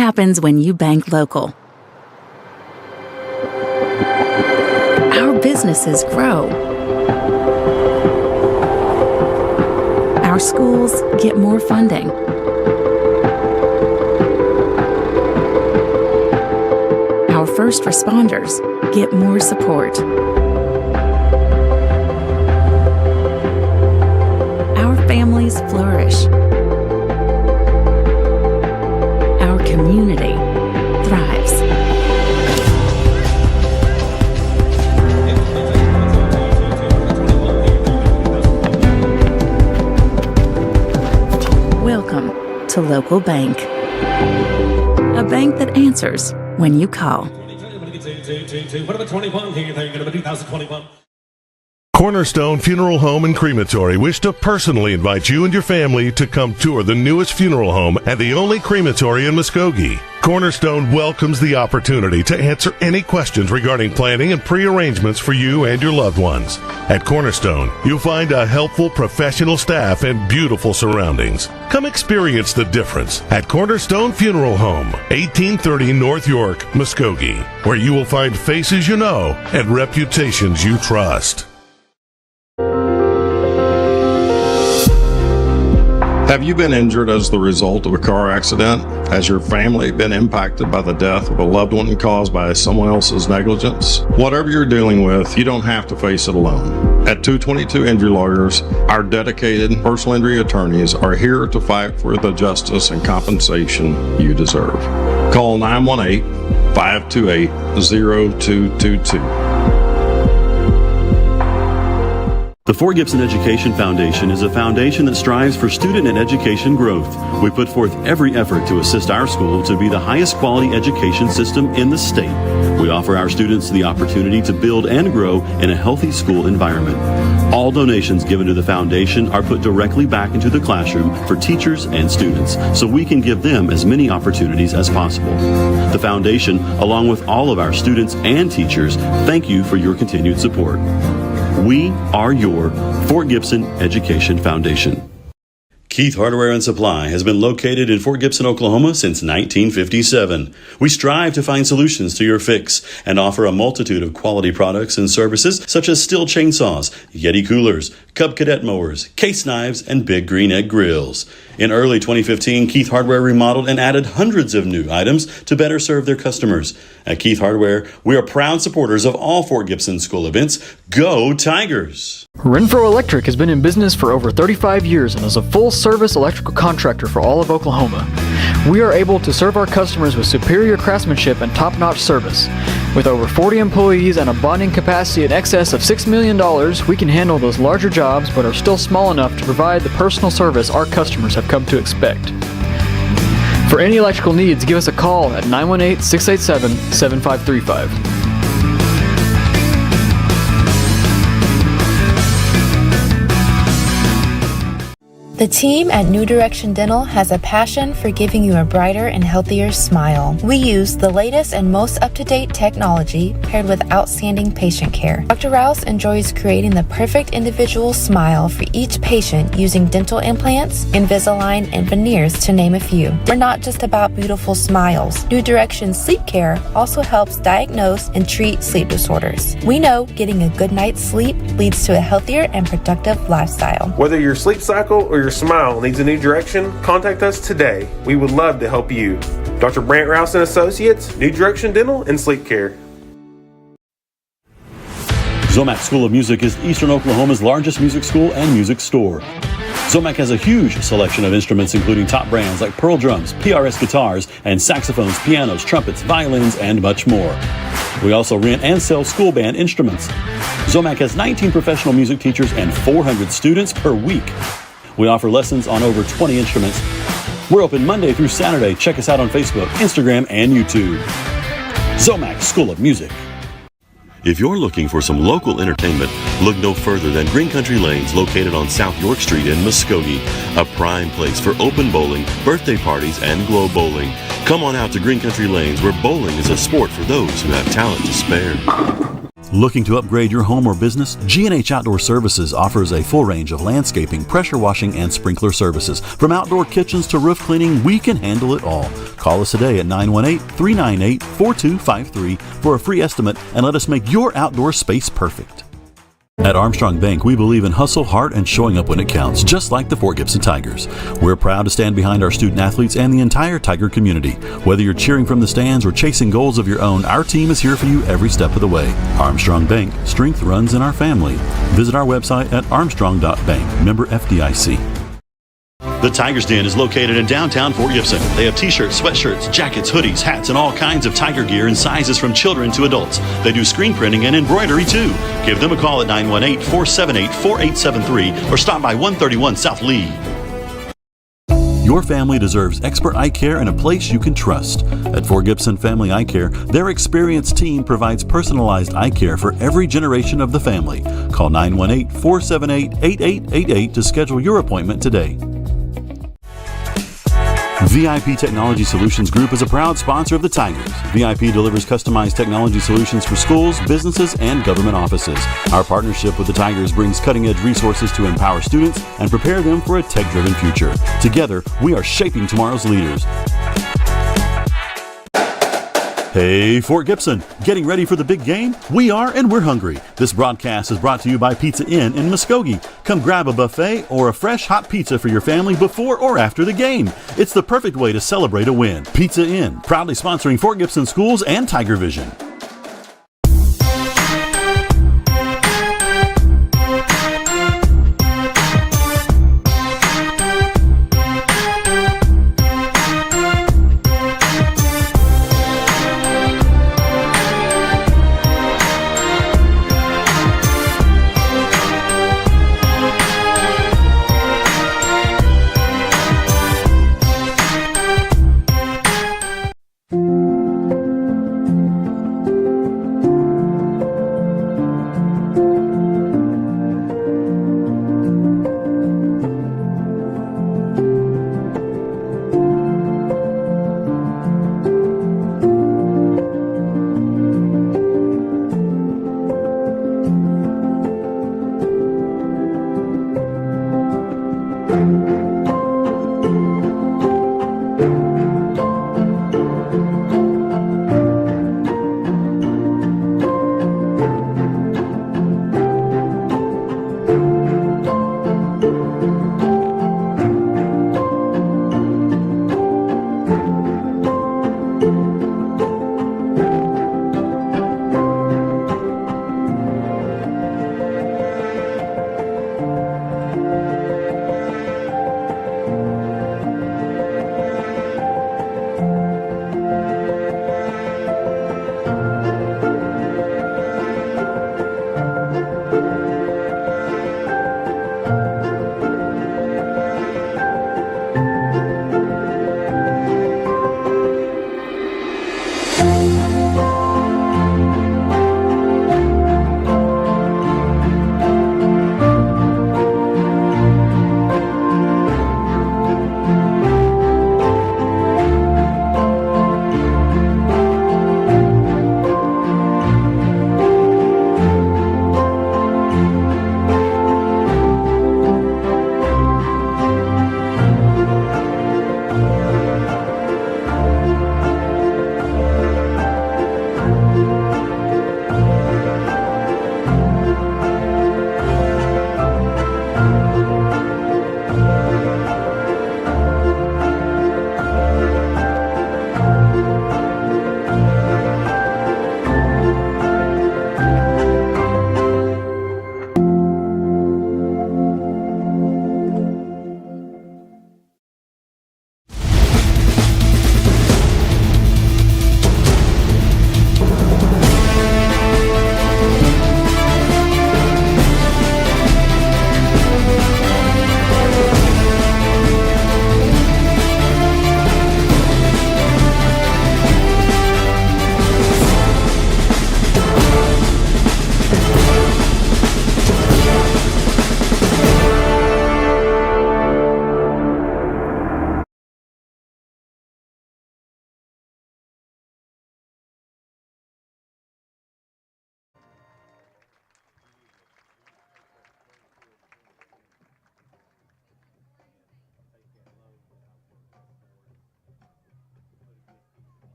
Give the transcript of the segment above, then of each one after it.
happens when you bank local. Our businesses grow. Our schools get more funding. Our first responders get more support. Our families flourish. Our community thrives. Welcome to Local Bank. A bank that answers when you call. Cornerstone Funeral Home and Crematory wish to personally invite you and your family to come tour the newest funeral home and the only crematory in Muskogee. Cornerstone welcomes the opportunity to answer any questions regarding planning and pre-arrangements for you and your loved ones. At Cornerstone, you'll find a helpful professional staff and beautiful surroundings. Come experience the difference at Cornerstone Funeral Home, 1830 North York, Muskogee, where you will find faces you know and reputations you trust. Have you been injured as the result of a car accident? Has your family been impacted by the death of a loved one caused by someone else's negligence? Whatever you're dealing with, you don't have to face it alone. At 222 Injury Lawyers, our dedicated personal injury attorneys are here to fight for the justice and compensation you deserve. Call 918-528-0222. The Fort Gibson Education Foundation is a foundation that strives for student and education growth. We put forth every effort to assist our school to be the highest quality education system in the state. We offer our students the opportunity to build and grow in a healthy school environment. All donations given to the foundation are put directly back into the classroom for teachers and students, so we can give them as many opportunities as possible. The foundation, along with all of our students and teachers, thank you for your continued support. We are your Fort Gibson Education Foundation. Keith Hardware and Supply has been located in Fort Gibson, Oklahoma since 1957. We strive to find solutions to your fix and offer a multitude of quality products and services such as Stihl chainsaws, Yeti coolers, Cub Cadet mowers, case knives, and Big Green Egg grills. In early 2015, Keith Hardware remodeled and added hundreds of new items to better serve their customers. At Keith Hardware, we are proud supporters of all Fort Gibson school events. Go Tigers! Renfro Electric has been in business for over 35 years and is a full-service electrical contractor for all of Oklahoma. We are able to serve our customers with superior craftsmanship and top-notch service. With over 40 employees and a bonding capacity in excess of $6 million, we can handle those larger jobs but are still small enough to provide the personal service our customers have come to expect. For any electrical needs, give us a call at 918-687-7535. The team at New Direction Dental has a passion for giving you a brighter and healthier smile. We use the latest and most up-to-date technology paired with outstanding patient care. Dr. Rouse enjoys creating the perfect individual smile for each patient using dental implants, Invisalign, and veneers, to name a few. We're not just about beautiful smiles. New Direction Sleep Care also helps diagnose and treat sleep disorders. We know getting a good night's sleep leads to a healthier and productive lifestyle. Whether your sleep cycle or your smile needs a new direction, contact us today. We would love to help you. Dr. Brant Rouse and Associates, New Direction Dental and Sleep Care. Zomac School of Music is Eastern Oklahoma's largest music school and music store. Zomac has a huge selection of instruments including top brands like Pearl drums, PRS guitars, and saxophones, pianos, trumpets, violins, and much more. We also rent and sell school band instruments. Zomac has 19 professional music teachers and 400 students per week. We offer lessons on over 20 instruments. We're open Monday through Saturday. Check us out on Facebook, Instagram, and YouTube. Zomac School of Music. If you're looking for some local entertainment, look no further than Green Country Lanes, located on South York Street in Muskogee, a prime place for open bowling, birthday parties, and glow bowling. Come on out to Green Country Lanes, where bowling is a sport for those who have talent to spare. Looking to upgrade your home or business? G&H Outdoor Services offers a full range of landscaping, pressure washing, and sprinkler services. From outdoor kitchens to roof cleaning, we can handle it all. Call us today at 918-398-4253 for a free estimate and let us make your outdoor space perfect. At Armstrong Bank, we believe in hustle, heart, and showing up when it counts, just like the Fort Gibson Tigers. We're proud to stand behind our student athletes and the entire Tiger community. Whether you're cheering from the stands or chasing goals of your own, our team is here for you every step of the way. Armstrong Bank, strength runs in our family. Visit our website at armstrong.bank, member FDIC. The Tiger's Den is located in downtown Fort Gibson. They have t-shirts, sweatshirts, jackets, hoodies, hats, and all kinds of Tiger gear in sizes from children to adults. They do screen printing and embroidery too. Give them a call at 918-478-4873 or stop by 131 South Lee. Your family deserves expert eye care and a place you can trust. At Fort Gibson Family Eye Care, their experienced team provides personalized eye care for every generation of the family. Call 918-478-8888 to schedule your appointment today. VIP Technology Solutions Group is a proud sponsor of the Tigers. VIP delivers customized technology solutions for schools, businesses, and government offices. Our partnership with the Tigers brings cutting-edge resources to empower students and prepare them for a tech-driven future. Together, we are shaping tomorrow's leaders. Hey, Fort Gibson, getting ready for the big game? We are, and we're hungry. This broadcast is brought to you by Pizza Inn in Muskogee. Come grab a buffet or a fresh hot pizza for your family before or after the game. It's the perfect way to celebrate a win. Pizza Inn, proudly sponsoring Fort Gibson schools and TigerVision.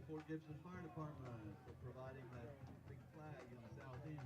Fort Gibson Fire Department for providing that big flag in the south end.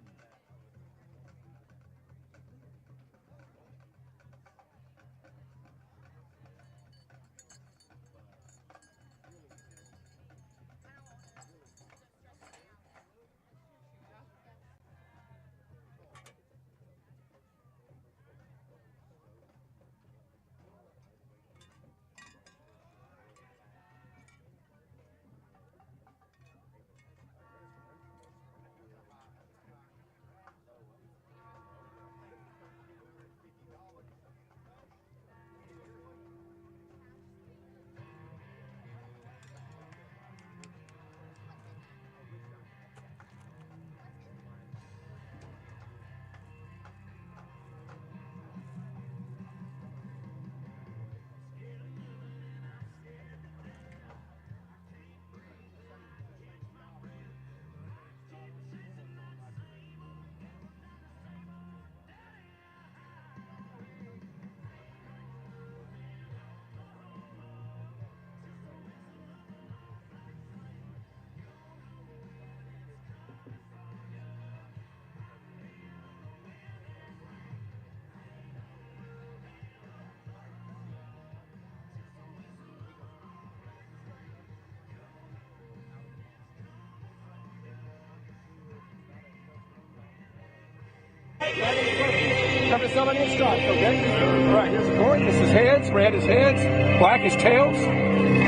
Cover somebody in strike, okay? All right, here's the point. This is heads. Red is heads. Black is tails.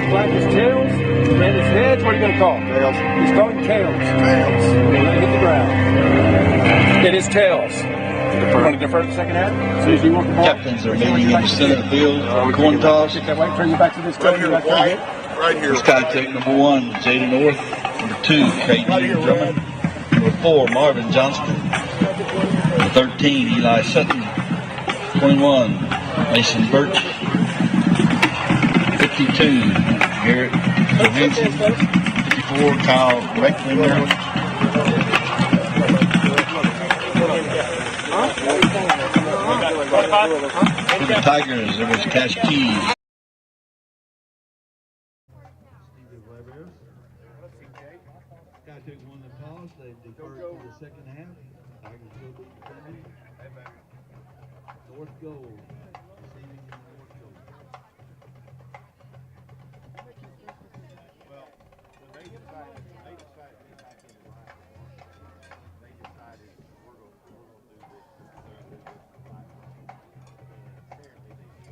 Black is tails. Red is heads. What are you going to call? Tails. He's calling tails. Tails. Okay, let it hit the ground. It is tails. You want to defer to the second half? Susie, you want the ball? Captains are meeting in the center of the field. Coin toss. Get that white. Turn you back to this. Right here, white. Right here. Skiatook number 1, Jada North. Number 2, KG Drummond. Number 4, Marvin Johnston. Number 13, Eli Sutton. 21, Mason Birch. 52, Garrett Johansson. 54, Kyle Recklinger. For the Tigers, there was Cash Keys. Skiatook won the toss. They deferred to the second half. Tigers will be defending. North goal. Receiving in the north goal. Well, when they decided back in the line, they decided we're going to do this. Apparently they did.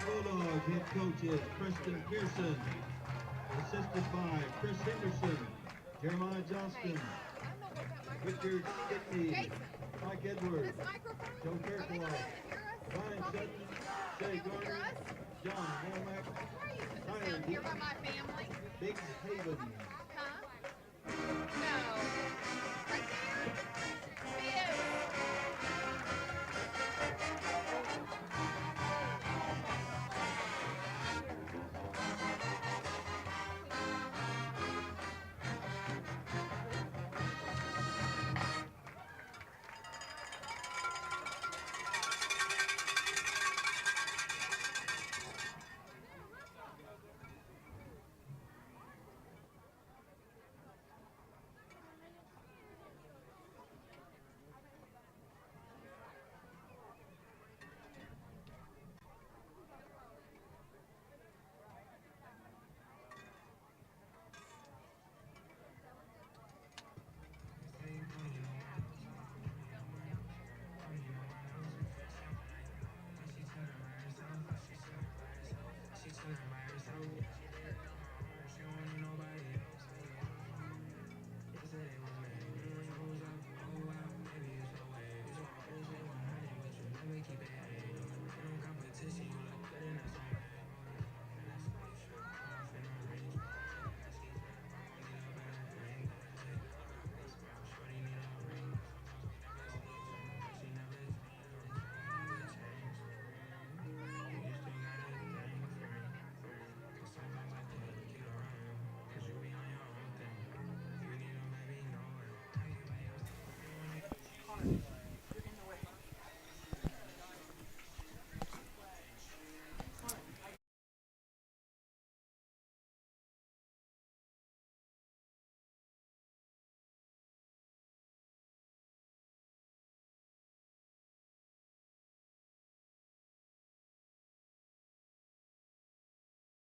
Bulldogs head coaches Preston Pearson, assisted by Chris Henderson, Jeremiah Johnston, Richard Stickney, Mike Edwards, Joe Fairclough, Ryan Sutton, Shay Garner, John Womack, Tyler Deaton, Big Haven.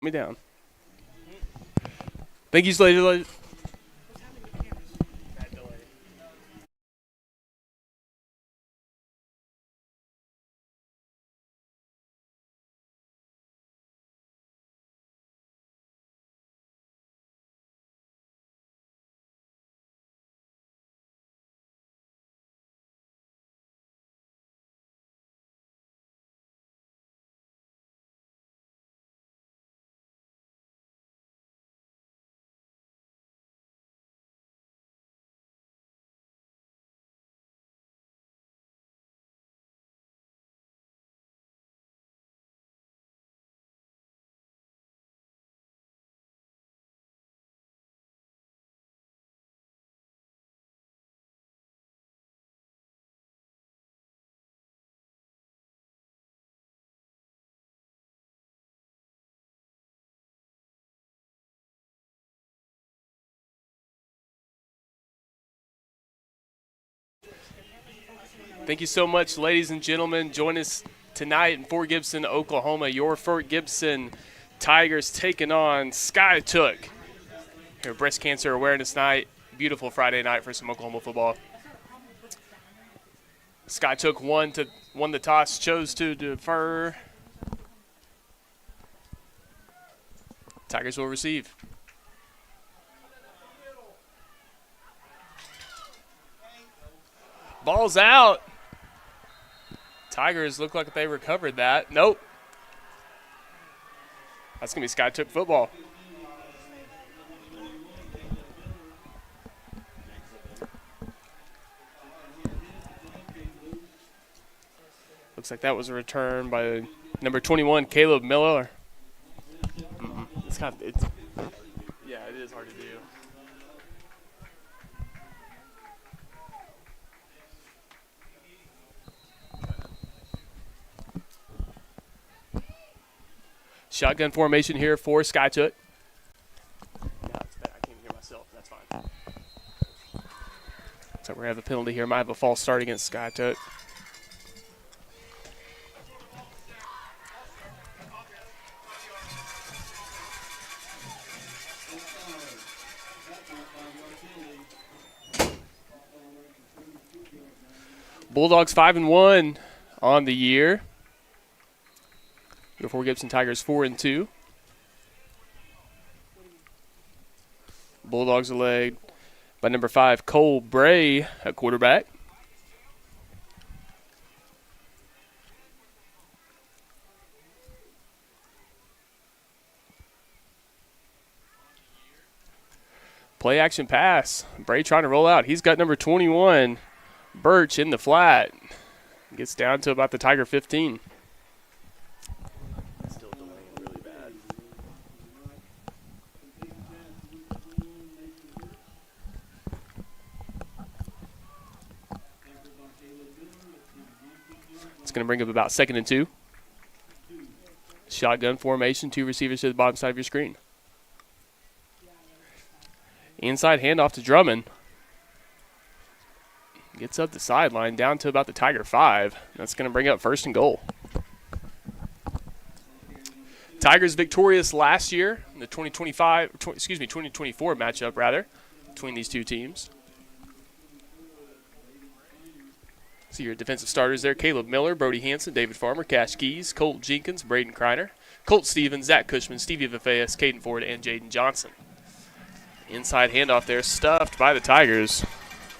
Me down. Thank you, ladies. Thank you so much, ladies and gentlemen. Join us tonight in Fort Gibson, Oklahoma. Your Fort Gibson Tigers taking on Skiatook. Here, Breast Cancer Awareness Night. Beautiful Friday night for some Oklahoma football. Skiatook won the toss, chose to defer. Tigers will receive. Ball's out. Tigers look like they recovered that. Nope. That's going to be Skiatook football. Looks like that was a return by number 21, Caleb Miller. Yeah, it is hard to do. Shotgun formation here for Skiatook. No, it's bad. I can't hear myself. That's fine. So we're going to have a penalty here. Might have a false start against Skiatook. Bulldogs 5-1 on the year. Your Fort Gibson Tigers 4-2. Bulldogs are led by number 5, Cole Bray at quarterback. Play action pass. Bray trying to roll out. He's got number 21, Birch, in the flat. Gets down to about the Tiger 15. Still delaying really bad. It's going to bring up about 2nd and 2. Shotgun formation, 2 receivers to the bottom side of your screen. Inside handoff to Drummond. Gets up the sideline down to about the Tiger 5. That's going to bring up 1st and goal. Tigers victorious last year in the 2024 matchup rather between these two teams. See your defensive starters there: Caleb Miller, Brody Hanson, David Farmer, Cash Keys, Colt Jenkins, Braden Kreiner, Colt Stevens, Zach Cushman, Stevie Vafeas, Caden Ford, and Jaden Johnson. Inside handoff there, stuffed by the Tigers.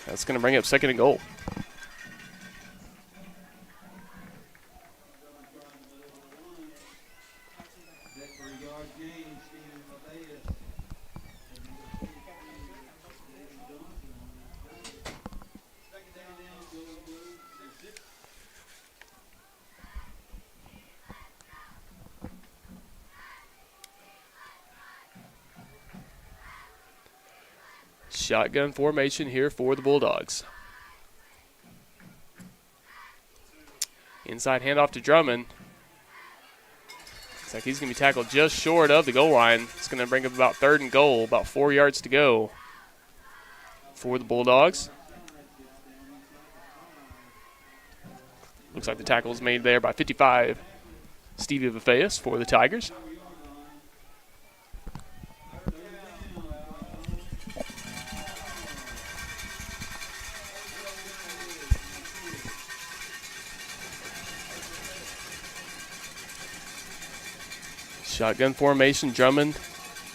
That's going to bring up 2nd and goal. Shotgun formation here for the Bulldogs. Inside handoff to Drummond. Looks like he's going to be tackled just short of the goal line. It's going to bring up about 3rd and goal, about 4 yards to go for the Bulldogs. Looks like the tackle is made there by 55, Stevie Vafeas for the Tigers. Shotgun formation, Drummond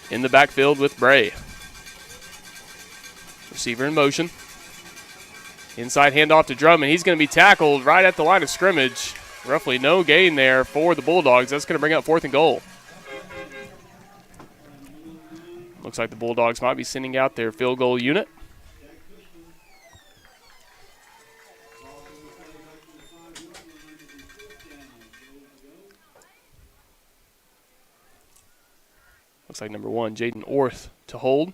in the backfield with Bray. Receiver in motion. Inside handoff to Drummond. He's going to be tackled right at the line of scrimmage. Roughly no gain there for the Bulldogs. That's going to bring up 4th and goal. Looks like the Bulldogs might be sending out their field goal unit. Looks like number 1, Jaden Orth, to hold.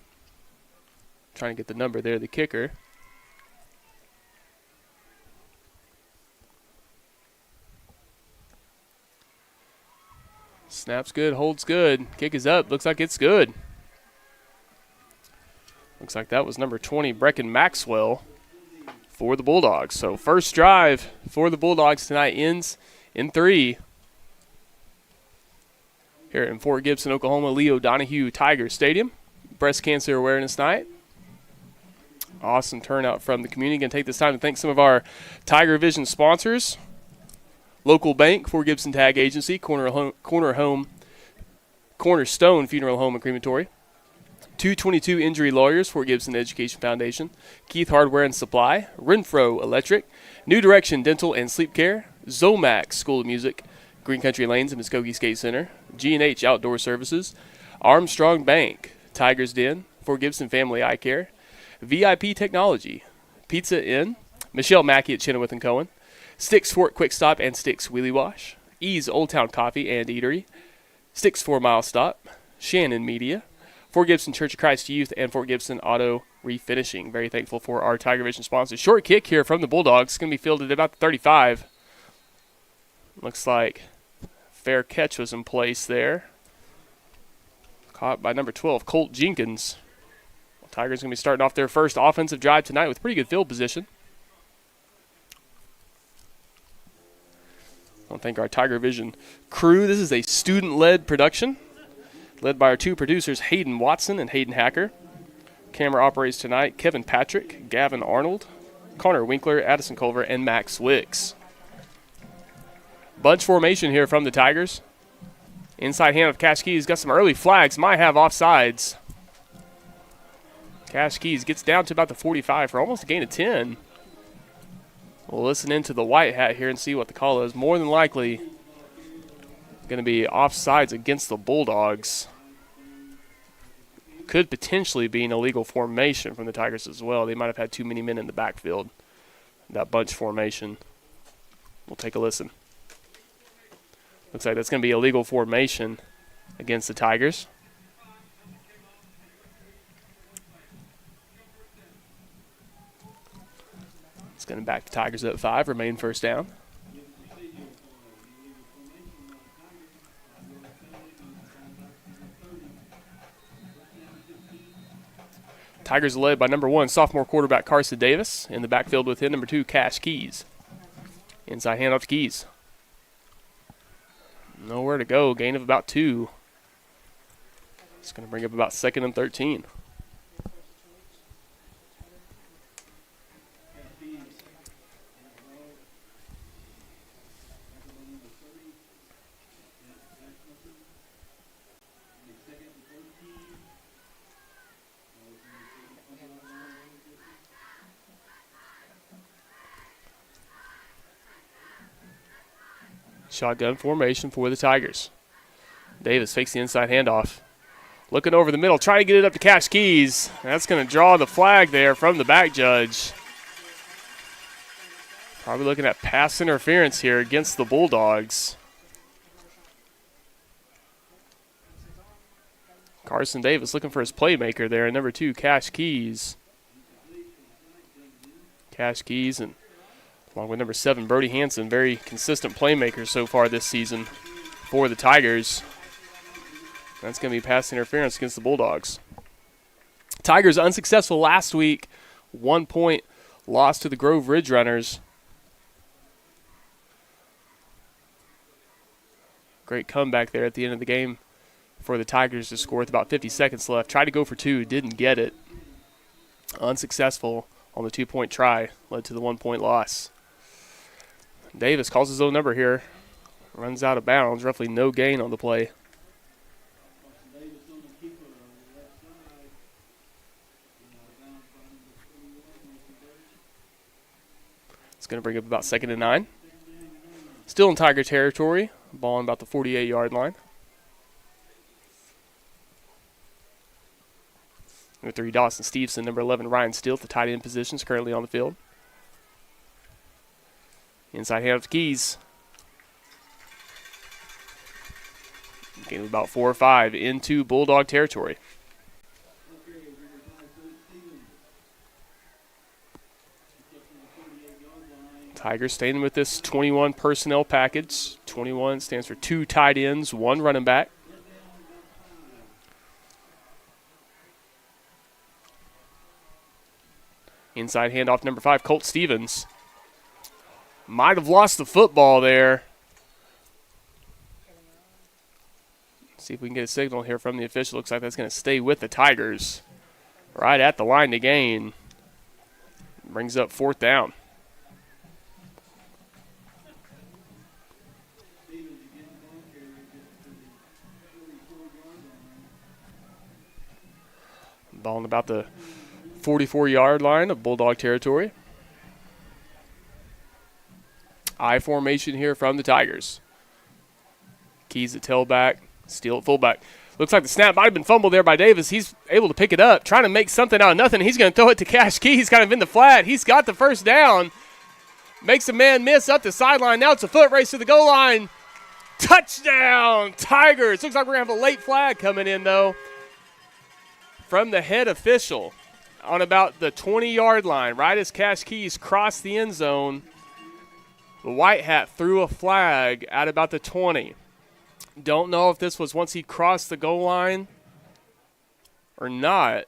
Trying to get the number there, the kicker. Snaps good, holds good. Kick is up. Looks like it's good. Looks like that was number 20, Brecken Maxwell, for the Bulldogs. So first drive for the Bulldogs tonight ends in 3. Here in Fort Gibson, Oklahoma, Leo Donahue Tiger Stadium. Breast Cancer Awareness Night. Awesome turnout from the community. Going to take this time to thank some of our TigerVision sponsors. Local Bank, Fort Gibson Tag Agency, Cornerstone Funeral Home and Crematory. 222 Injury Lawyers, Fort Gibson Education Foundation. Keith Hardware and Supply. Renfro Electric. New Direction Dental and Sleep Care. Zomax School of Music. Green Country Lanes and Muskogee Skate Center, G&H Outdoor Services, Armstrong Bank, Tigers Den, Fort Gibson Family Eye Care, VIP Technology, Pizza Inn, Michelle Mackey at Chenoweth & Cohen, Sticks Fort Quick Stop and Sticks Wheelie Wash, Ease Old Town Coffee and Eatery, Sticks 4 Mile Stop, Shannon Media, Fort Gibson Church of Christ Youth, and Fort Gibson Auto Refinishing. Very thankful for our TigerVision sponsors. Short kick here from the Bulldogs. It's going to be fielded at about the 35. Looks like fair catch was in place there. Caught by number 12, Colt Jenkins. Well, Tigers going to be starting off their first offensive drive tonight with pretty good field position. I want to thank our TigerVision crew. This is a student-led production, led by our two producers, Hayden Watson and Hayden Hacker. Camera operates tonight, Kevin Patrick, Gavin Arnold, Connor Winkler, Addison Culver, and Max Wicks. Bunch formation here from the Tigers. Inside hand of Cash Keys, got some early flags, might have offsides. Cash Keys gets down to about the 45 for almost a gain of 10. We'll listen into the white hat here and see what the call is. More than likely going to be offsides against the Bulldogs. Could potentially be an illegal formation from the Tigers as well. They might have had too many men in the backfield. That bunch formation. We'll take a listen. Looks like that's going to be a illegal formation against the Tigers. It's going to back the Tigers at 5, remain first down. Tigers led by number 1, sophomore quarterback Carson Davis. In the backfield with him, number 2, Cash Keys. Inside handoff to Keys. Nowhere to go, gain of about 2. It's going to bring up about 2nd and 13. Shotgun formation for the Tigers. Davis fakes the inside handoff. Looking over the middle, trying to get it up to Cash Keys. That's going to draw the flag there from the back judge. Probably looking at pass interference here against the Bulldogs. Carson Davis looking for his playmaker there, number 2, Cash Keys. Cash Keys and along with number 7, Brody Hanson, very consistent playmakers so far this season for the Tigers. That's going to be pass interference against the Bulldogs. Tigers unsuccessful last week. 1-point loss to the Grove Ridge Runners. Great comeback there at the end of the game for the Tigers to score with about 50 seconds left. Tried to go for 2, didn't get it. Unsuccessful on the 2-point try, led to the 1-point loss. Davis calls his own number here. Runs out of bounds. Roughly no gain on the play. It's going to bring up about 2nd and 9. Still in Tiger territory. Ball on about the 48-yard line. Number 3, Dawson Stevenson. Number 11, Ryan Steele, the tight end positions currently on the field. Inside handoff to Keys. Gain of about 4 or 5 into Bulldog territory. Tigers staying with this 21 personnel package. 21 stands for 2 tight ends, 1 running back. Inside handoff, number 5, Colt Stevens. Might have lost the football there. See if we can get a signal here from the official. Looks like that's going to stay with the Tigers. Right at the line to gain. Brings up 4th down. Ball on about the 44-yard line of Bulldog territory. I formation here from the Tigers. Keys at tailback, Steele at fullback. Looks like the snap might have been fumbled there by Davis. He's able to pick it up, trying to make something out of nothing. He's going to throw it to Cash Keys, kind of in the flat. He's got the first down. Makes a man miss up the sideline. Now it's a foot race to the goal line. Touchdown, Tigers. Looks like we're going to have a late flag coming in, though, from the head official on about the 20-yard line. Right as Cash Keys crossed the end zone, the white hat threw a flag at about the 20. Don't know if this was once he crossed the goal line or not.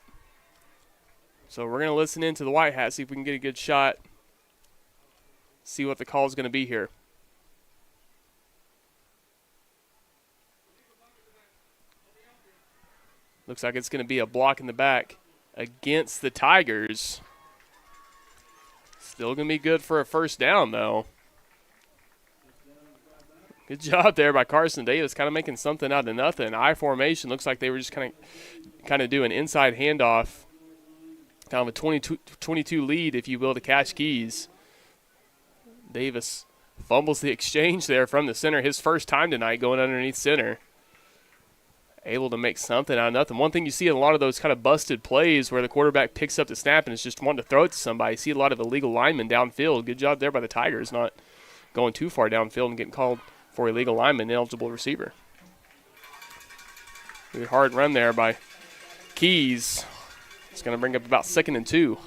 So we're going to listen in to the white hat, see if we can get a good shot, see what the call is going to be here. Looks like it's going to be a block in the back against the Tigers. Still going to be good for a first down, though. Good job there by Carson Davis, kind of making something out of nothing. I formation, looks like they were just kind of doing inside handoff. Kind of a 22 lead, if you will, to Cash Keys. Davis fumbles the exchange there from the center. His first time tonight going underneath center. Able to make something out of nothing. One thing you see in a lot of those kind of busted plays where the quarterback picks up the snap and is just wanting to throw it to somebody. You see a lot of illegal linemen downfield. Good job there by the Tigers, not going too far downfield and getting called for illegal lineman, ineligible receiver. Good hard run there by Keys. It's going to bring up about 2nd and 2.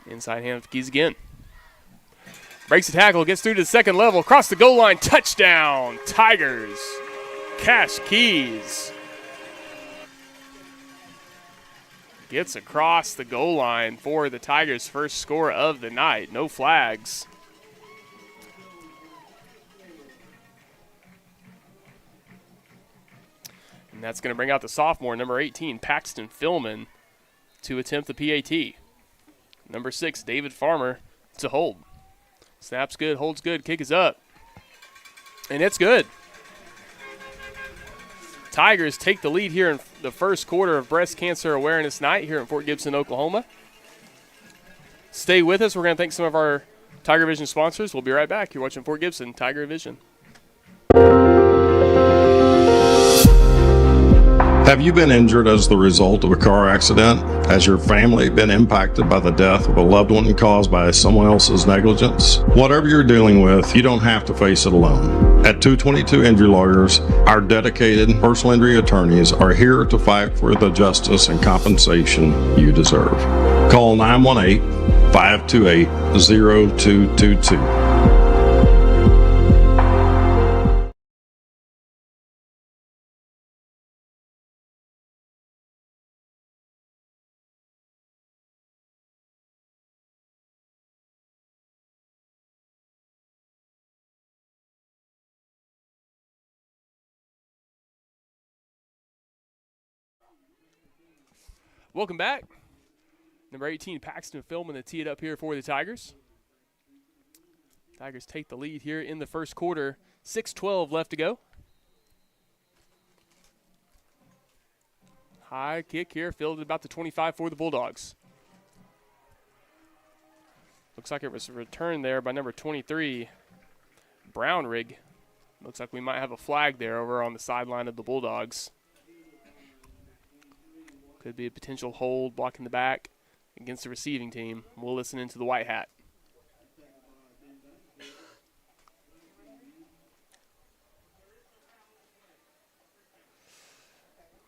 Inside hand of Keys again. Breaks the tackle, gets through to the second level, across the goal line, touchdown, Tigers. Cash Keys gets across the goal line for the Tigers' first score of the night. No flags. And that's going to bring out the sophomore, number 18, Paxton Philman, to attempt the PAT. Number 6, David Farmer, to hold. Snap's good, holds good, kick is up. And it's good. Tigers take the lead here in the first quarter of Breast Cancer Awareness Night here in Fort Gibson, Oklahoma. Stay with us. We're going to thank some of our TigerVision sponsors. We'll be right back. You're watching Fort Gibson TigerVision. Have you been injured as the result of a car accident? Has your family been impacted by the death of a loved one caused by someone else's negligence? Whatever you're dealing with, you don't have to face it alone. At 222 Injury Lawyers, our dedicated personal injury attorneys are here to fight for the justice and compensation you deserve. Call 918-528-0222. Welcome back. Number 18, Paxton Philman, to tee it up here for the Tigers. Tigers take the lead here in the first quarter. 6:12 left to go. High kick here, fielded about the 25 for the Bulldogs. Looks like it was returned there by number 23, Brownrigg. Looks like we might have a flag there over on the sideline of the Bulldogs. Could be a potential hold blocking the back against the receiving team. We'll listen into the white hat.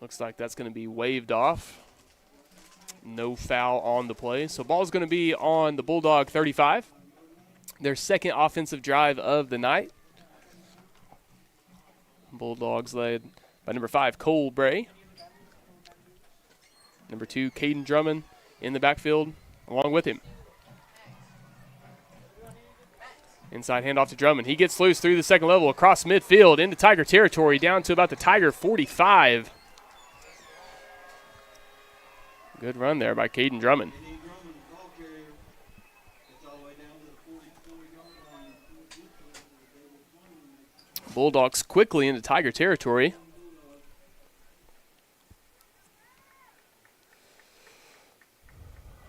Looks like that's going to be waved off. No foul on the play. So ball's going to be on the Bulldog 35. Their second offensive drive of the night. Bulldogs led by number 5, Cole Bray. Number 2, Caden Drummond in the backfield along with him. Inside handoff to Drummond. He gets loose through the second level across midfield into Tiger territory down to about the Tiger 45. Good run there by Caden Drummond. Bulldogs quickly into Tiger territory.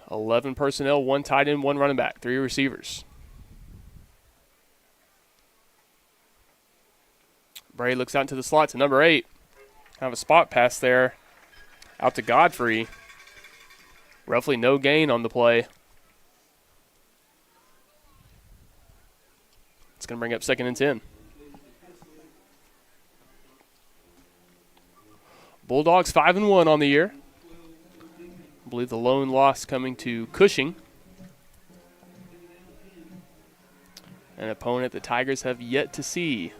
$11 personnel, 1 tight end, 1 running back, 3 receivers. Bray looks out into the slot to number 8. Kind of a spot pass there out to Godfrey. Roughly no gain on the play. It's going to bring up 2nd and 10. Bulldogs 5-1 on the year. I believe the lone loss coming to Cushing, an opponent the Tigers have yet to see.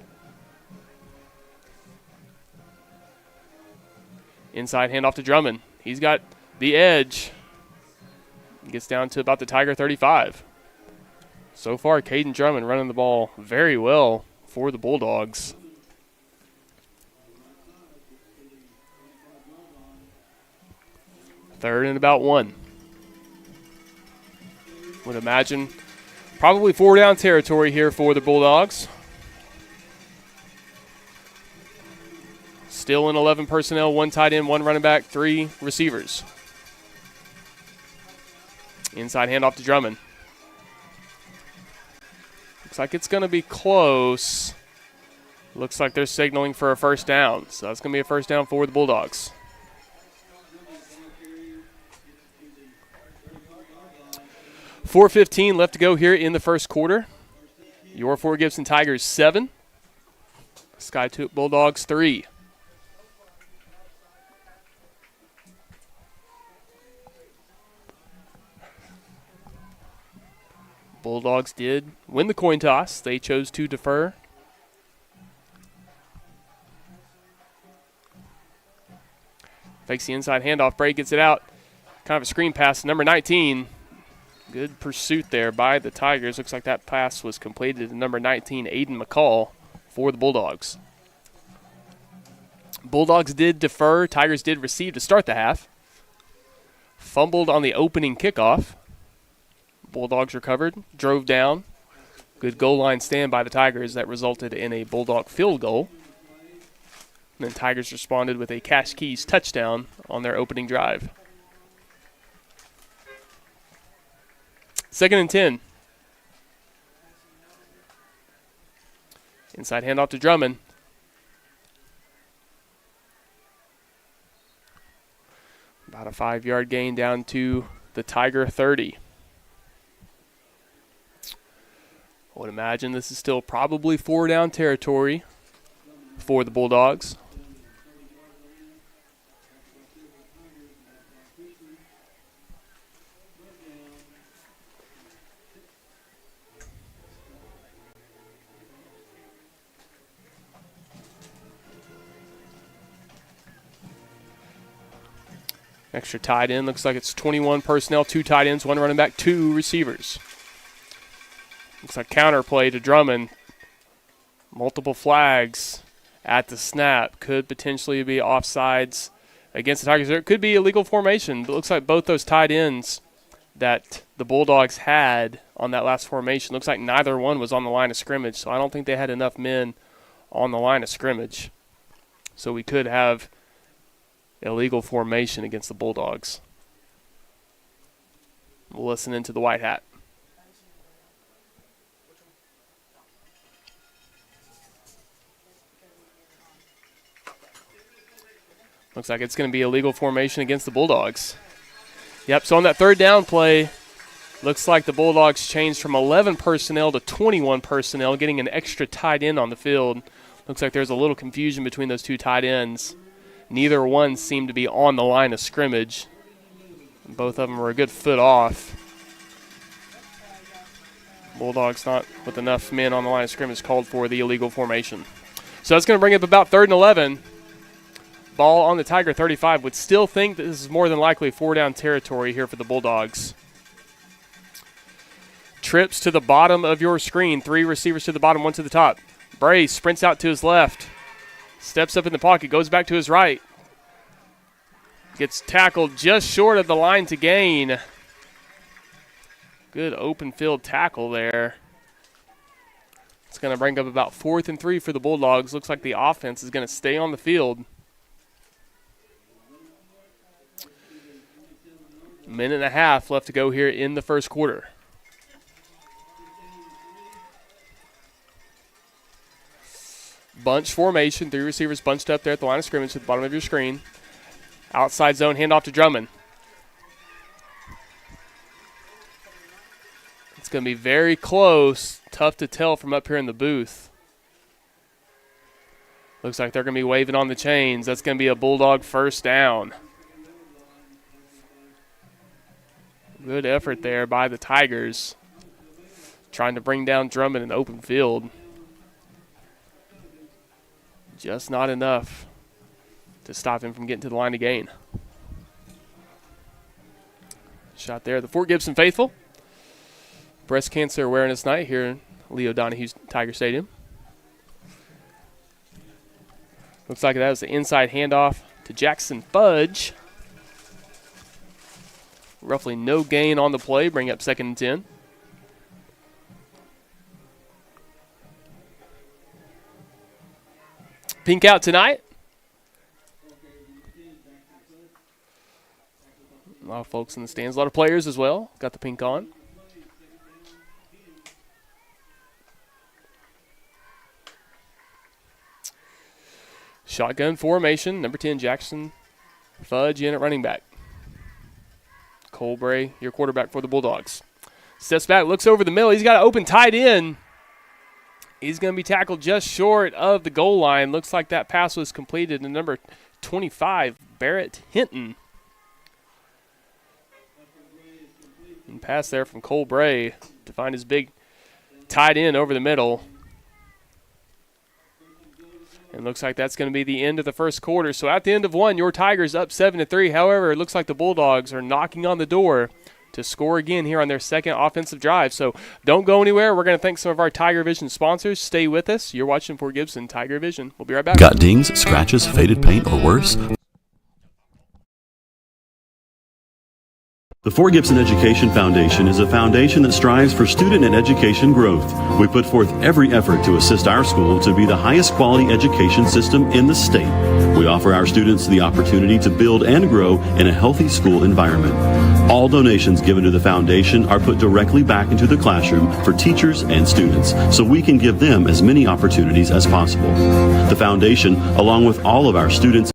Inside handoff to Drummond. He's got the edge. Gets down to about the Tiger 35. So far, Caden Drummond running the ball very well for the Bulldogs. Third and about 1. Would imagine probably 4-down territory here for the Bulldogs. Still in 11 personnel, 1 tight end, 1 running back, 3 receivers. Inside handoff to Drummond. Looks like it's going to be close. Looks like they're signaling for a first down. So that's going to be a first down for the Bulldogs. .4:15 left to go here in the first quarter. Your Fort Gibson Tigers 7. Skiatook Bulldogs 3. Bulldogs did win the coin toss. They chose to defer. Fakes the inside handoff. Bray gets it out. Kind of a screen pass. Number 19. Good pursuit there by the Tigers. Looks like that pass was completed to number 19, Aiden McCall, for the Bulldogs. Bulldogs did defer. Tigers did receive to start the half. Fumbled on the opening kickoff. Bulldogs recovered, drove down. Good goal line stand by the Tigers that resulted in a Bulldog field goal. And then Tigers responded with a Cash Keys touchdown on their opening drive. 2nd and 10. Inside handoff to Drummond. About a 5-yard gain down to the Tiger 30. I would imagine this is still probably 4-down territory for the Bulldogs. Extra tight end. Looks like it's 21 personnel, 2 tight ends, 1 running back, 2 receivers. Looks like counter play to Drummond. Multiple flags at the snap. Could potentially be offsides against the Tigers. There could be illegal formation. But it looks like both those tight ends that the Bulldogs had on that last formation, looks like neither one was on the line of scrimmage. So I don't think they had enough men on the line of scrimmage. So we could have illegal formation against the Bulldogs. We'll listen into the white hat. Looks like it's going to be illegal formation against the Bulldogs. Yep, so on that 3rd down play, looks like the Bulldogs changed from 11 personnel to 21 personnel, getting an extra tight end on the field. Looks like there's a little confusion between those 2 tight ends. Neither one seemed to be on the line of scrimmage. Both of them were a good foot off. Bulldogs not with enough men on the line of scrimmage called for the illegal formation. So that's going to bring up about 3rd and 11. Ball on the Tiger 35. Would still think that this is more than likely 4-down territory here for the Bulldogs. Trips to the bottom of your screen. 3 receivers to the bottom, 1 to the top. Bray sprints out to his left. Steps up in the pocket, goes back to his right. Gets tackled just short of the line to gain. Good open field tackle there. It's going to bring up about 4th and 3 for the Bulldogs. Looks like the offense is going to stay on the field. Minute and a half left to go here in the first quarter. Bunch formation, 3 receivers bunched up there at the line of scrimmage at the bottom of your screen. Outside zone handoff to Drummond. It's going to be very close. Tough to tell from up here in the booth. Looks like they're going to be waving on the chains. That's going to be a Bulldog first down. Good effort there by the Tigers. Trying to bring down Drummond in the open field. Just not enough to stop him from getting to the line to gain. Shot there. The Fort Gibson faithful. Breast Cancer Awareness Night here in Leo Donahue's Tiger Stadium. Looks like that was the inside handoff to Jackson Fudge. Roughly no gain on the play. Bring up 2nd and 10. Pink out tonight. A lot of folks in the stands. A lot of players as well. Got the pink on. Shotgun formation. Number 10, Jackson Fudge in at running back. Colbray, your quarterback for the Bulldogs. Steps back, looks over the middle. He's got an open tight end. He's going to be tackled just short of the goal line. Looks like that pass was completed to number 25, Barrett Hinton. And pass there from Colbray to find his big tight end over the middle. And looks like that's going to be the end of the first quarter. So at the end of one, your Tigers up 7-3. However, it looks like the Bulldogs are knocking on the door to score again here on their second offensive drive. So don't go anywhere. We're going to thank some of our TigerVision sponsors. Stay with us. You're watching Fort Gibson TigerVision. We'll be right back. Got dings, scratches, faded paint, or worse? The Fort Gibson Education Foundation is a foundation that strives for student and education growth. We put forth every effort to assist our school to be the highest quality education system in the state. We offer our students the opportunity to build and grow in a healthy school environment. All donations given to the foundation are put directly back into the classroom for teachers and students, so we can give them as many opportunities as possible. The foundation, along with all of our students,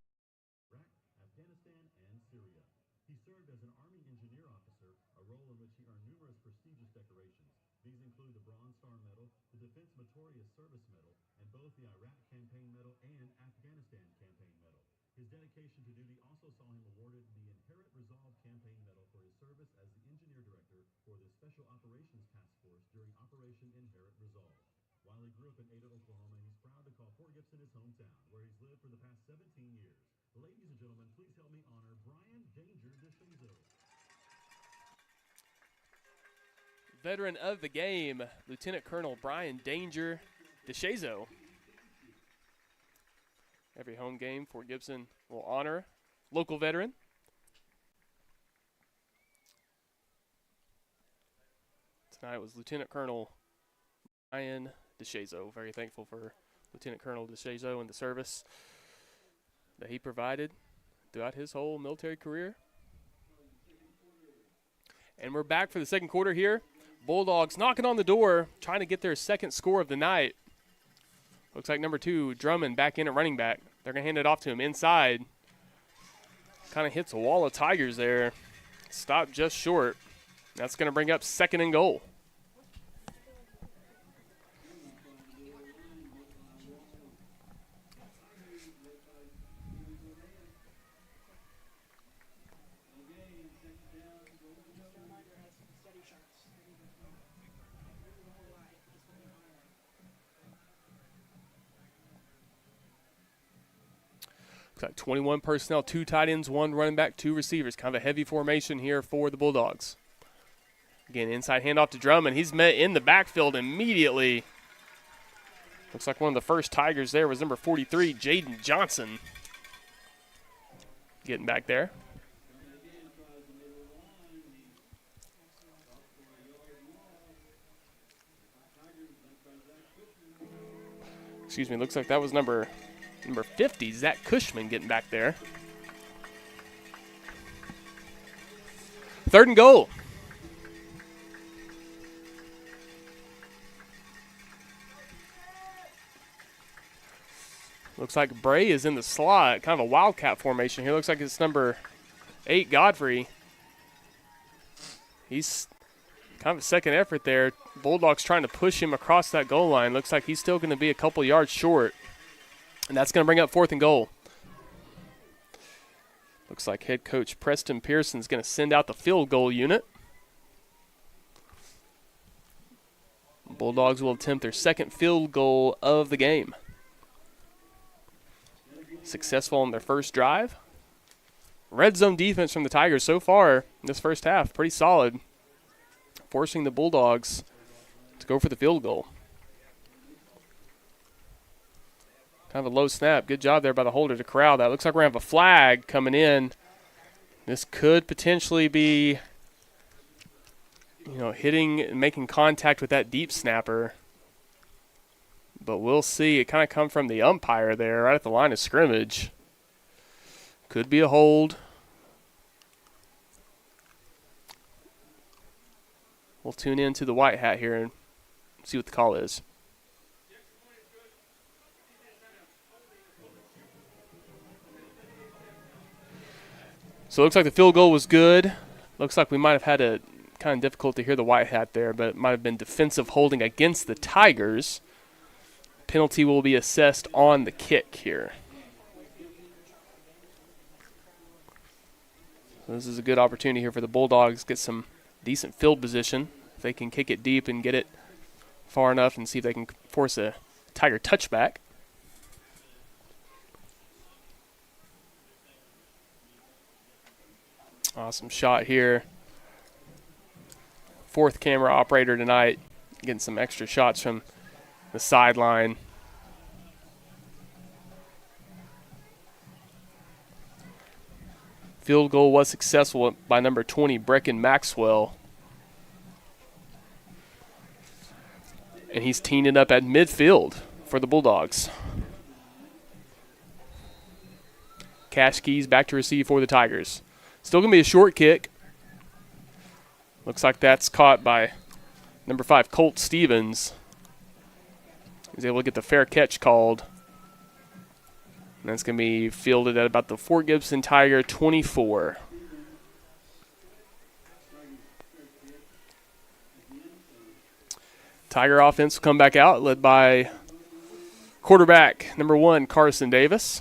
Veteran of the game, Lieutenant Colonel Brian Danger DeShazo. Every home game, Fort Gibson will honor local veteran. Tonight was Lieutenant Colonel Brian DeShazo. Very thankful for Lieutenant Colonel DeShazo and the service that he provided throughout his whole military career. And we're back for the second quarter here. Bulldogs knocking on the door, trying to get their second score of the night. Looks like number 2, Drummond, back in at running back. They're going to hand it off to him inside. Kind of hits a wall of Tigers there. Stopped just short. That's going to bring up 2nd and goal. Got 21 personnel, 2 tight ends, 1 running back, 2 receivers. Kind of a heavy formation here for the Bulldogs. Again, inside handoff to Drummond. He's met in the backfield immediately. Looks like one of the first Tigers there was number 43, Jaden Johnson. Getting back there. Excuse me, looks like that was number 50, Zach Cushman, getting back there. 3rd and goal. Looks like Bray is in the slot, kind of a wildcat formation here. Looks like it's number 8, Godfrey. He's Kind of a second effort there. Bulldogs trying to push him across that goal line. Looks like he's still going to be a couple yards short. And that's going to bring up 4th and goal. Looks like head coach Preston Pearson's going to send out the field goal unit. Bulldogs will attempt their second field goal of the game. Successful on their first drive. Red zone defense from the Tigers so far in this first half, pretty solid, forcing the Bulldogs to go for the field goal. Kind of a low snap. Good job there by the holder to corral that. Looks like we're going to have a flag coming in. This could potentially be, hitting and making contact with that deep snapper. But we'll see. It kind of come from the umpire there right at the line of scrimmage. Could be a hold. We'll tune in to the white hat here and see what the call is. So it looks like the field goal was good. Looks like we might have had a kind of difficult to hear the white hat there, but it might have been defensive holding against the Tigers. Penalty will be assessed on the kick here. So this is a good opportunity here for the Bulldogs to get some decent field position. If they can kick it deep and get it far enough and see if they can force a Tiger touchback. Awesome shot here. 4th camera operator tonight, getting some extra shots from the sideline. Field goal was successful by number 20, Brecken Maxwell. And he's teeing it up at midfield for the Bulldogs. Cash Keys back to receive for the Tigers. Still going to be a short kick. Looks like that's caught by number 5, Colt Stevens. He's able to get the fair catch called. And that's going to be fielded at about the Fort Gibson Tiger 24. Tiger offense will come back out, led by quarterback number 1, Carson Davis.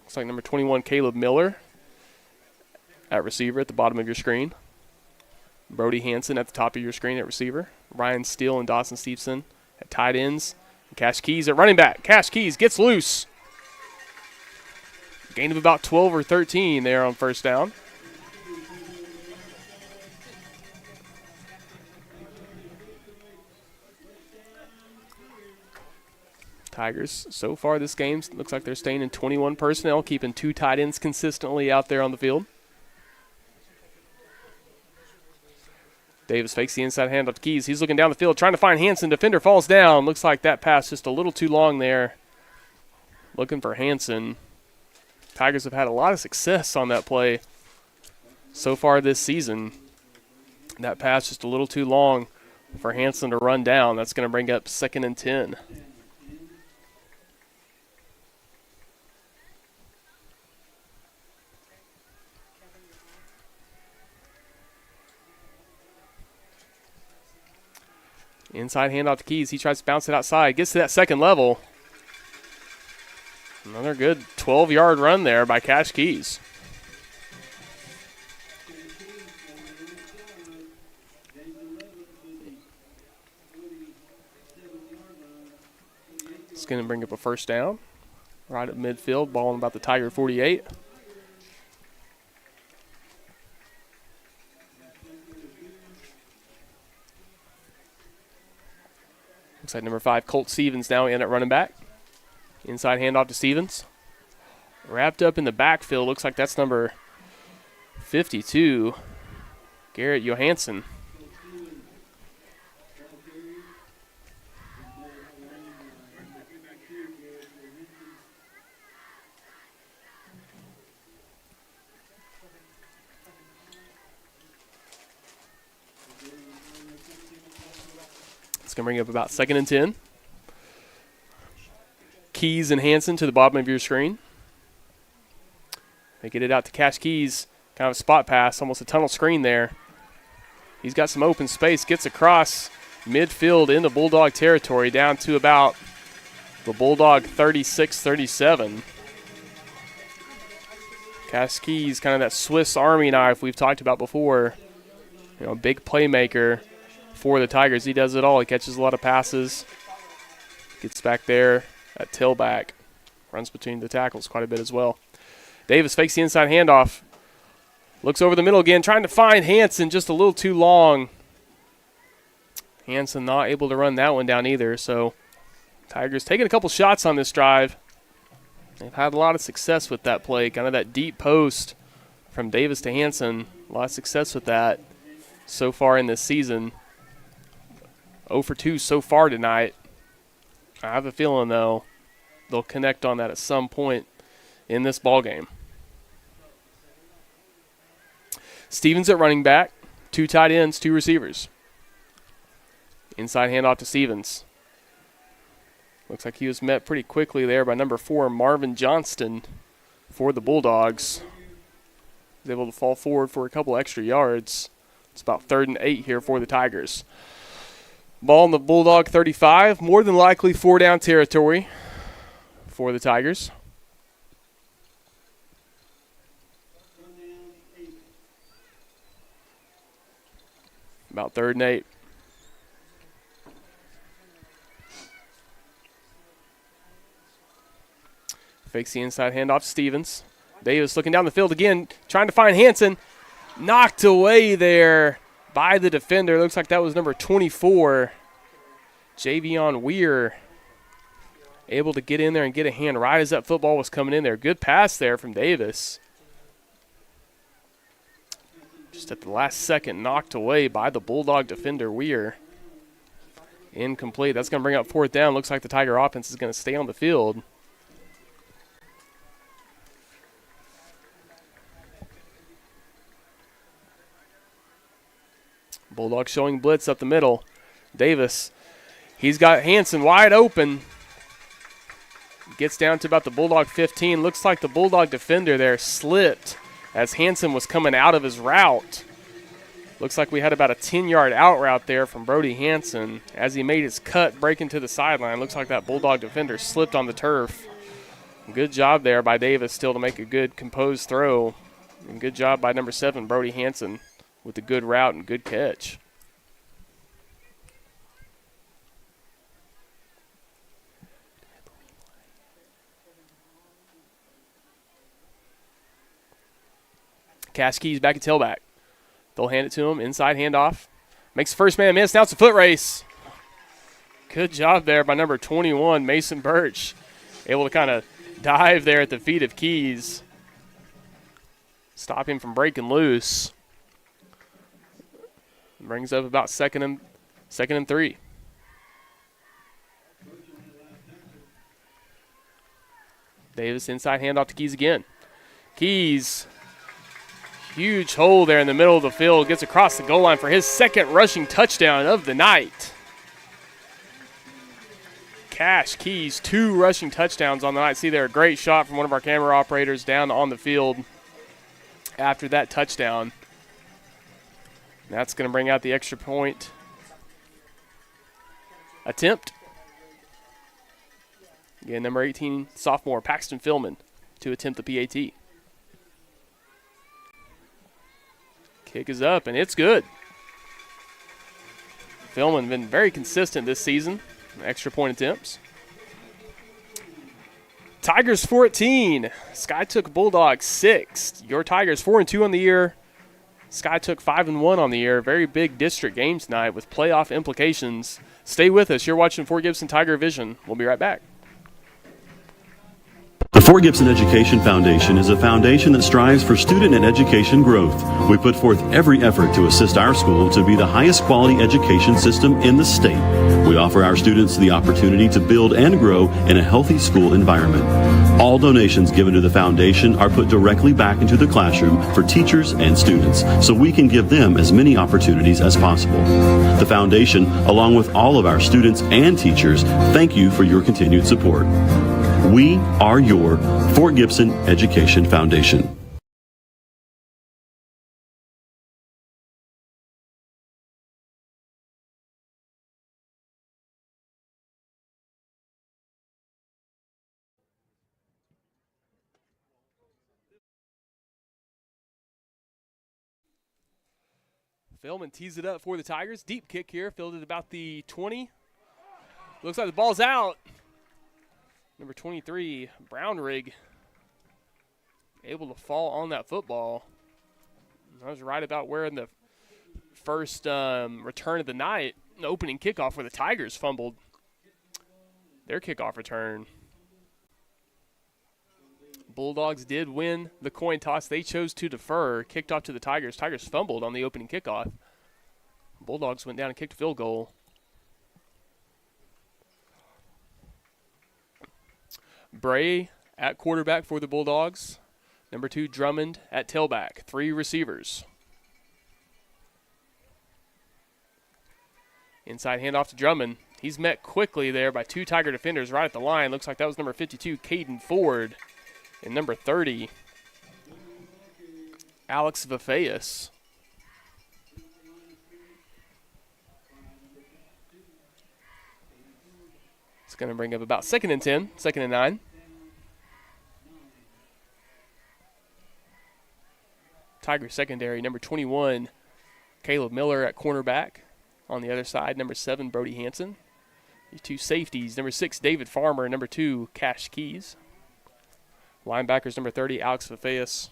Looks like number 21, Caleb Miller at receiver at the bottom of your screen. Brody Hansen at the top of your screen at receiver. Ryan Steele and Dawson Stevenson at tight ends. And Cash Keys at running back. Cash Keys gets loose. Gain of about 12 or 13 there on first down. Tigers, so far this game, looks like they're staying in 21 personnel, keeping 2 tight ends consistently out there on the field. Davis fakes the inside handoff to Keys. He's looking down the field, trying to find Hansen. Defender falls down. Looks like that pass just a little too long there. Looking for Hansen. Tigers have had a lot of success on that play so far this season. That pass just a little too long for Hansen to run down. That's going to bring up 2nd and 10. Inside handoff to Keys. He tries to bounce it outside. Gets to that second level. Another good 12-yard run there by Cash Keys. It's going to bring up a first down. Right at midfield. Ball on about the Tiger 48. Looks like number 5, Colt Stevens now in at running back. Inside handoff to Stevens. Wrapped up in the backfield. Looks like that's number 52, Garrett Johansson. Going to bring up about 2nd and 10. Keys and Hansen to the bottom of your screen. They get it out to Cash Keys. Kind of a spot pass, almost a tunnel screen there. He's got some open space, gets across midfield into Bulldog territory down to about the Bulldog 36-37. Casquez, kind of that Swiss Army knife we've talked about before. Big playmaker for the Tigers. He does it all. He catches a lot of passes. Gets back there at tailback. Runs between the tackles quite a bit as well. Davis fakes the inside handoff. Looks over the middle again, trying to find Hansen, just a little too long. Hansen not able to run that one down either, so Tigers taking a couple shots on this drive. They've had a lot of success with that play, kind of that deep post from Davis to Hansen. A lot of success with that so far in this season. 0 for 2 so far tonight. I have a feeling, though, they'll connect on that at some point in this ballgame. Stevens at running back. 2 tight ends, 2 receivers. Inside handoff to Stevens. Looks like he was met pretty quickly there by number 4, Marvin Johnston, for the Bulldogs. He's able to fall forward for a couple extra yards. It's about 3rd and 8 here for the Tigers. Ball in the Bulldog 35, more than likely 4-down territory for the Tigers. About 3rd and 8. Fakes the inside handoff to Stevens. Davis looking down the field again, trying to find Hansen. Knocked away there by the defender. Looks like that was number 24, Javion Weir. Able to get in there and get a hand right as that football was coming in there. Good pass there from Davis. Just at the last second, knocked away by the Bulldog defender, Weir. Incomplete. That's going to bring up 4th down. Looks like the Tiger offense is going to stay on the field. Bulldogs showing blitz up the middle. Davis, he's got Hansen wide open. Gets down to about the Bulldog 15. Looks like the Bulldog defender there slipped as Hansen was coming out of his route. Looks like we had about a 10-yard out route there from Brody Hansen. As he made his cut, breaking to the sideline, looks like that Bulldog defender slipped on the turf. Good job there by Davis still to make a good composed throw. And good job by number 7, Brody Hansen, with a good route and good catch. Casquez back at tailback. They'll hand it to him. Inside handoff. Makes the first man miss. Now it's a foot race. Good job there by number 21, Mason Birch. Able to kind of dive there at the feet of Keys. Stop him from breaking loose. Brings up about second and 3. Davis inside handoff to Keys again. Keys, huge hole there in the middle of the field, gets across the goal line for his 2nd rushing touchdown of the night. Cash Keys, 2 rushing touchdowns on the night. See there, a great shot from one of our camera operators down on the field after that touchdown. That's going to bring out the extra point attempt. Again, number 18, sophomore Paxton Philman to attempt the PAT. Kick is up, and it's good. Philman been very consistent this season. Extra point attempts. Tigers 14, Skiatook Bulldogs 6. Your Tigers 4-2 on the year. Skiatook 5-1 on the year. Very big district game tonight with playoff implications. Stay with us. You're watching Fort Gibson TigerVision. We'll be right back. The Fort Gibson Education Foundation is a foundation that strives for student and education growth. We put forth every effort to assist our school to be the highest quality education system in the state. We offer our students the opportunity to build and grow in a healthy school environment. All donations given to the foundation are put directly back into the classroom for teachers and students, so we can give them as many opportunities as possible. The foundation, along with all of our students and teachers, thank you for your continued support. We are your Fort Gibson Education Foundation. Philman tees it up for the Tigers. Deep kick here, fielded about the 20. Looks like the ball's out. Number 23, Brownrigg, able to fall on that football. I was right about where in the first return of the night, the opening kickoff where the Tigers fumbled their kickoff return. Bulldogs did win the coin toss. They chose to defer, kicked off to the Tigers. Tigers fumbled on the opening kickoff. Bulldogs went down and kicked a field goal. Bray at quarterback for the Bulldogs. Number 2, Drummond at tailback. 3 receivers. Inside handoff to Drummond. He's met quickly there by 2 Tiger defenders right at the line. Looks like that was number 52, Caden Ford, and number 30, Alex Vafeus. It's going to bring up about 2nd and 10, 2nd and 9. Tiger secondary, number 21, Caleb Miller at cornerback. On the other side, number 7, Brody Hansen. These 2 safeties, number 6, David Farmer, number 2, Cash Keys. Linebackers, number 30, Alex Vafeus,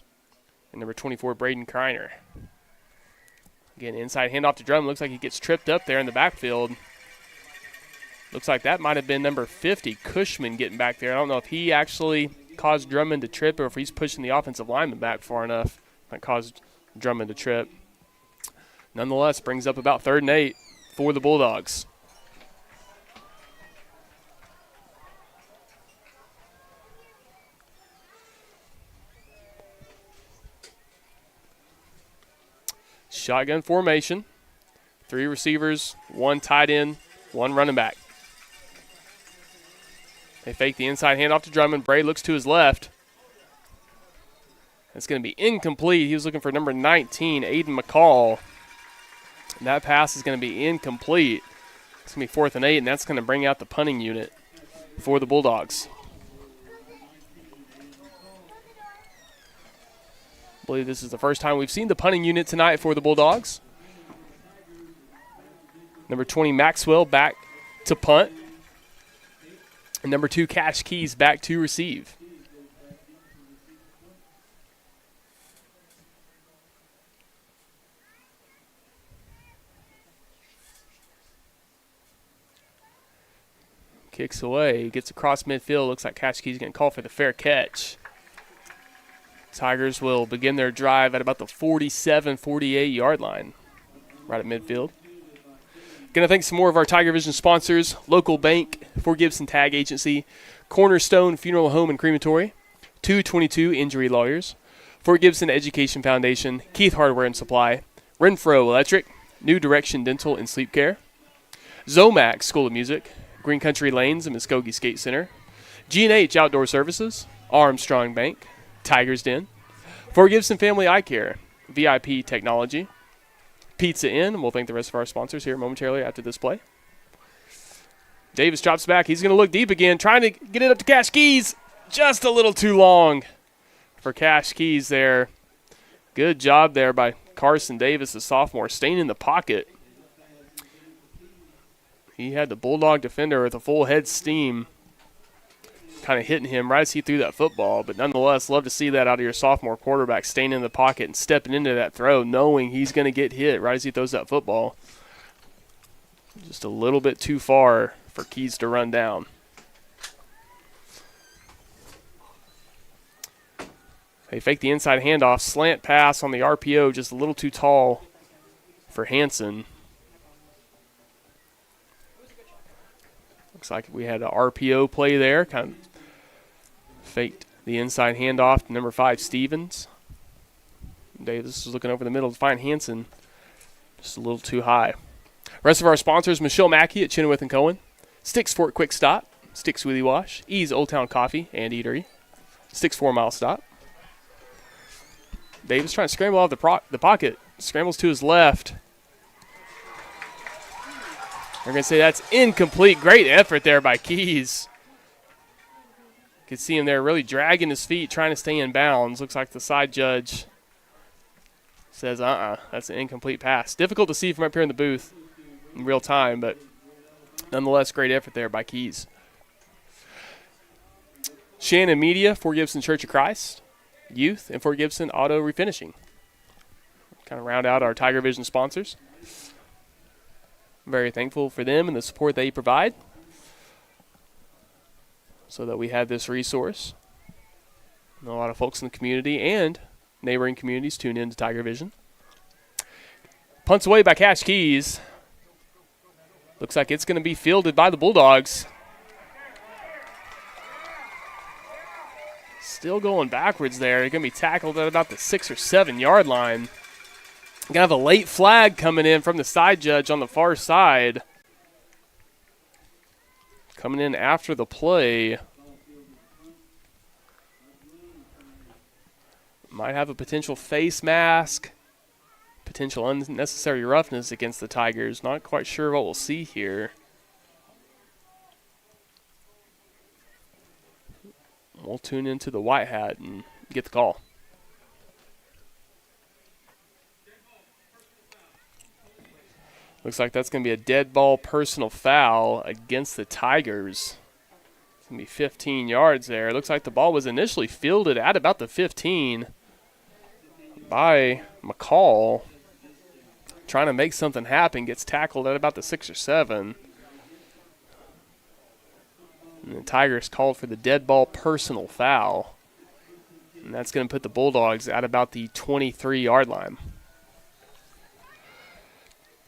and number 24, Braden Kreiner. Again, inside handoff to Drummond. Looks like he gets tripped up there in the backfield. Looks like that might have been number 50, Cushman, getting back there. I don't know if he actually caused Drummond to trip or if he's pushing the offensive lineman back far enough that caused Drummond to trip. Nonetheless, brings up about 3rd and 8 for the Bulldogs. Shotgun formation. 3 receivers, 1 tight end, 1 running back. They fake the inside handoff to Drummond. Bray looks to his left. It's going to be incomplete. He was looking for number 19, Aiden McCall. And that pass is going to be incomplete. It's going to be 4th and 8, and that's going to bring out the punting unit for the Bulldogs. I believe this is the first time we've seen the punting unit tonight for the Bulldogs. Number 20, Maxwell, back to punt. And number 2, Cash Keys, back to receive. Kicks away, gets across midfield. Looks like Cash Keys going to call for the fair catch. Tigers will begin their drive at about the 47, 48-yard line, right at midfield. Going to thank some more of our TigerVision sponsors: Local Bank, Fort Gibson Tag Agency, Cornerstone Funeral Home and Crematory, 222 Injury Lawyers, Fort Gibson Education Foundation, Keith Hardware and Supply, Renfro Electric, New Direction Dental and Sleep Care, Zomax School of Music, Green Country Lanes and Muskogee Skate Center, G&H Outdoor Services, Armstrong Bank, Tiger's Den, Fort Gibson Family Eye Care, VIP Technology, Pizza Inn, and we'll thank the rest of our sponsors here momentarily after this play. Davis drops back. He's going to look deep again, trying to get it up to Cash Keys. Just a little too long for Cash Keys there. Good job there by Carson Davis, the sophomore, staying in the pocket. He had the Bulldog defender with a full head steam kind of hitting him right as he threw that football. But nonetheless, love to see that out of your sophomore quarterback, staying in the pocket and stepping into that throw, knowing he's going to get hit right as he throws that football. Just a little bit too far for Keys to run down. They fake the inside handoff, slant pass on the RPO, just a little too tall for Hansen. Looks like we had an RPO play there, kind of faked the inside handoff to number 5, Stevens. Davis was looking over the middle to find Hansen, just a little too high. Rest of our sponsors: Michelle Mackey at Chenoweth & Cohen, Sticks Fort Quick Stop, Sticks Wheelie Wash, Ease Old Town Coffee and Eatery, Sticks 4 Mile Stop. Davis trying to scramble out of the pocket, scrambles to his left. We're going to say that's incomplete. Great effort there by Keys. You can see him there really dragging his feet, trying to stay in bounds. Looks like the side judge says, that's an incomplete pass. Difficult to see from up here in the booth in real time, but nonetheless, great effort there by Keys. Shannon Media, Fort Gibson Church of Christ, Youth, and Fort Gibson Auto Refinishing. Kind of round out our TigerVision sponsors. Very thankful for them and the support they provide so that we have this resource. And a lot of folks in the community and neighboring communities tune in to TigerVision. Punts away by Cash Keys. Looks like it's going to be fielded by the Bulldogs. Still going backwards there. They're going to be tackled at about the 6 or 7 yard line. Going to have a late flag coming in from the side judge on the far side. Coming in after the play. Might have a potential face mask. Potential unnecessary roughness against the Tigers. Not quite sure what we'll see here. We'll tune into the white hat and get the call. Looks like that's going to be a dead ball personal foul against the Tigers. It's going to be 15 yards there. Looks like the ball was initially fielded at about the 15 by McCall. Trying to make something happen. Gets tackled at about the 6 or 7. And the Tigers called for the dead ball personal foul. And that's going to put the Bulldogs at about the 23-yard line.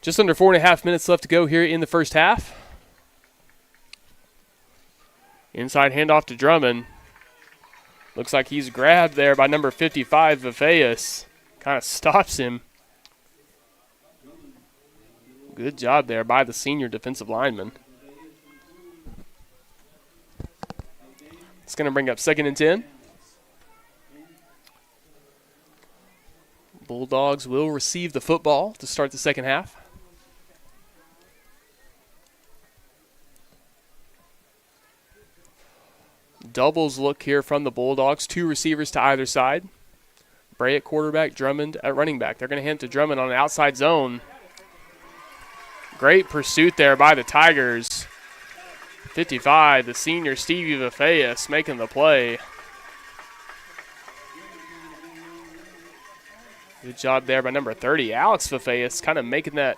Just under 4.5 minutes left to go here in the first half. Inside handoff to Drummond. Looks like he's grabbed there by number 55, Vafeus. Kind of stops him. Good job there by the senior defensive lineman. It's going to bring up 2nd and 10. Bulldogs will receive the football to start the second half. Doubles look here from the Bulldogs. 2 receivers to either side. Bray at quarterback, Drummond at running back. They're going to hand to Drummond on an outside zone. Great pursuit there by the Tigers. 55, the senior Stevie Vafeus making the play. Good job there by number 30, Alex Vafeus, kind of making that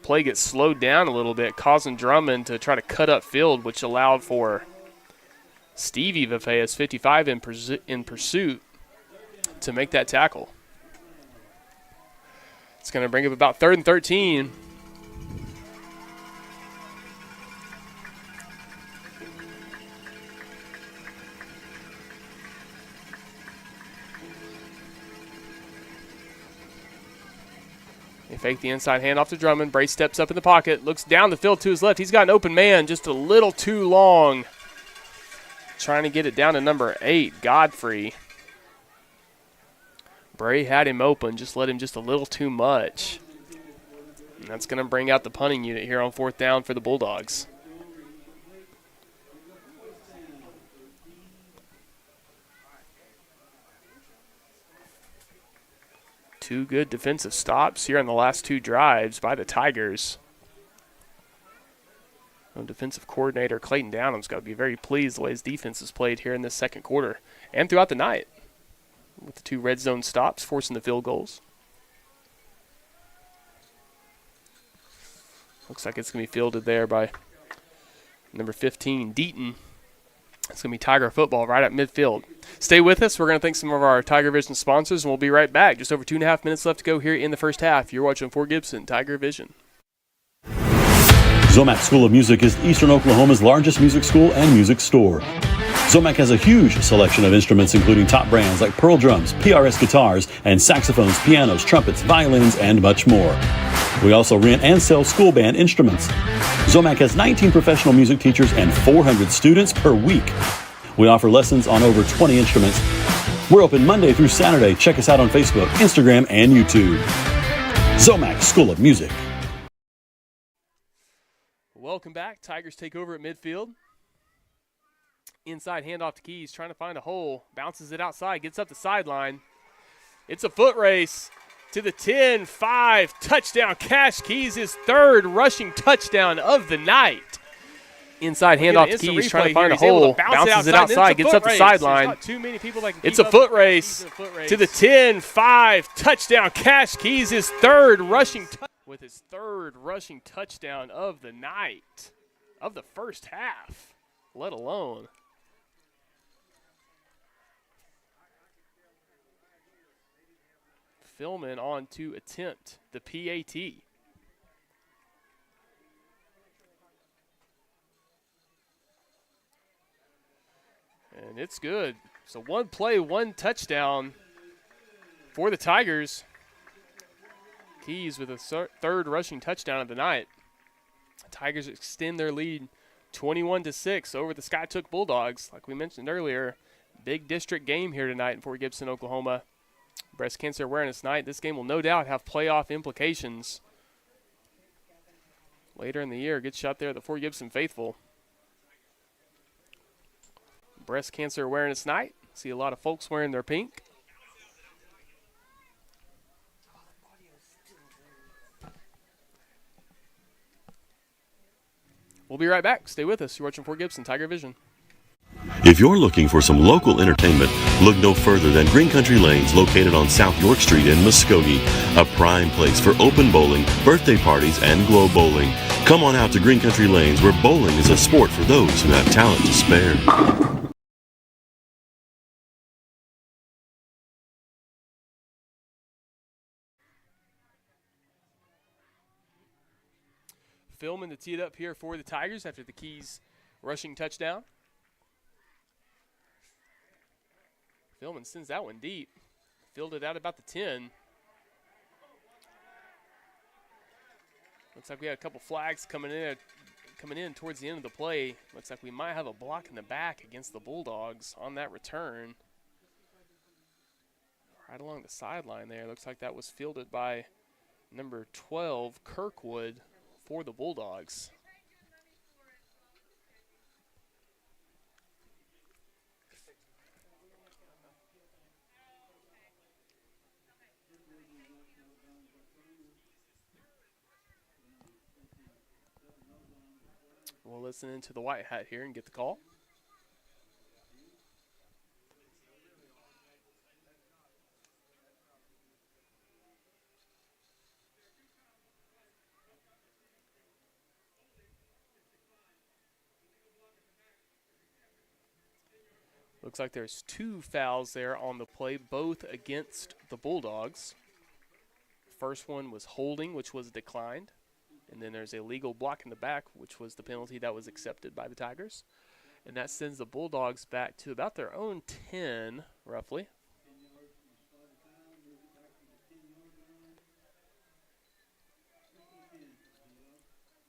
play get slowed down a little bit, causing Drummond to try to cut up field, which allowed for Stevie Vafeus, 55, in pursuit to make that tackle. It's going to bring up about 3rd and 13. They fake the inside handoff to Drummond. Bray steps up in the pocket, looks down the field to his left. He's got an open man just a little too long. Trying to get it down to number 8, Godfrey. Bray had him open, just let him just a little too much. And that's going to bring out the punting unit here on 4th down for the Bulldogs. Two good defensive stops here on the last 2 drives by the Tigers. Defensive coordinator Clayton Downham's got to be very pleased the way his defense has played here in this second quarter and throughout the night with the 2 red zone stops, forcing the field goals. Looks like it's going to be fielded there by number 15, Deaton. It's going to be Tiger football right at midfield. Stay with us. We're going to thank some of our TigerVision sponsors, and we'll be right back. Just over 2.5 minutes left to go here in the first half. You're watching Fort Gibson TigerVision. Zomac School of Music is Eastern Oklahoma's largest music school and music store. Zomac has a huge selection of instruments including top brands like Pearl drums, PRS guitars, and saxophones, pianos, trumpets, violins, and much more. We also rent and sell school band instruments. Zomac has 19 professional music teachers and 400 students per week. We offer lessons on over 20 instruments. We're open Monday through Saturday. Check us out on Facebook, Instagram, and YouTube. Zomac School of Music. Welcome back. Tigers take over at midfield. Inside handoff to Keys, trying to find a hole. Bounces it outside, gets up the sideline. It's a foot race. to the 10-5. Touchdown. Cash Keys, his third rushing touchdown of the night. Inside handoff to Keys, trying to find a hole. Bounces it outside, gets up the sideline. It's a foot race to the 10-5. Touchdown. Cash Keys, his third rushing with his third rushing touchdown of the night, of the first half, let alone. Philman on to attempt the PAT. And it's good. So one play, one touchdown for the Tigers. Keys with a third rushing touchdown of the night. Tigers extend their lead 21-6 over the Skiatook Bulldogs. Like we mentioned earlier, big district game here tonight in Fort Gibson, Oklahoma. Breast Cancer Awareness Night. This game will no doubt have playoff implications later in the year. Good shot there at the Fort Gibson faithful. Breast Cancer Awareness Night. See a lot of folks wearing their pink. We'll be right back. Stay with us. You're watching Fort Gibson TigerVision. If you're looking for some local entertainment, look no further than Green Country Lanes, located on South York Street in Muskogee, a prime place for open bowling, birthday parties, and glow bowling. Come on out to Green Country Lanes, where bowling is a sport for those who have talent to spare. Philman to tee it up here for the Tigers after the Keys rushing touchdown. Philman sends that one deep. Fielded out about the 10. Looks like we had a couple flags coming in towards the end of the play. Looks like we might have a block in the back against the Bulldogs on that return. Right along the sideline there. Looks like that was fielded by number 12, Kirkwood, for the Bulldogs. We'll listen into the white hat here and get the call. Looks like there's two fouls there on the play, both against the Bulldogs. First one was holding, which was declined. And then there's a legal block in the back, which was the penalty that was accepted by the Tigers. And that sends the Bulldogs back to about their own 10, roughly.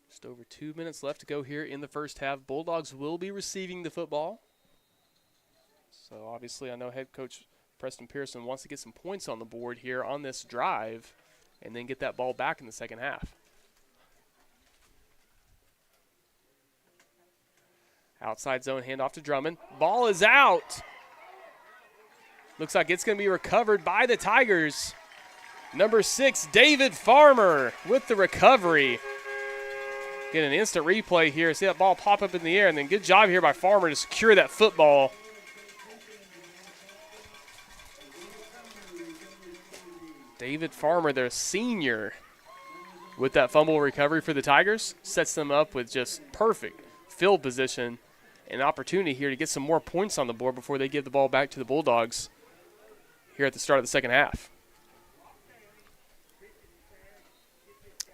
Just over 2 minutes left to go here in the first half. Bulldogs will be receiving the football. So obviously I know head coach Preston Pearson wants to get some points on the board here on this drive and then get that ball back in the second half. Outside zone handoff to Drummond. Ball is out. Looks like it's going to be recovered by the Tigers. Number 6, David Farmer with the recovery. Get an instant replay here. See that ball pop up in the air, and then good job here by Farmer to secure that football. David Farmer, their senior, with that fumble recovery for the Tigers, sets them up with just perfect field position and opportunity here to get some more points on the board before they give the ball back to the Bulldogs here at the start of the second half.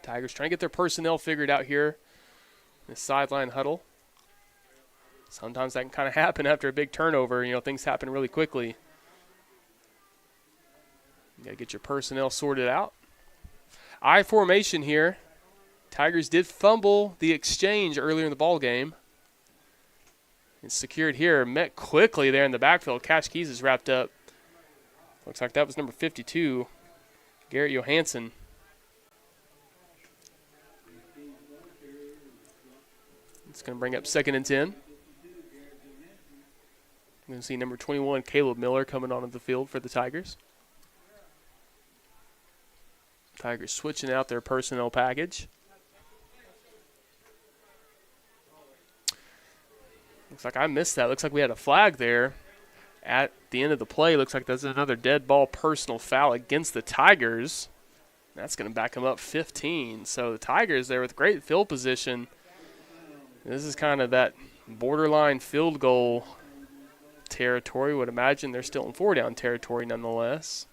Tigers trying to get their personnel figured out here in the sideline huddle. Sometimes that can kind of happen after a big turnover. You know, things happen really quickly. You got to get your personnel sorted out. I formation here. Tigers did fumble the exchange earlier in the ball game. It's secured here. Met quickly there in the backfield. Cash Keys is wrapped up. Looks like that was number 52, Garrett Johansson. It's going to bring up 2nd and 10. I'm going to see number 21, Caleb Miller, coming onto the field for the Tigers. Tigers switching out their personnel package. Looks like I missed that. Looks like we had a flag there at the end of the play. Looks like that's another dead ball personal foul against the Tigers. That's going to back them up 15. So the Tigers there with great field position. This is kind of that borderline field goal territory. Would imagine they're still in 4-down territory nonetheless.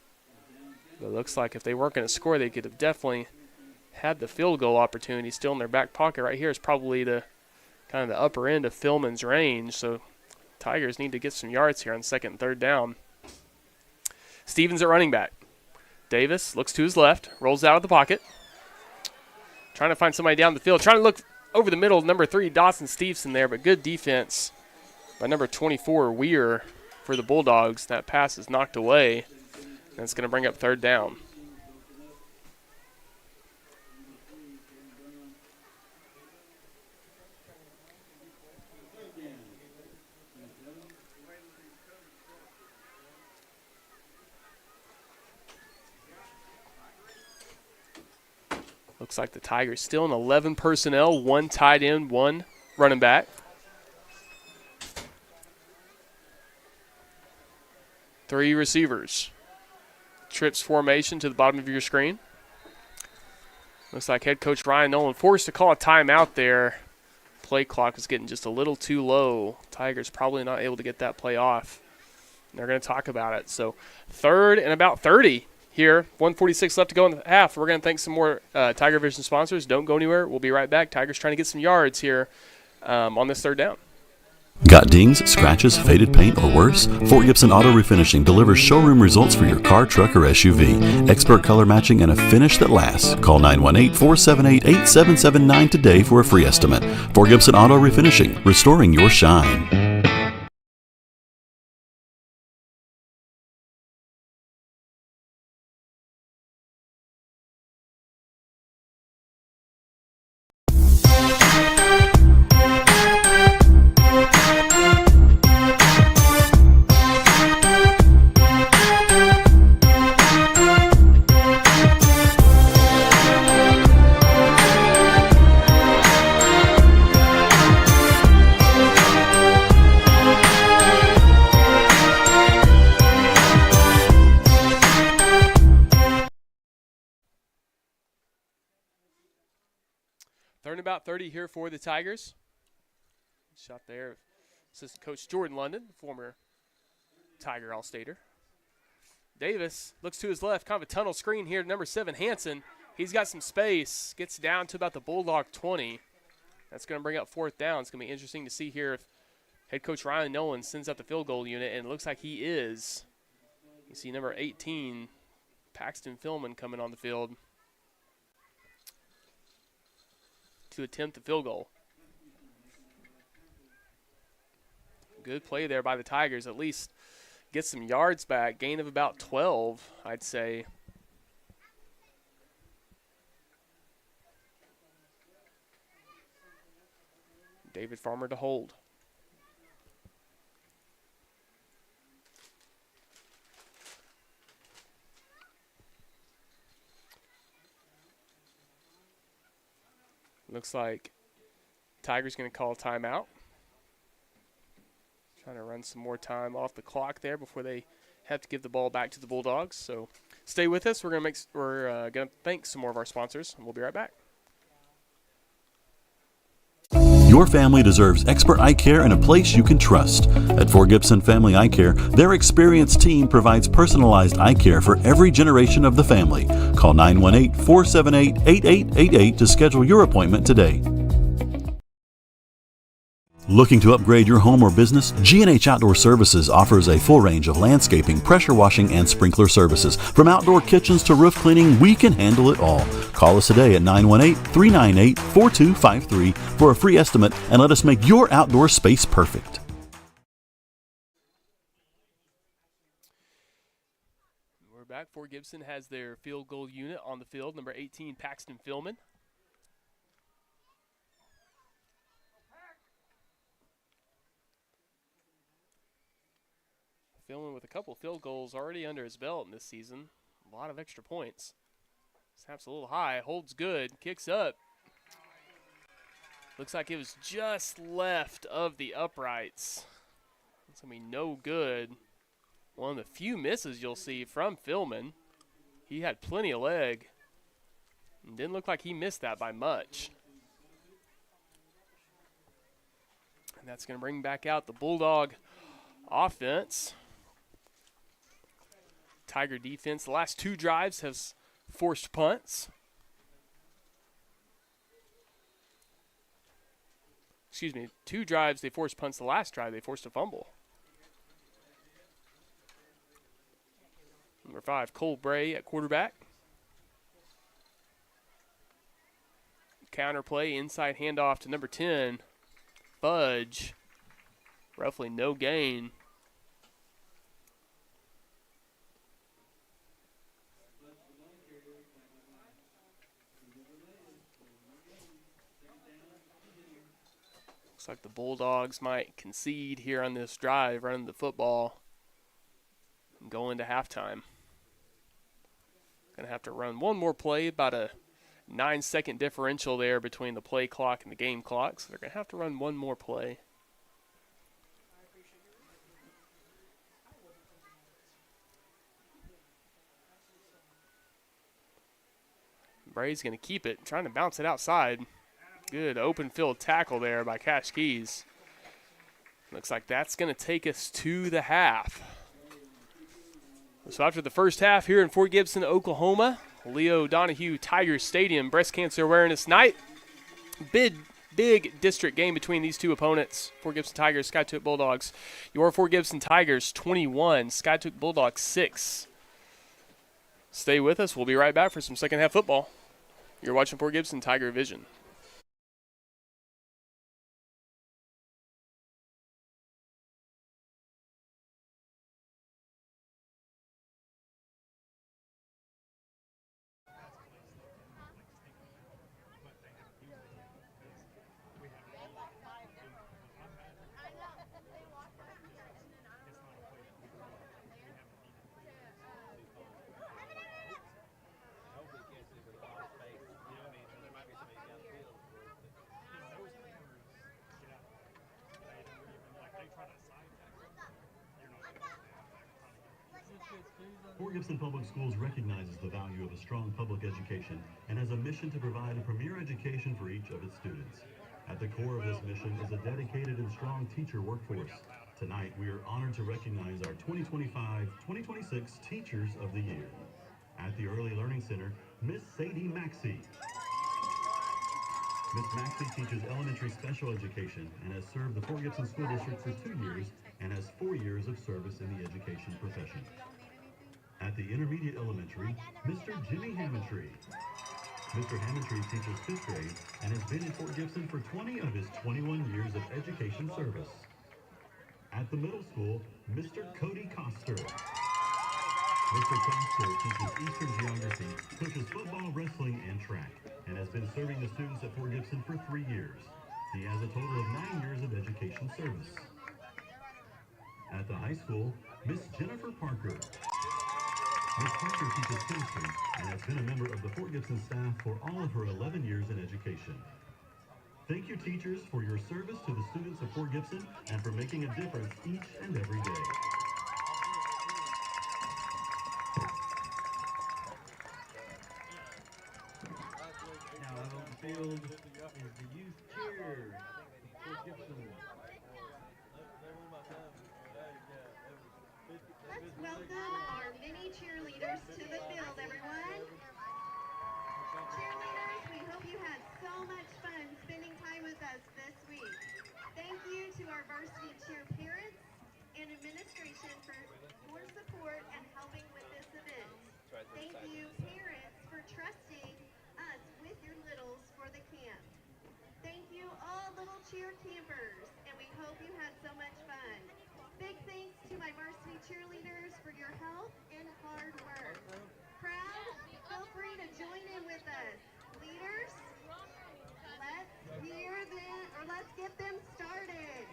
But it looks like if they weren't going to score, they could have definitely had the field goal opportunity still in their back pocket. Right here is probably the kind of the upper end of Philman's range. So Tigers need to get some yards here on 2nd and 3rd down. Stevens at running back. Davis looks to his left, rolls out of the pocket. Trying to find somebody down the field. Trying to look over the middle, number 3, Dawson Stevenson there, but good defense by number 24, Weir, for the Bulldogs. That pass is knocked away, and it's going to bring up 3rd down. Looks like the Tigers still in 11 personnel, 1 tight end, 1 running back. 3 receivers. Trips formation to the bottom of your screen. Looks like head coach Ryan Nolan forced to call a timeout there. Play clock was getting just a little too low. Tigers probably not able to get that play off. They're going to talk about it. So 3rd and about 30. Here, 1:46 left to go in the half. We're going to thank some more TigerVision sponsors. Don't go anywhere. We'll be right back. Tigers trying to get some yards here on this 3rd down. Got dings, scratches, faded paint, or worse? Fort Gibson Auto Refinishing delivers showroom results for your car, truck, or SUV. Expert color matching and a finish that lasts. Call 918-478-8779 today for a free estimate. Fort Gibson Auto Refinishing, restoring your shine. About 30 here for the Tigers. Shot there, assistant coach Jordan London, former Tiger All-Stater. Davis looks to his left, kind of a tunnel screen here to number 7, Hanson. He's got some space, gets down to about the Bulldog 20. That's going to bring up 4th down. It's going to be interesting to see here if head coach Ryan Nolan sends out the field goal unit, and it looks like he is. You see number 18, Paxton Philman, coming on the field to attempt the field goal. Good play there by the Tigers. At least get some yards back. Gain of about 12, I'd say. David Farmer to hold. Looks like Tigers going to call a timeout. Trying to run some more time off the clock there before they have to give the ball back to the Bulldogs. So stay with us. We're going to thank some more of our sponsors, and we'll be right back. Your family deserves expert eye care and a place you can trust. At Fort Gibson Family Eye Care, their experienced team provides personalized eye care for every generation of the family. Call 918-478-8888 to schedule your appointment today. Looking to upgrade your home or business? G&H Outdoor Services offers a full range of landscaping, pressure washing, and sprinkler services. From outdoor kitchens to roof cleaning, we can handle it all. Call us today at 918-398-4253 for a free estimate and let us make your outdoor space perfect. We're back. Fort Gibson has their field goal unit on the field, number 18, Paxton Philman. Philman with a couple field goals already under his belt in this season. A lot of extra points. Snaps a little high, holds good, kicks up. Looks like it was just left of the uprights. It's going to be no good. One of the few misses you'll see from Philman. He had plenty of leg. And didn't look like he missed that by much. And that's going to bring back out the Bulldog offense. Tiger defense, the last 2 drives has forced punts. Excuse me, 2 drives they forced punts. The last drive they forced a fumble. Number 5, Cole Bray at quarterback. Counter play, inside handoff to number 10, Fudge. Roughly no gain. Looks like the Bulldogs might concede here on this drive, running the football and go into halftime. Going to have to run one more play, about a 9-second differential there between the play clock and the game clock, so they're going to have to run one more play. Bray's going to keep it, trying to bounce it outside. Good open field tackle there by Cash Keys. Looks like that's going to take us to the half. So after the first half here in Fort Gibson, Oklahoma, Leo Donahue Tigers Stadium, Breast Cancer Awareness Night. Big district game between these two opponents. Fort Gibson Tigers, Skiatook Bulldogs. Your Fort Gibson Tigers 21, Skiatook Bulldogs 6. Stay with us. We'll be right back for some second half football. You're watching Fort Gibson TigerVision. Fort Gibson Public Schools recognizes the value of a strong public education and has a mission to provide a premier education for each of its students. At the core of this mission is a dedicated and strong teacher workforce. Tonight, we are honored to recognize our 2025-2026 Teachers of the Year. At the Early Learning Center, Miss Sadie Maxey. Miss Maxey teaches elementary special education and has served the Fort Gibson School District for 2 years and has 4 years of service in the education profession. At the Intermediate Elementary, Mr. Jimmy Hammontree. Mr. Hammontree teaches 5th grade and has been in Fort Gibson for 20 of his 21 years of education service. At the middle school, Mr. Cody Coster. Mr. Coster teaches Eastern Geography, coaches football, wrestling, and track, and has been serving the students at Fort Gibson for 3 years. He has a total of 9 years of education service. At the high school, Miss Jennifer Parker. Ms. Parker teaches chemistry and has been a member of the Fort Gibson staff for all of her 11 years in education. Thank you, teachers, for your service to the students of Fort Gibson and for making a difference each and every day. Now out on the field is the youth cheer. Fort Gibson. Let's welcome our mini cheerleaders to the field, everyone. Cheerleaders, we hope you had so much fun spending time with us this week. Thank you to our varsity cheer parents and administration for your support and helping with this event. Thank you, parents, for trusting us with your littles for the camp. Thank you, all little cheer campers, and we hope you had so much fun. Big thanks to my varsity cheerleaders for your help and hard work. Proud, feel free to join in with us. Leaders, let's get them started.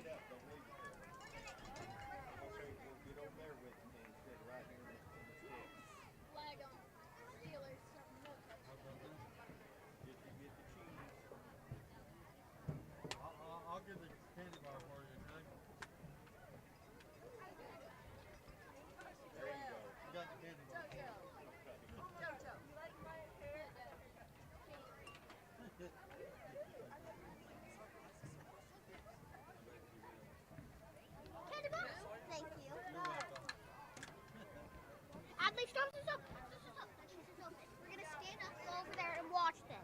Thank you. Adley, stop. We're going to stand up, go over there, and watch them.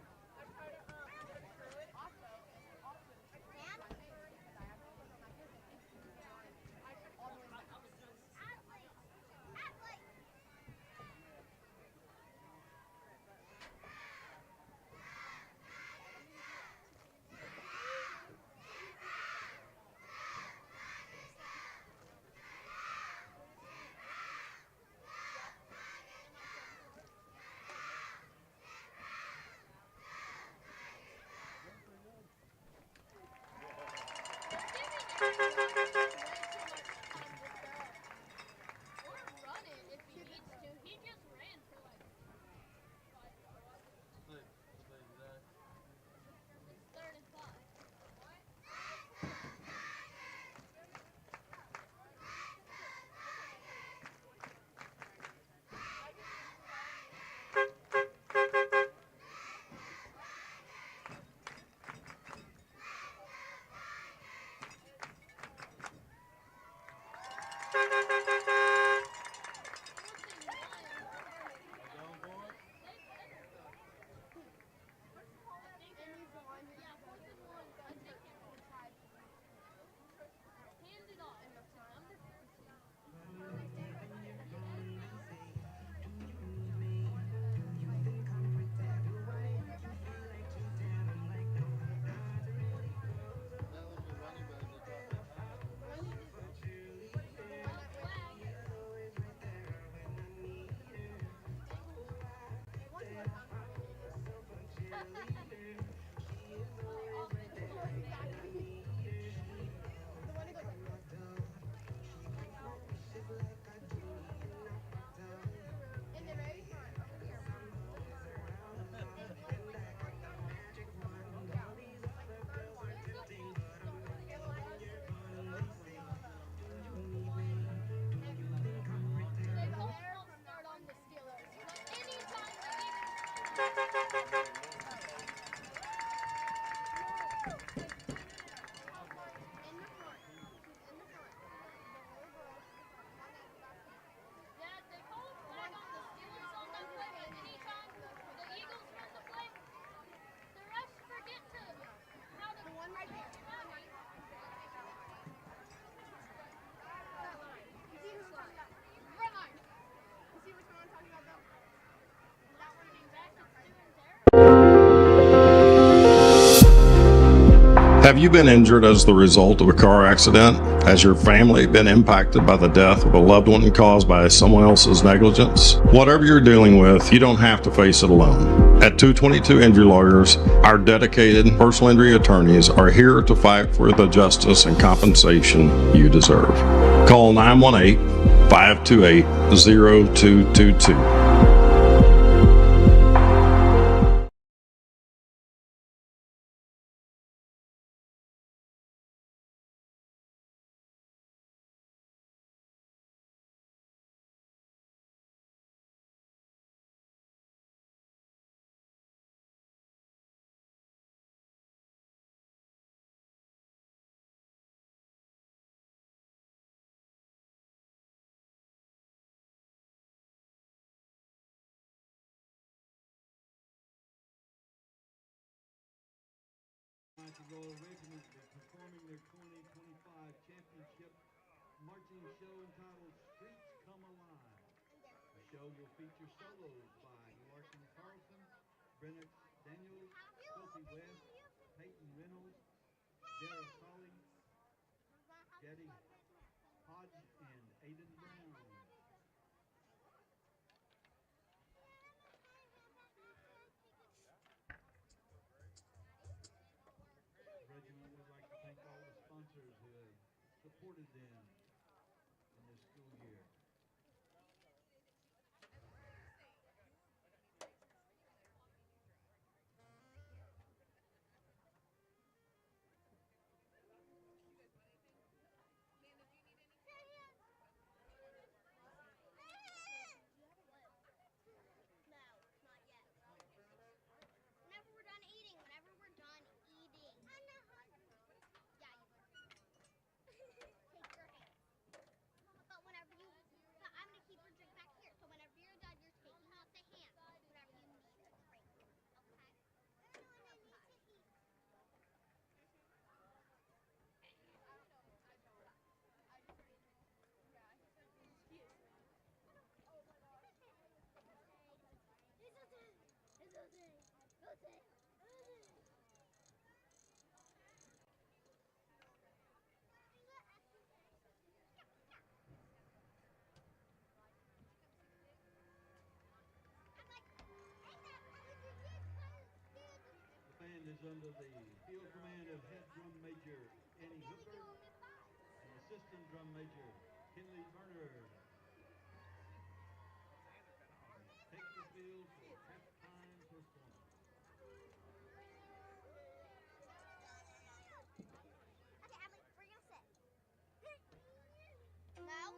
Have you been injured as the result of a car accident? Has your family been impacted by the death of a loved one caused by someone else's negligence? Whatever you're dealing with, you don't have to face it alone. At 222 Injury Lawyers, our dedicated personal injury attorneys are here to fight for the justice and compensation you deserve. Call 918-528-0222. Royal Regiment performing their 2025 championship marching show entitled Streets Come Alive. The show will feature solos by Larkin Carlson, Brennan Daniels, Sophie West, Peyton Reynolds, Dara Colley, Jetty Hodge, and Aiden Brown. Regiment would like to thank all the sponsors who have supported them in this school year. Whenever we're done eating, whenever is under the field command of Head Drum Major Annie Hooker and Assistant Drum Major Kinley Burner. Take the field for halftime performance. Okay, Emily, we're gonna sit. No.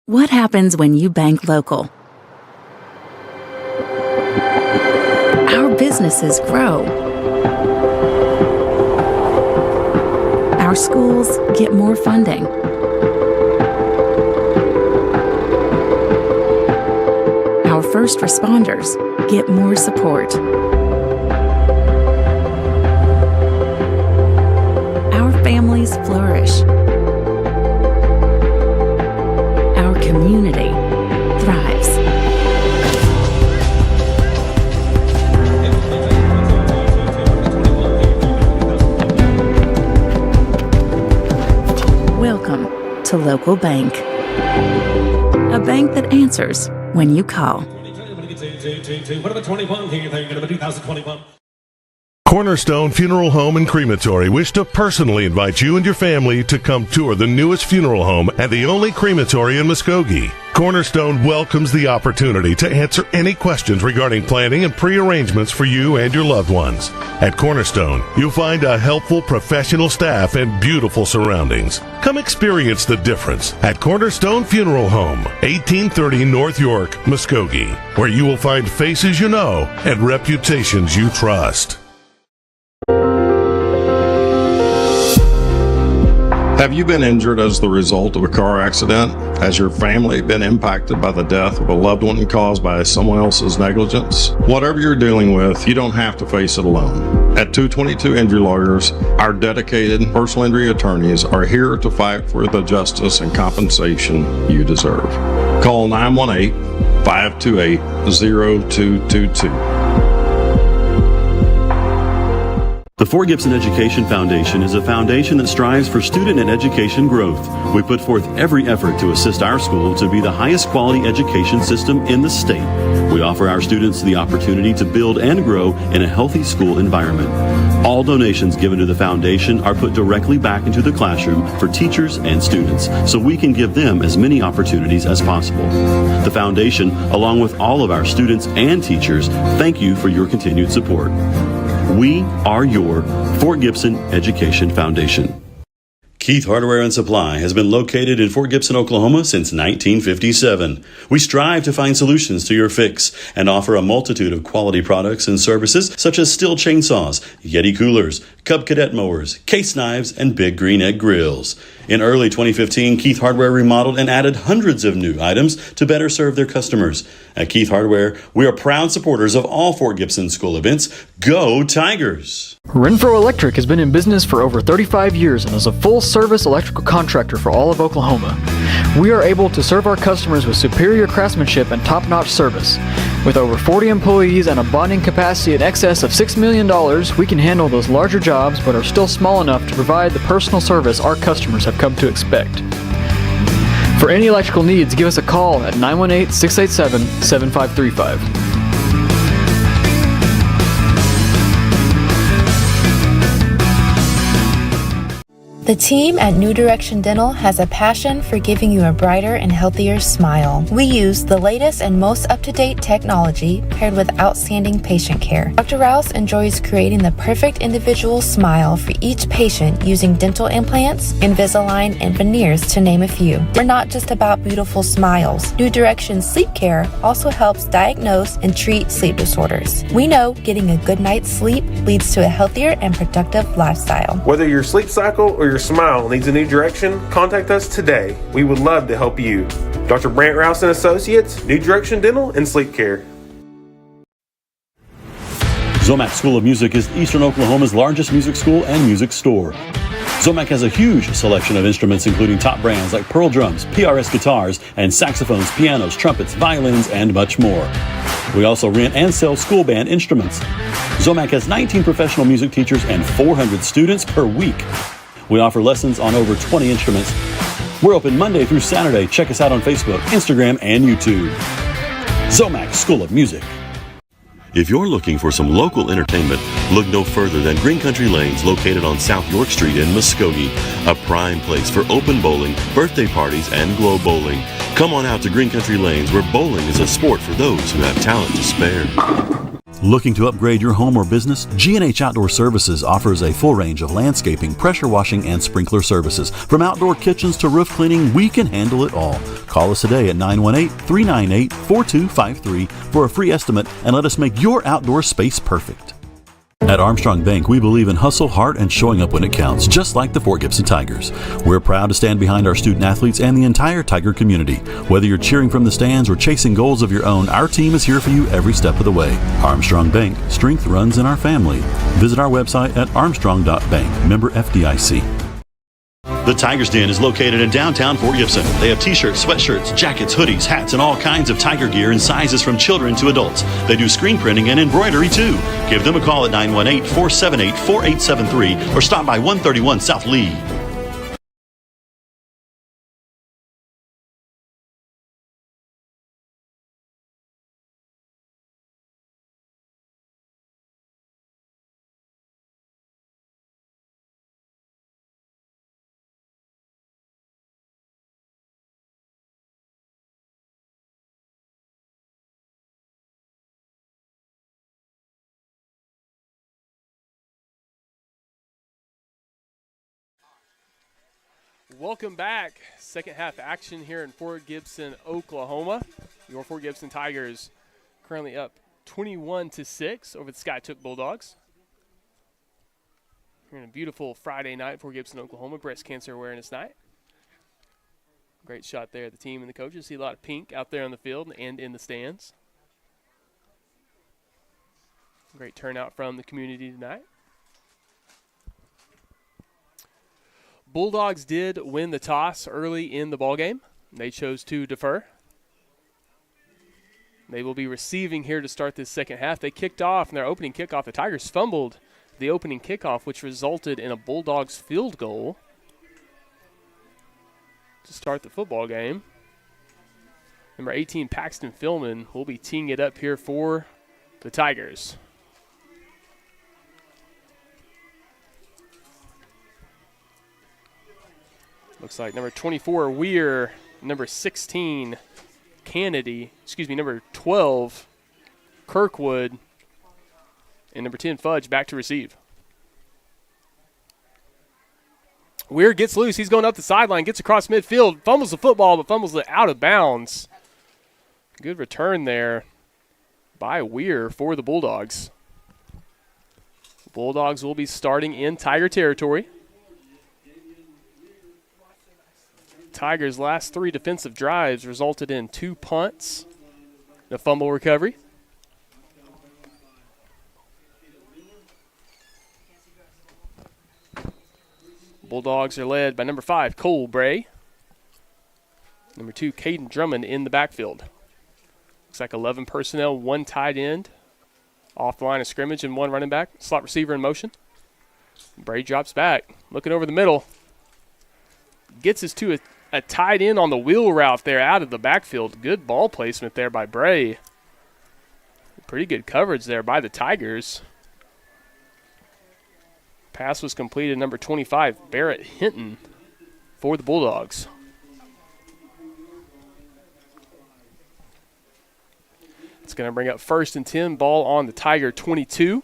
What happens when you bank local? Our businesses grow. Our schools get more funding. Our first responders get more support. Our families flourish. Our community thrives. Welcome to Local Bank, a bank that answers when you call. What about 21 here? They're going to be 2021. Cornerstone Funeral Home and Crematory wish to personally invite you and your family to come tour the newest funeral home and the only crematory in Muskogee. Cornerstone welcomes the opportunity to answer any questions regarding planning and pre-arrangements for you and your loved ones. At Cornerstone, you'll find a helpful professional staff and beautiful surroundings. Come experience the difference at Cornerstone Funeral Home, 1830 North York, Muskogee, where you will find faces you know and reputations you trust. Have you been injured as the result of a car accident? Has your family been impacted by the death of a loved one caused by someone else's negligence? Whatever you're dealing with, you don't have to face it alone. At 222 Injury Lawyers, our dedicated personal injury attorneys are here to fight for the justice and compensation you deserve. Call 918-528-0222. The Fort Gibson Education Foundation is a foundation that strives for student and education growth. We put forth every effort to assist our school to be the highest quality education system in the state. We offer our students the opportunity to build and grow in a healthy school environment. All donations given to the foundation are put directly back into the classroom for teachers and students, so we can give them as many opportunities as possible. The foundation, along with all of our students and teachers, thank you for your continued support. We are your Fort Gibson Education Foundation. Keith Hardware and Supply has been located in Fort Gibson, Oklahoma since 1957. We strive to find solutions to your fix and offer a multitude of quality products and services such as Stihl chainsaws, Yeti coolers, Cub Cadet mowers, case knives, and Big Green Egg grills. In early 2015, Keith Hardware remodeled and added hundreds of new items to better serve their customers. At Keith Hardware, we are proud supporters of all Fort Gibson school events. Go Tigers! Renfro Electric has been in business for over 35 years and is a full-service electrical contractor for all of Oklahoma. We are able to serve our customers with superior craftsmanship and top-notch service. With over 40 employees and a bonding capacity in excess of $6 million, we can handle those larger jobs but are still small enough to provide the personal service our customers have come to expect. For any electrical needs, give us a call at 918-687-7535. The team at New Direction Dental has a passion for giving you a brighter and healthier smile. We use the latest and most up-to-date technology paired with outstanding patient care. Dr. Rouse enjoys creating the perfect individual smile for each patient using dental implants, Invisalign, and veneers, to name a few. We're not just about beautiful smiles. New Direction Sleep Care also helps diagnose and treat sleep disorders. We know getting a good night's sleep leads to a healthier and productive lifestyle. Whether your sleep cycle or your smile needs a new direction, contact us today. We would love to help you. Dr. Brant Rouse and Associates, New Direction Dental and Sleep Care. Zomac School of Music is Eastern Oklahoma's largest music school and music store. Zomac has a huge selection of instruments including top brands like Pearl drums, PRS guitars, and saxophones, pianos, trumpets, violins, and much more. We also rent and sell school band instruments. Zomac has 19 professional music teachers and 400 students per week. We offer lessons on over 20 instruments. We're open Monday through Saturday. Check us out on Facebook, Instagram, and YouTube. Zomac School of Music. If you're looking for some local entertainment, look no further than Green Country Lanes, located on South York Street in Muskogee, a prime place for open bowling, birthday parties, and glow bowling. Come on out to Green Country Lanes, where bowling is a sport for those who have talent to spare. Looking to upgrade your home or business? G&H Outdoor Services offers a full range of landscaping, pressure washing, and sprinkler services. From outdoor kitchens to roof cleaning, we can handle it all. Call us today at 918-398-4253 for a free estimate and let us make your outdoor space perfect. At Armstrong Bank, we believe in hustle, heart, and showing up when it counts, just like the Fort Gibson Tigers. We're proud to stand behind our student athletes and the entire Tiger community. Whether you're cheering from the stands or chasing goals of your own, our team is here for you every step of the way. Armstrong Bank, strength runs in our family. Visit our website at armstrong.bank, member FDIC. The Tiger's Den is located in downtown Fort Gibson. They have t-shirts, sweatshirts, jackets, hoodies, hats, and all kinds of Tiger gear in sizes from children to adults. They do screen printing and embroidery too. Give them a call at 918-478-4873 or stop by 131 South Lee. Welcome back. Second half action here in Fort Gibson, Oklahoma. Your Fort Gibson Tigers currently up 21-6 over the Skiatook Bulldogs. Here on a beautiful Friday night, Fort Gibson, Oklahoma, Breast Cancer Awareness Night. Great shot there, the team and the coaches. See a lot of pink out there on the field and in the stands. Great turnout from the community tonight. Bulldogs did win the toss early in the ballgame. They chose to defer. They will be receiving here to start this second half. They kicked off in their opening kickoff. The Tigers fumbled the opening kickoff, which resulted in a Bulldogs field goal to start the football game. Number 18, Paxton Philman, will be teeing it up here for the Tigers. Looks like number 24, Weir, number 16, number 12, Kirkwood, and number 10, Fudge, back to receive. Weir gets loose. He's going up the sideline, gets across midfield, fumbles the football, but fumbles it out of bounds. Good return there by Weir for the Bulldogs. Bulldogs will be starting in Tiger territory. Tigers' last 3 defensive drives resulted in 2 punts, a fumble recovery. Bulldogs are led by number 5, Cole Bray. Number 2, Caden Drummond in the backfield. Looks like 11 personnel, 1 tight end off the line of scrimmage and 1 running back. Slot receiver in motion. Bray drops back, looking over the middle. Gets us to a tight end on the wheel route there out of the backfield. Good ball placement there by Bray. Pretty good coverage there by the Tigers. Pass was completed, number 25, Barrett Hinton for the Bulldogs. It's going to bring up 1st and 10, ball on the Tiger 22.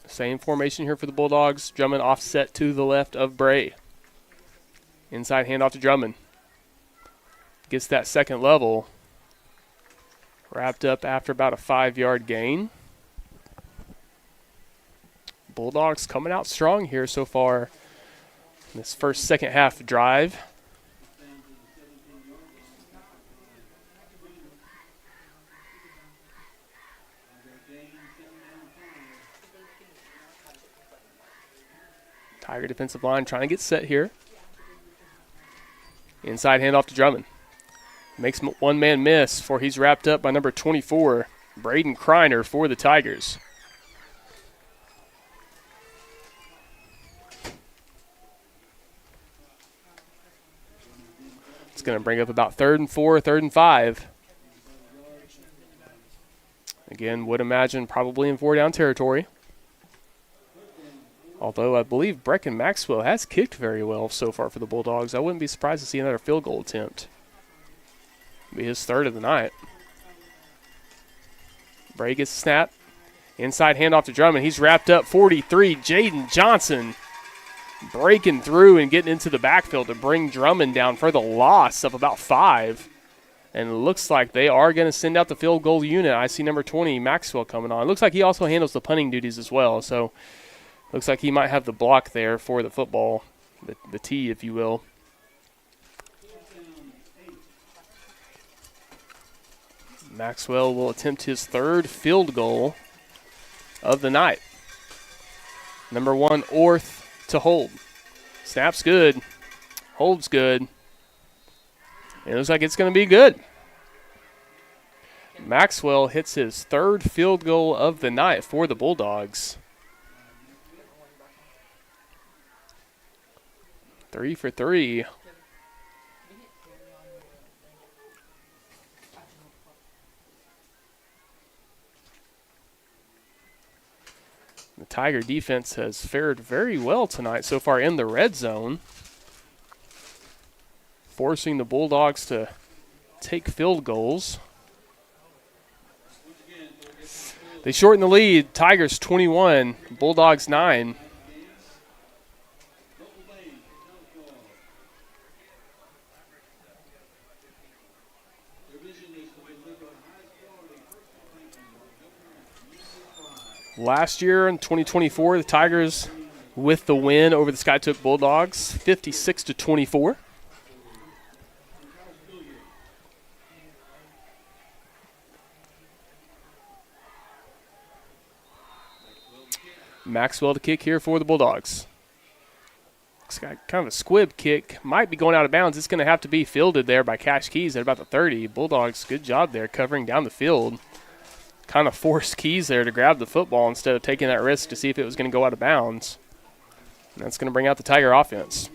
Same formation here for the Bulldogs. Drummond offset to the left of Bray. Inside handoff to Drummond. Gets that second level. Wrapped up after about a 5-yard gain. Bulldogs coming out strong here so far in this second half drive. Tiger defensive line trying to get set here. Inside handoff to Drummond. Makes one man miss for he's wrapped up by number 24, Braden Kreiner for the Tigers. It's going to bring up about 3rd and 4, 3rd and 5. Again, would imagine probably in 4-down territory. Although I believe Brecken Maxwell has kicked very well so far for the Bulldogs. I wouldn't be surprised to see another field goal attempt. Be his third of the night. Bray gets a snap. Inside handoff to Drummond. He's wrapped up 43. Jaden Johnson breaking through and getting into the backfield to bring Drummond down for the loss of about 5. And it looks like they are going to send out the field goal unit. I see number 20, Maxwell, coming on. It looks like he also handles the punting duties as well. So looks like he might have the block there for the football, the tee, if you will. Maxwell will attempt his third field goal of the night. Number 1, Orth to hold. Snap's good. Hold's good. It looks like it's going to be good. Maxwell hits his third field goal of the night for the Bulldogs. 3 for 3. The Tiger defense has fared very well tonight so far in the red zone, forcing the Bulldogs to take field goals. They shorten the lead. Tigers 21, Bulldogs 9. Last year in 2024, the Tigers with the win over the Skiatook Bulldogs, 56-24. Maxwell to kick here for the Bulldogs. It's got kind of a squib kick. Might be going out of bounds. It's going to have to be fielded there by Cash Keys at about the 30. Bulldogs, good job there covering down the field. Kind of forced Keys there to grab the football instead of taking that risk to see if it was going to go out of bounds. And that's going to bring out the Tiger offense.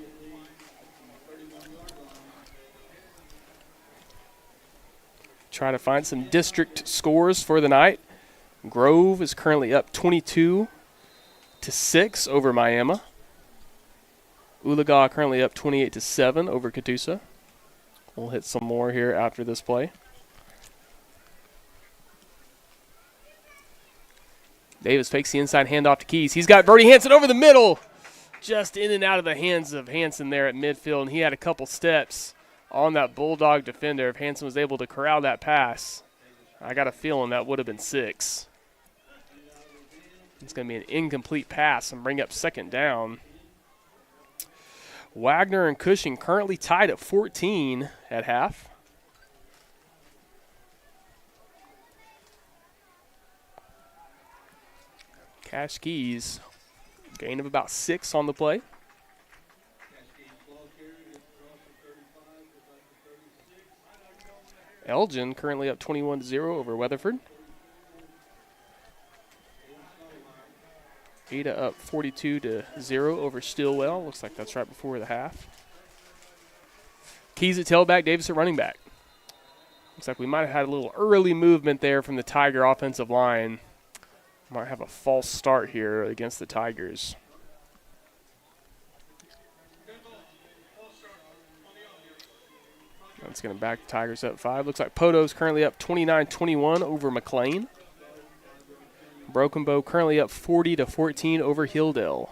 Try to find some district scores for the night. Grove is currently up 22-6 over Miami. Oologah currently up 28-7 over Catoosa. We'll hit some more here after this play. Davis fakes the inside handoff to Keys. He's got Brody Hanson over the middle. Just in and out of the hands of Hanson there at midfield. And he had a couple steps on that Bulldog defender. If Hanson was able to corral that pass, I got a feeling that would have been 6. It's going to be an incomplete pass and bring up second down. Wagner and Cushing currently tied at 14 at half. Cash Keys, gain of about 6 on the play. Elgin currently up 21-0 over Weatherford. Ada up 42-0 over Stillwell. Looks like that's right before the half. Keys at tailback, Davis at running back. Looks like we might have had a little early movement there from the Tiger offensive line. Might have a false start here against the Tigers. That's going to back the Tigers up 5. Looks like Poto's currently up 29-21 over McLean. Broken Bow currently up 40-14 over Hilldale.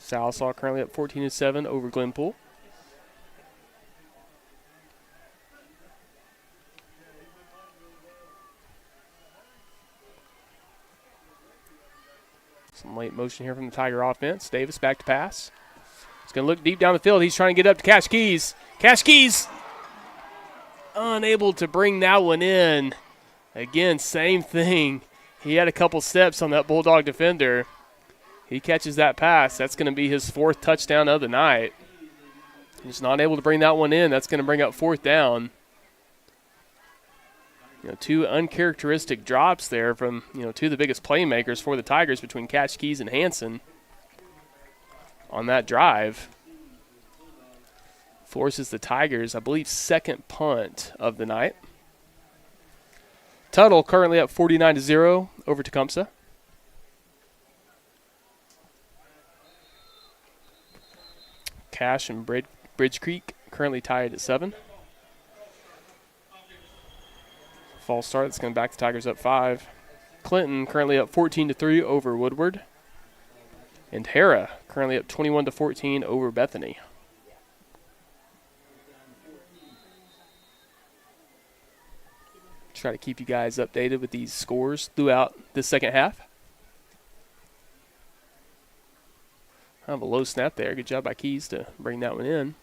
Sallisaw currently up 14-7 over Glenpool. Some late motion here from the Tiger offense. Davis back to pass. He's going to look deep down the field. He's trying to get up to Cash Keys. Cash Keys unable to bring that one in. Again, same thing. He had a couple steps on that Bulldog defender. He catches that pass. That's going to be his 4th touchdown of the night. He's not able to bring that one in. That's going to bring up 4th down. 2 uncharacteristic drops there from, 2 of the biggest playmakers for the Tigers between Cash Keys and Hanson on that drive. Forces the Tigers, I believe, 2nd punt of the night. Tuttle currently up 49-0 over Tecumseh. Cash and Bridge Creek currently tied at 7. False start. That's going to back the Tigers up 5. Clinton currently up 14-3 over Woodward. And Hera currently up 21-14 over Bethany. Try to keep you guys updated with these scores throughout the second half. Kind of a low snap there. Good job by Keys to bring that one in.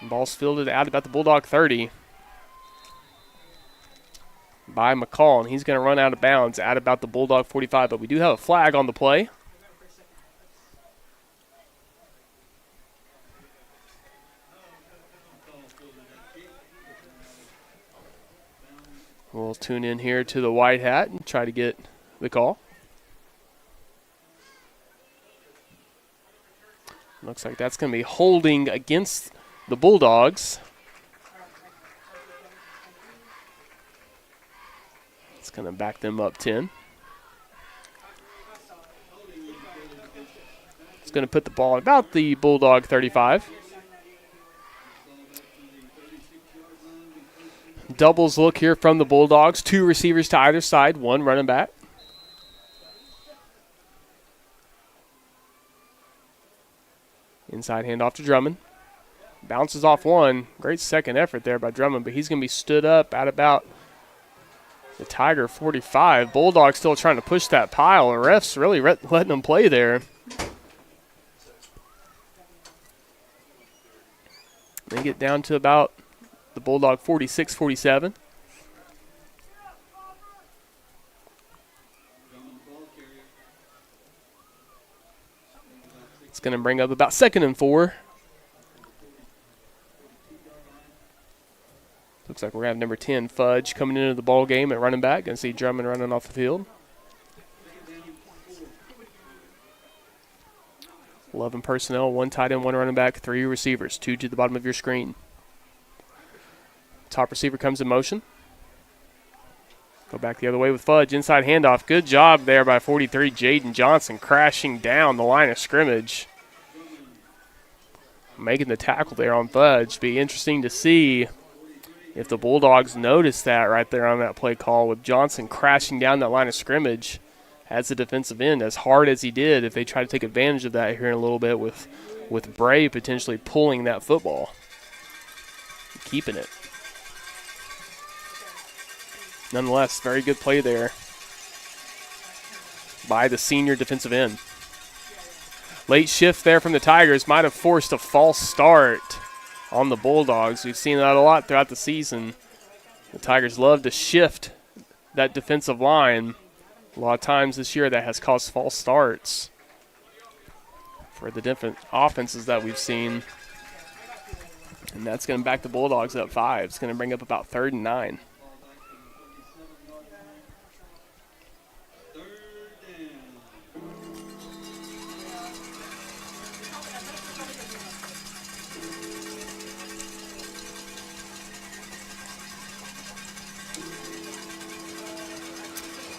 Ball's fielded out about the Bulldog 30 by McCall, and he's going to run out of bounds at about the Bulldog 45, but we do have a flag on the play. We'll tune in here to the white hat and try to get the call. Looks like that's going to be holding against the Bulldogs. It's going to back them up 10. It's going to put the ball at about the Bulldog 35. Doubles look here from the Bulldogs. 2 receivers to either side, 1 running back. Inside handoff to Drummond. Bounces off 1. Great second effort there by Drummond, but he's going to be stood up at about the Tiger 45. Bulldogs still trying to push that pile. The refs really letting them play there. They get down to about the Bulldog 46-47. It's going to bring up about 2nd and 4. Looks like we're going to have number 10, Fudge, coming into the ball game at running back. Going to see Drummond running off the field. 11 personnel, 1 tight end, 1 running back, 3 receivers, 2 to the bottom of your screen. Top receiver comes in motion. Go back the other way with Fudge. Inside handoff. Good job there by 43, Jaden Johnson, crashing down the line of scrimmage. Making the tackle there on Fudge. Be interesting to see if the Bulldogs notice that right there on that play call with Johnson crashing down that line of scrimmage as a defensive end, as hard as he did, if they try to take advantage of that here in a little bit with Bray potentially pulling that football. Keeping it. Nonetheless, very good play there by the senior defensive end. Late shift there from the Tigers might have forced a false start on the Bulldogs. We've seen that a lot throughout the season. The Tigers love to shift that defensive line. A lot of times this year that has caused false starts for the different offenses that we've seen. And that's going to back the Bulldogs up 5. It's going to bring up about 3rd and 9.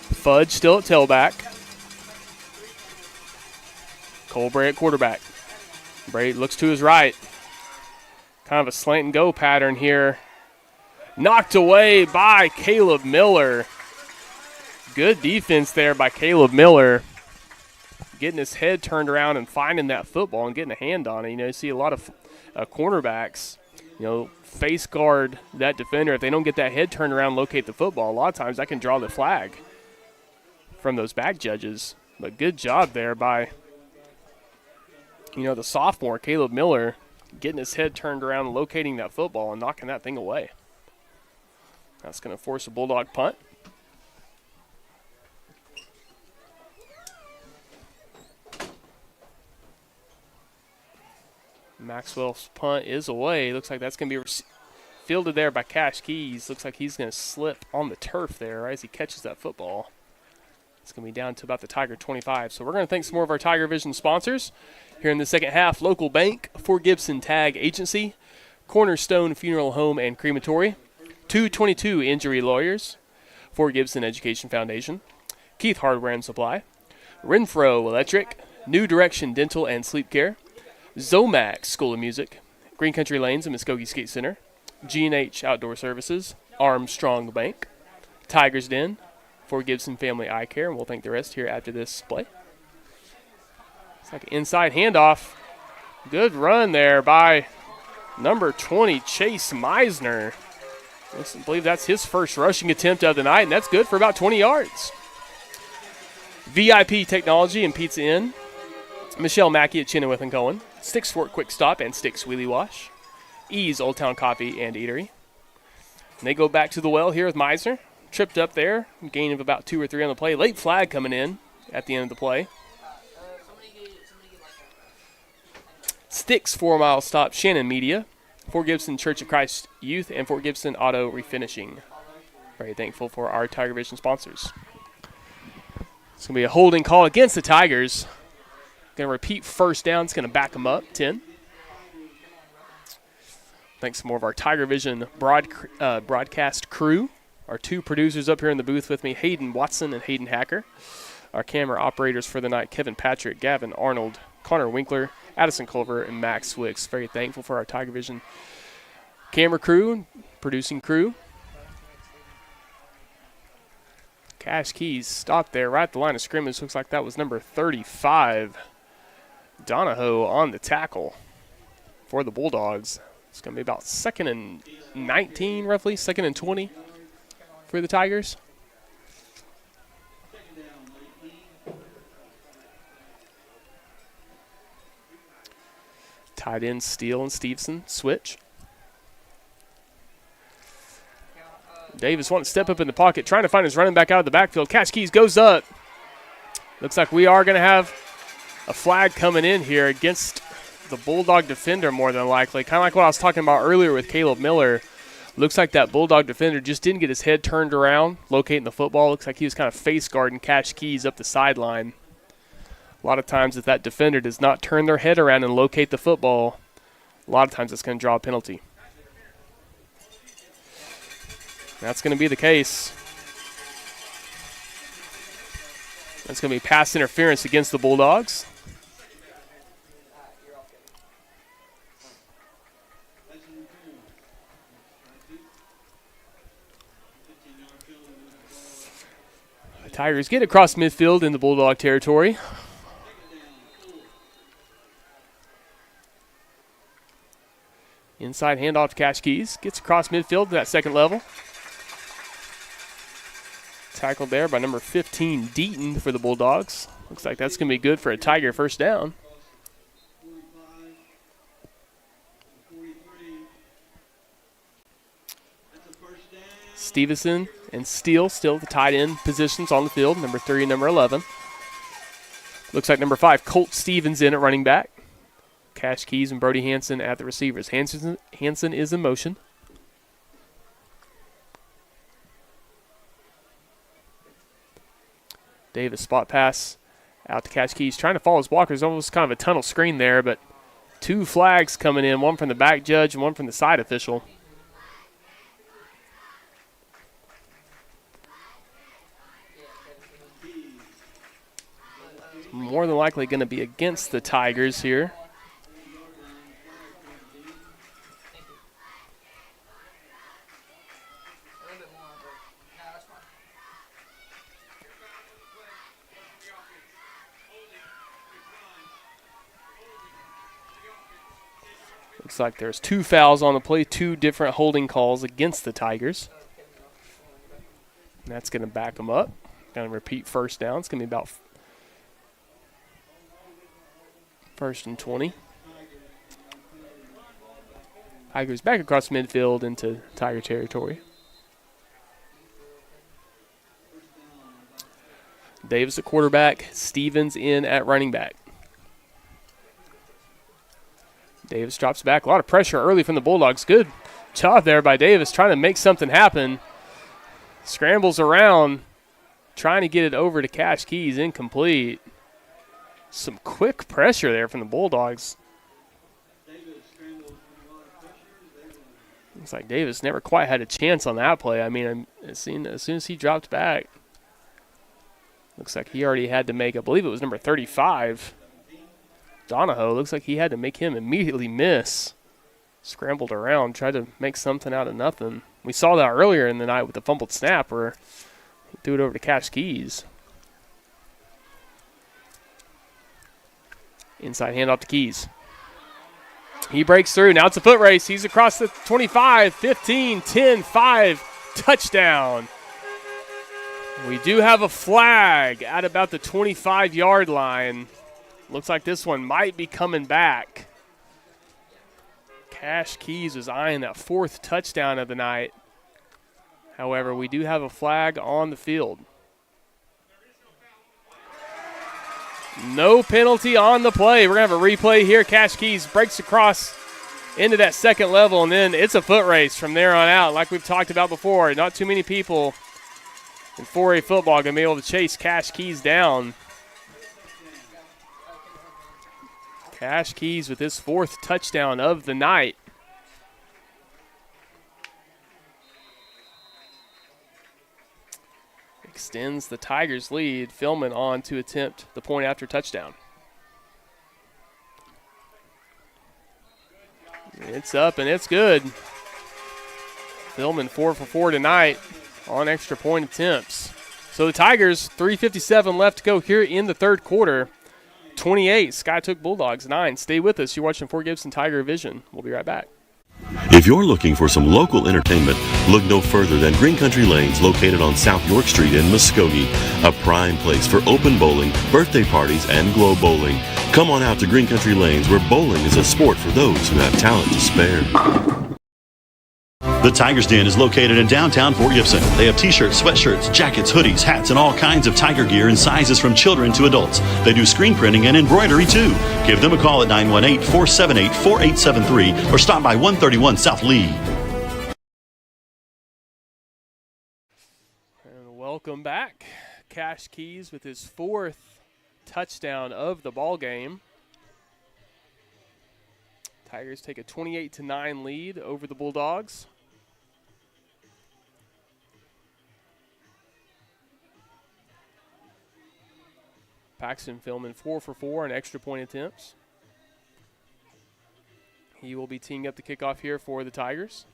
Fudge still at tailback. Cole Bray at quarterback. Bray looks to his right. Kind of a slant and go pattern here. Knocked away by Caleb Miller. Good defense there by Caleb Miller. Getting his head turned around and finding that football and getting a hand on it. You see a lot of cornerbacks, face guard that defender. If they don't get that head turned around, locate the football, a lot of times that can draw the flag from those back judges. But good job there by, the sophomore, Caleb Miller, getting his head turned around, locating that football, and knocking that thing away. That's going to force a Bulldog punt. Maxwell's punt is away. Looks like that's going to be fielded there by Cash Keys. Looks like he's going to slip on the turf there right as he catches that football. It's going to be down to about the Tiger 25. So we're going to thank some more of our TigerVision sponsors here in the second half. Local Bank, Fort Gibson Tag Agency, Cornerstone Funeral Home and Crematory, 222 Injury Lawyers, Fort Gibson Education Foundation, Keith Hardware and Supply, Renfro Electric, New Direction Dental and Sleep Care, Zomax School of Music, Green Country Lanes and Muskogee Skate Center, G&H Outdoor Services, Armstrong Bank, Tigers Den, Fort Gibson Family Eye Care, and we'll thank the rest here after this play. It's like an inside handoff. Good run there by number 20, Chase Meisner. I believe that's his first rushing attempt of the night, and that's good for about 20 yards. VIP Technology and Pizza Inn, Michelle Mackey at Chenoweth and Cohen, Sticks Fort Quick Stop and Sticks Wheelie Wash, Ease Old Town Coffee and Eatery. And they go back to the well here with Meisner. Tripped up there, gain of about 2 or 3 on the play. Late flag coming in at the end of the play. Sticks 4 Mile Stop, Shannon Media, Fort Gibson Church of Christ Youth, and Fort Gibson Auto Refinishing. Very thankful for our TigerVision sponsors. It's going to be a holding call against the Tigers. Going to repeat first down. It's going to back them up, 10. Thanks to more of our TigerVision broadcast crew. Our 2 producers up here in the booth with me, Hayden Watson and Hayden Hacker. Our camera operators for the night, Kevin Patrick, Gavin Arnold, Connor Winkler, Addison Culver, and Max Wicks. Very thankful for our TigerVision camera crew, producing crew. Cash Keys stopped there right at the line of scrimmage. Looks like that was number 35. Donahoe on the tackle for the Bulldogs. It's going to be about 2nd and 19, roughly, 2nd and 20 for the Tigers. Tight ends Steele and Stevenson switch. Davis wanting to step up in the pocket, trying to find his running back out of the backfield. Cash Keys goes up. Looks like we are going to have a flag coming in here against the Bulldog defender more than likely. Kind of like what I was talking about earlier with Caleb Miller. Looks like that Bulldog defender just didn't get his head turned around, locating the football. Looks like he was kind of face guarding Cash Keys up the sideline. A lot of times if that defender does not turn their head around and locate the football, a lot of times it's going to draw a penalty. That's going to be the case. That's going to be pass interference against the Bulldogs. The Tigers get across midfield in the Bulldog territory. Inside handoff to Cash Keys. Gets across midfield to that second level. Tackled there by number 15, Deaton, for the Bulldogs. Looks like that's going to be good for a Tiger first down. Stevenson and Steele still at the tight end positions on the field, number 3 and number 11. Looks like number 5, Colt Stevens in at running back. Cash Keys and Brody Hansen at the receivers. Hansen is in motion. Davis spot pass out to Cash Keys. Trying to follow his blockers. Almost kind of a tunnel screen there, but 2 flags coming in. One from the back judge and one from the side official. More than likely going to be against the Tigers here. Looks like there's 2 fouls on the play, 2 different holding calls against the Tigers. And that's going to back them up. Going to repeat first down. It's going to be about 1st and 20. Tigers back across midfield into Tiger territory. Davis at quarterback. Stevens in at running back. Davis drops back. A lot of pressure early from the Bulldogs. Good job there by Davis trying to make something happen. Scrambles around, trying to get it over to Cash Keys. Incomplete. Some quick pressure there from the Bulldogs. Looks like Davis never quite had a chance on that play. I mean, as soon as he dropped back, looks like he already had to make, I believe it was number 35, Donahoe. Looks like he had to make him immediately miss. Scrambled around, tried to make something out of nothing. We saw that earlier in the night with the fumbled snap where he threw it over to Cash Keys. Inside handoff to Keys. He breaks through. Now it's a foot race. He's across the 25, 15, 10, 5. Touchdown. We do have a flag at about the 25-yard line. Looks like this one might be coming back. Cash Keys was eyeing that 4th touchdown of the night. However, we do have a flag on the field. No penalty on the play. We're going to have a replay here. Cash Keys breaks across into that second level, and then it's a foot race from there on out. Like we've talked about before, not too many people in 4A football going to be able to chase Cash Keys down. Cash Keys with his 4th touchdown of the night. Extends the Tigers' lead. Philman on to attempt the point after touchdown. It's up and it's good. Philman 4 for 4 tonight on extra point attempts. So the Tigers, 3:57 left to go here in the third quarter. 28, Skiatook Bulldogs 9. Stay with us. You're watching Fort Gibson TigerVision. We'll be right back. If you're looking for some local entertainment, look no further than Green Country Lanes, located on South York Street in Muskogee. A prime place for open bowling, birthday parties, and glow bowling. Come on out to Green Country Lanes, where bowling is a sport for those who have talent to spare. The Tiger's Den is located in downtown Fort Gibson. They have t-shirts, sweatshirts, jackets, hoodies, hats, and all kinds of Tiger gear in sizes from children to adults. They do screen printing and embroidery too. Give them a call at 918-478-4873 or stop by 131 South Lee. And welcome back. Cash Keys with his 4th touchdown of the ball game. Tigers take a 28-9 lead over the Bulldogs. Paxton Philman 4 for 4 on extra point attempts. He will be teeing up the kickoff here for the Tigers.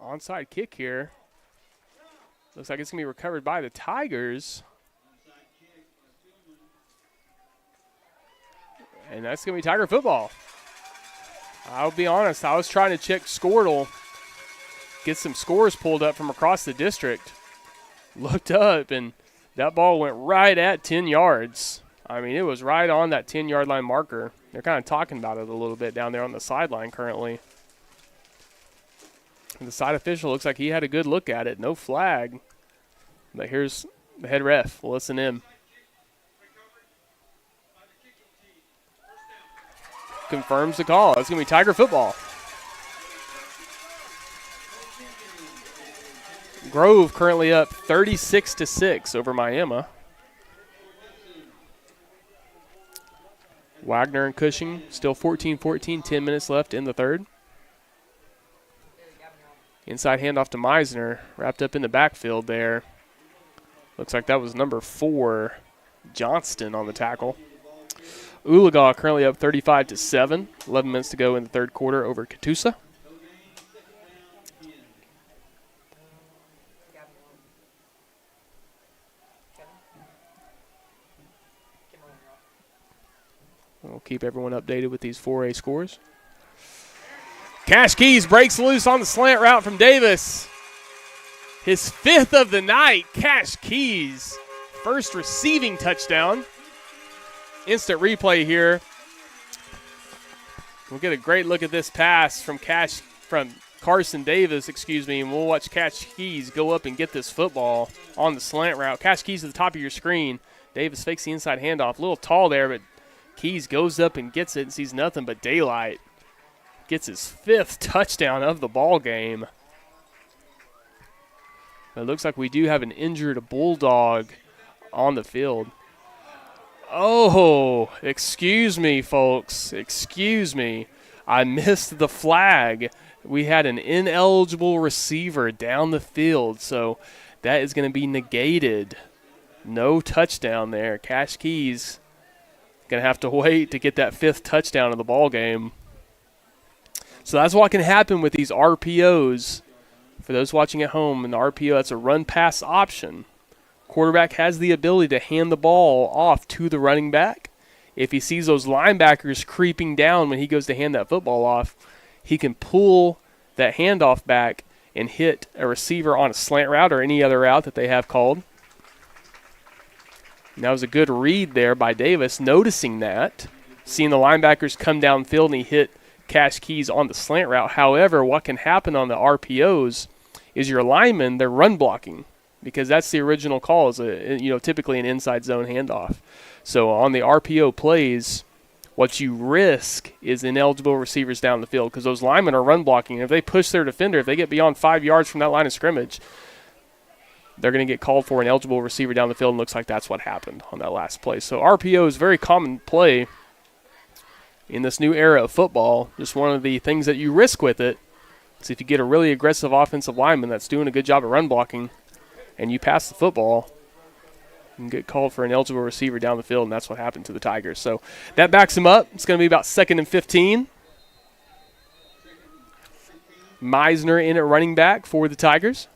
Onside kick here. Looks like it's going to be recovered by the Tigers. And that's going to be Tiger football. I'll be honest, I was trying to check Squirtle, get some scores pulled up from across the district. Looked up, and that ball went right at 10 yards. I mean, it was right on that 10-yard line marker. They're kind of talking about it a little bit down there on the sideline currently. And the side official looks like he had a good look at it. No flag. But here's the head ref. We'll listen in. Confirms the call. It's going to be Tiger football. Grove currently up 36-6 over Miami. Wagner and Cushing still 14-14, 10 minutes left in the third. Inside handoff to Meisner, wrapped up in the backfield there. Looks like that was number 4, Johnston, on the tackle. Oolagaw currently up 35-7, 11 minutes to go in the third quarter over Catoosa. We'll keep everyone updated with these 4A scores. Cash Keys breaks loose on the slant route from Davis. His 5th of the night, Cash Keys. First receiving touchdown. Instant replay here. We'll get a great look at this pass from Carson Davis, and we'll watch Cash Keys go up and get this football on the slant route. Cash Keys at the top of your screen. Davis fakes the inside handoff. A little tall there, but Keys goes up and gets it and sees nothing but daylight. Gets his 5th touchdown of the ball game. It looks like we do have an injured Bulldog on the field. Oh, excuse me, folks. Excuse me. I missed the flag. We had an ineligible receiver down the field, so that is going to be negated. No touchdown there. Cash Keys going to have to wait to get that 5th touchdown of the ball game. So that's what can happen with these RPOs. For those watching at home, in the RPO, that's a run-pass option. Quarterback has the ability to hand the ball off to the running back. If he sees those linebackers creeping down when he goes to hand that football off, he can pull that handoff back and hit a receiver on a slant route or any other route that they have called. And that was a good read there by Davis, noticing that, seeing the linebackers come downfield, and he hit Cash Keys on the slant route. However, what can happen on the RPOs is your linemen, they're run blocking, because that's the original call, is typically an inside zone handoff. So on the RPO plays, what you risk is ineligible receivers down the field, because those linemen are run blocking. If they push their defender, if they get beyond 5 yards from that line of scrimmage, they're going to get called for an eligible receiver down the field, and looks like that's what happened on that last play. So RPO is a very common play in this new era of football. Just one of the things that you risk with it is if you get a really aggressive offensive lineman that's doing a good job of run blocking and you pass the football, and get called for an eligible receiver down the field, and that's what happened to the Tigers. So that backs him up. It's going to be about 2nd and 15. Meisner in at running back for the Tigers.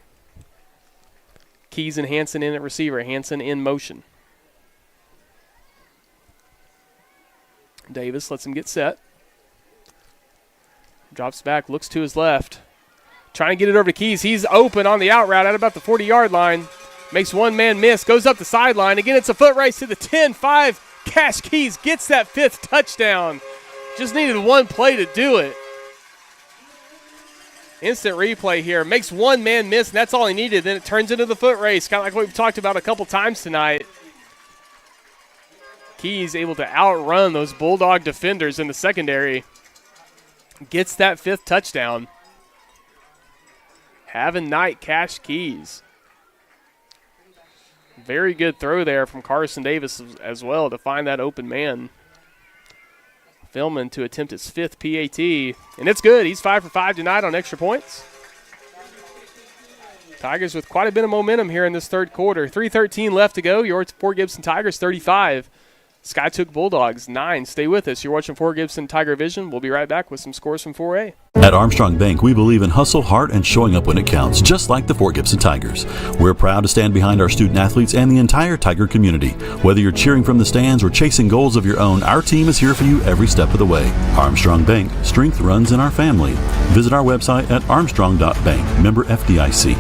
Keys and Hansen in at receiver. Hansen in motion. Davis lets him get set. Drops back, looks to his left. Trying to get it over to Keys. He's open on the out route at about the 40-yard line. Makes one man miss, goes up the sideline. Again, it's a foot race to the 10-5. Cash Keys gets that 5th touchdown. Just needed one play to do it. Instant replay here. Makes one man miss, and that's all he needed. Then it turns into the foot race, kind of like what we've talked about a couple times tonight. Keys able to outrun those Bulldog defenders in the secondary. Gets that 5th touchdown. Have a night, Cash Keys. Very good throw there from Carson Davis as well to find that open man. Philman to attempt his 5th PAT, and it's good. He's 5 for 5 tonight on extra points. Tigers with quite a bit of momentum here in this 3rd quarter. 3:13 left to go. Your Fort Gibson Tigers 35. Skiatook Bulldogs 9. Stay with us. You're watching Fort Gibson TigerVision. We'll be right back with some scores from 4A. At Armstrong Bank, we believe in hustle, heart, and showing up when it counts, just like the Fort Gibson Tigers. We're proud to stand behind our student athletes and the entire Tiger community. Whether you're cheering from the stands or chasing goals of your own, our team is here for you every step of the way. Armstrong Bank, strength runs in our family. Visit our website at armstrong.bank, member FDIC.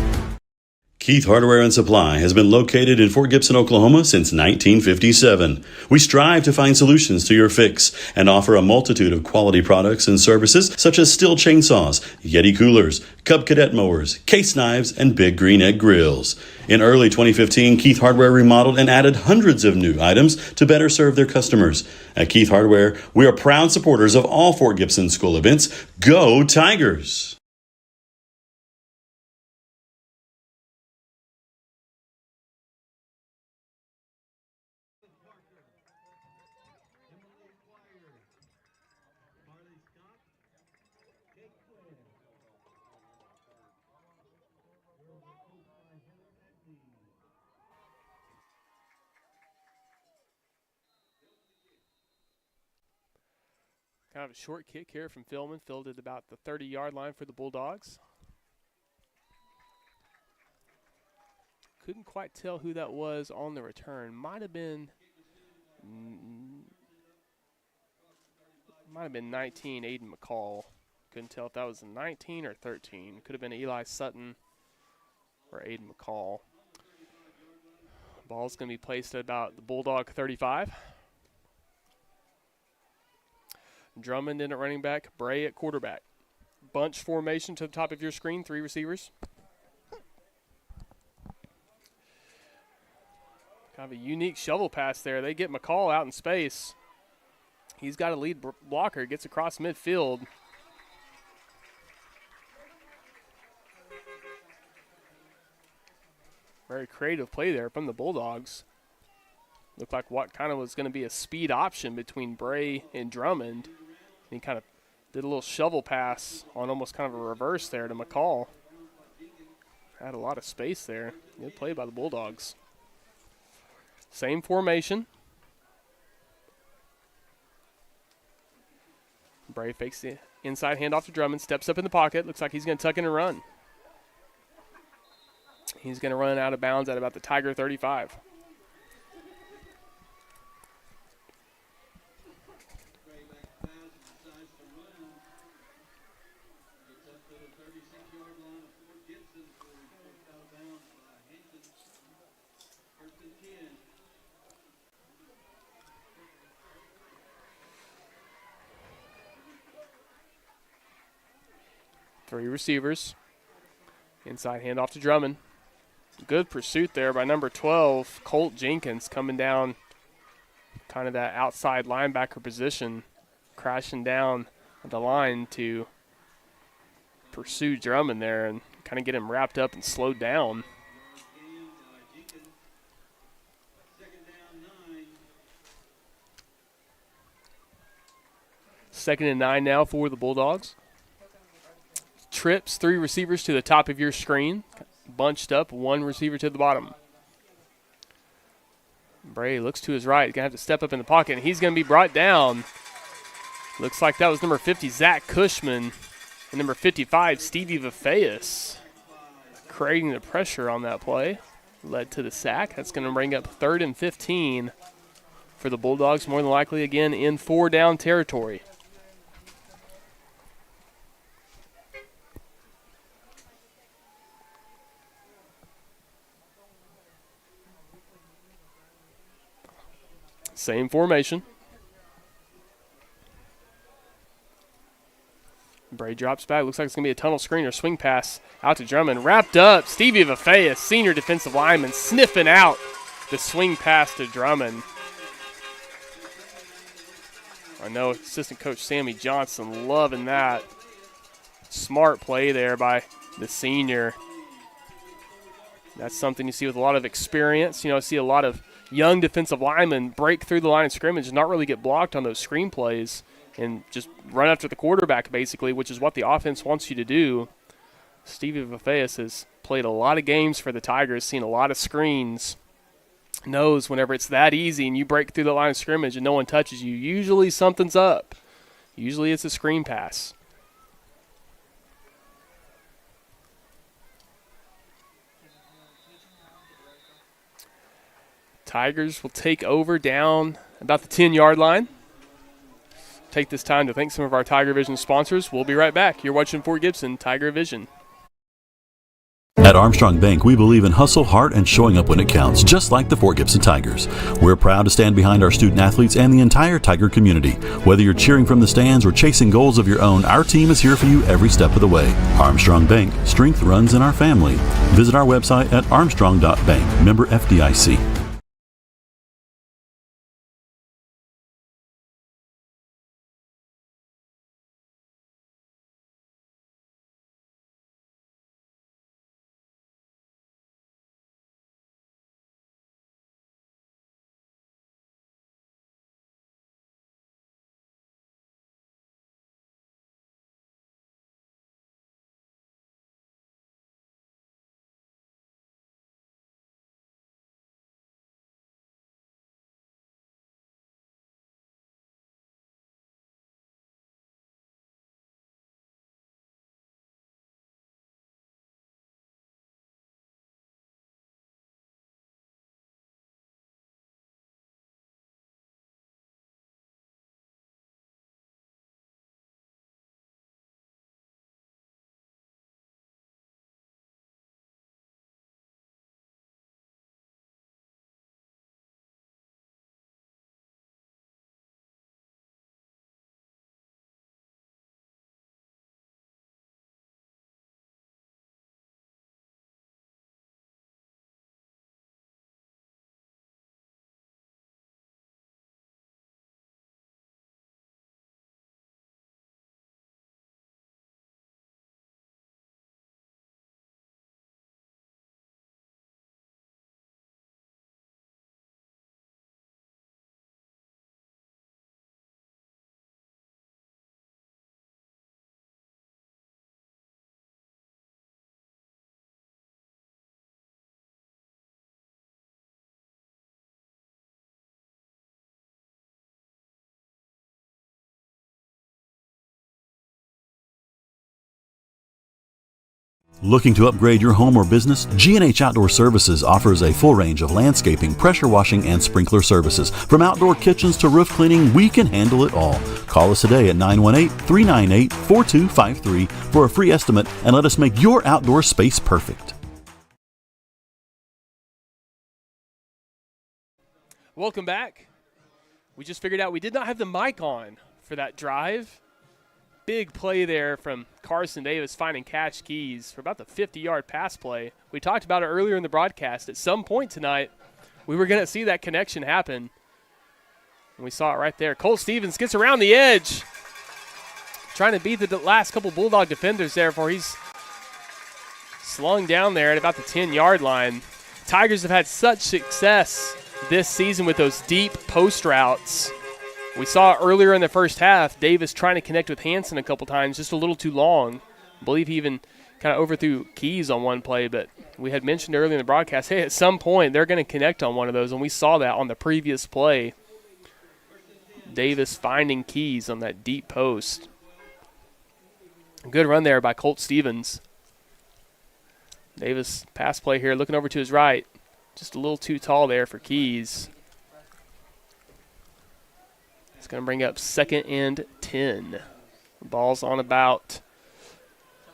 Keith Hardware and Supply has been located in Fort Gibson, Oklahoma since 1957. We strive to find solutions to your fix and offer a multitude of quality products and services such as Stihl chainsaws, Yeti coolers, Cub Cadet mowers, case knives, and Big Green Egg grills. In early 2015, Keith Hardware remodeled and added hundreds of new items to better serve their customers. At Keith Hardware, we are proud supporters of all Fort Gibson school events. Go Tigers! Kind of a short kick here from Philman, fielded about the 30-yard line for the Bulldogs. Couldn't quite tell who that was on the return. Might have been 19, Aiden McCall. Couldn't tell if that was a 19 or 13. Could have been Eli Sutton or Aiden McCall. Ball's going to be placed at about the Bulldog 35. Drummond in at running back, Bray at quarterback. Bunch formation to the top of your screen, 3 receivers. Kind of a unique shovel pass there. They get McCall out in space. He's got a lead blocker, gets across midfield. Very creative play there from the Bulldogs. Looked like what kind of was going to be a speed option between Bray and Drummond. And he kind of Did a little shovel pass on almost kind of a reverse there to McCall. Had a lot of space there. Good play by the Bulldogs. Same formation. Bray fakes the inside handoff to Drummond. Steps up in the pocket. Looks like he's going to tuck in and run. He's going to run out of bounds at about the Tiger 35. Three receivers. Inside handoff to Drummond. Good pursuit there by number 12, Colt Jenkins, coming down kind of that outside linebacker position, crashing down the line to pursue Drummond there and kind of get him wrapped up and slowed down. Second and 9 now for the Bulldogs. Trips, three receivers to the top of your screen. Bunched up, one receiver to the bottom. Bray looks to his right. He's going to have to step up in the pocket, and he's going to be brought down. Looks like that was number 50, Zach Cushman, and number 55, Stevie Vafeus. Creating the pressure on that play. Led to the sack. That's going to bring up 3rd and 15 for the Bulldogs, more than likely again in 4-down territory. Same formation. Bray drops back. Looks like it's going to be a tunnel screen or swing pass out to Drummond. Wrapped up. Stevie Vafeus, senior defensive lineman, sniffing out the swing pass to Drummond. I know assistant coach Sammy Johnson loving that. Smart play there by the senior. That's something you see with a lot of experience. You know, I see a lot of young defensive linemen break through the line of scrimmage and not really get blocked on those screen plays and just run after the quarterback, basically, which is what the offense wants you to do. Stevie Vafeus has played a lot of games for the Tigers, seen a lot of screens, knows whenever it's that easy and you break through the line of scrimmage and no one touches you, usually something's up. Usually it's a screen pass. Tigers will take over down about the 10-yard line. Take this time to thank some of our TigerVision sponsors. We'll be right back. You're watching Fort Gibson TigerVision. At Armstrong Bank, we believe in hustle, heart, and showing up when it counts, just like the Fort Gibson Tigers. We're proud to stand behind our student athletes and the entire Tiger community. Whether you're cheering from the stands or chasing goals of your own, our team is here for you every step of the way. Armstrong Bank, strength runs in our family. Visit our website at armstrong.bank, member FDIC. Looking to upgrade your home or business? G&H Outdoor Services offers a full range of landscaping, pressure washing, and sprinkler services. From outdoor kitchens to roof cleaning, we can handle it all. Call us today at 918-398-4253 for a free estimate and let us make your outdoor space perfect. Welcome back. We just figured out we did not have the mic on for that drive. Big play there from Carson Davis finding Cash Keys for about the 50-yard pass play. We talked about it earlier in the broadcast. At some point tonight, we were going to see that connection happen. And we saw it right there. Cole Stevens gets around the edge, trying to beat the last couple Bulldog defenders there before he's slung down there at about the 10-yard line. Tigers have had such success this season with those deep post routes. We saw earlier in the first half, Davis trying to connect with Hansen a couple times, just a little too long. I believe he even kind of overthrew Keys on one play, but we had mentioned earlier in the broadcast, hey, at some point they're going to connect on one of those, and we saw that on the previous play. Davis finding Keys on that deep post. Good run there by Colt Stevens. Davis pass play here, looking over to his right. Just a little too tall there for Keys. It's going to bring up 2nd and 10. The ball's on about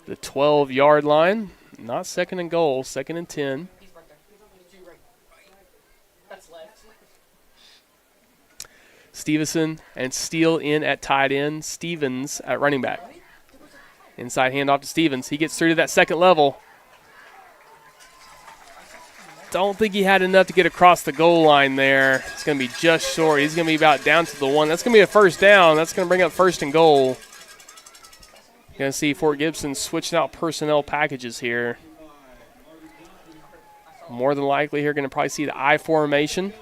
the 12-yard line. Not 2nd and goal, 2nd and 10. Stevenson and Steele in at tight end. Stevens at running back. Inside handoff to Stevens. He gets through to that second level. Don't think he had enough to get across the goal line there. It's going to be just short. He's going to be about down to the 1. That's going to be a first down. That's going to bring up 1st and goal. You're going to see Fort Gibson switching out personnel packages here. More than likely here, going to probably see the I formation.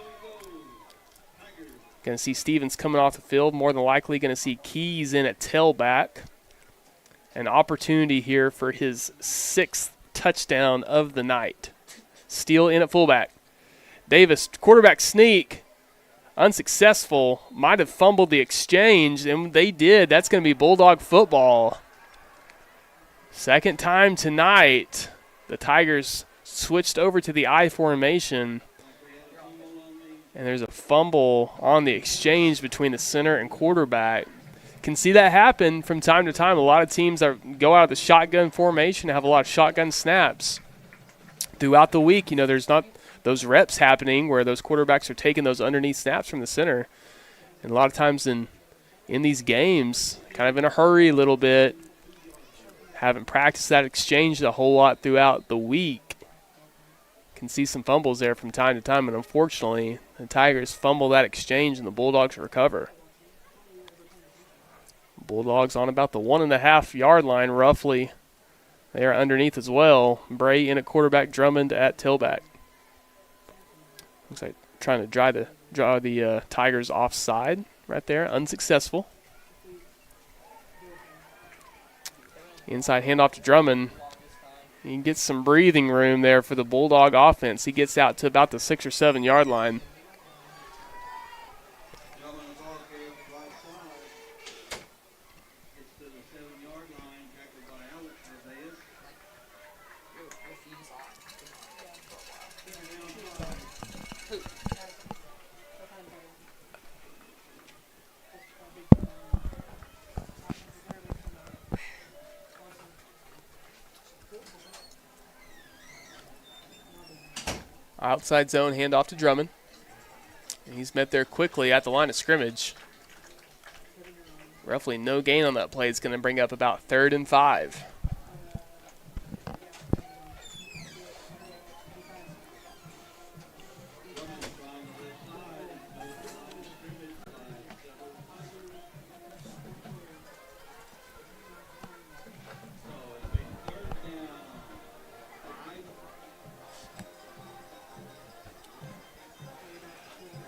Going to see Stevens coming off the field. More than likely going to see Keys in at tailback. An opportunity here for his 6th touchdown of the night. Steele in at fullback. Davis, quarterback sneak, unsuccessful. Might have fumbled the exchange, and they did. That's going to be Bulldog football. Second time tonight, the Tigers switched over to the I formation, and there's a fumble on the exchange between the center and quarterback. Can see that happen from time to time. A lot of teams that go out of the shotgun formation have a lot of shotgun snaps. Throughout the week, you know, there's not those reps happening where those quarterbacks are taking those underneath snaps from the center. And a lot of times in these games, kind of in a hurry a little bit, haven't practiced that exchange a whole lot throughout the week. Can see some fumbles there from time to time, and unfortunately, the Tigers fumble that exchange and the Bulldogs recover. Bulldogs on about the 1.5-yard line roughly. They are underneath as well. Bray in at quarterback, Drummond at tailback. Looks like trying to draw the Tigers offside right there. Unsuccessful. Inside handoff to Drummond. He gets some breathing room there for the Bulldog offense. He gets out to about the 6 or 7 yard line. Outside zone handoff to Drummond. And he's met there quickly at the line of scrimmage. Roughly no gain on that play. It's going to bring up about 3rd and 5.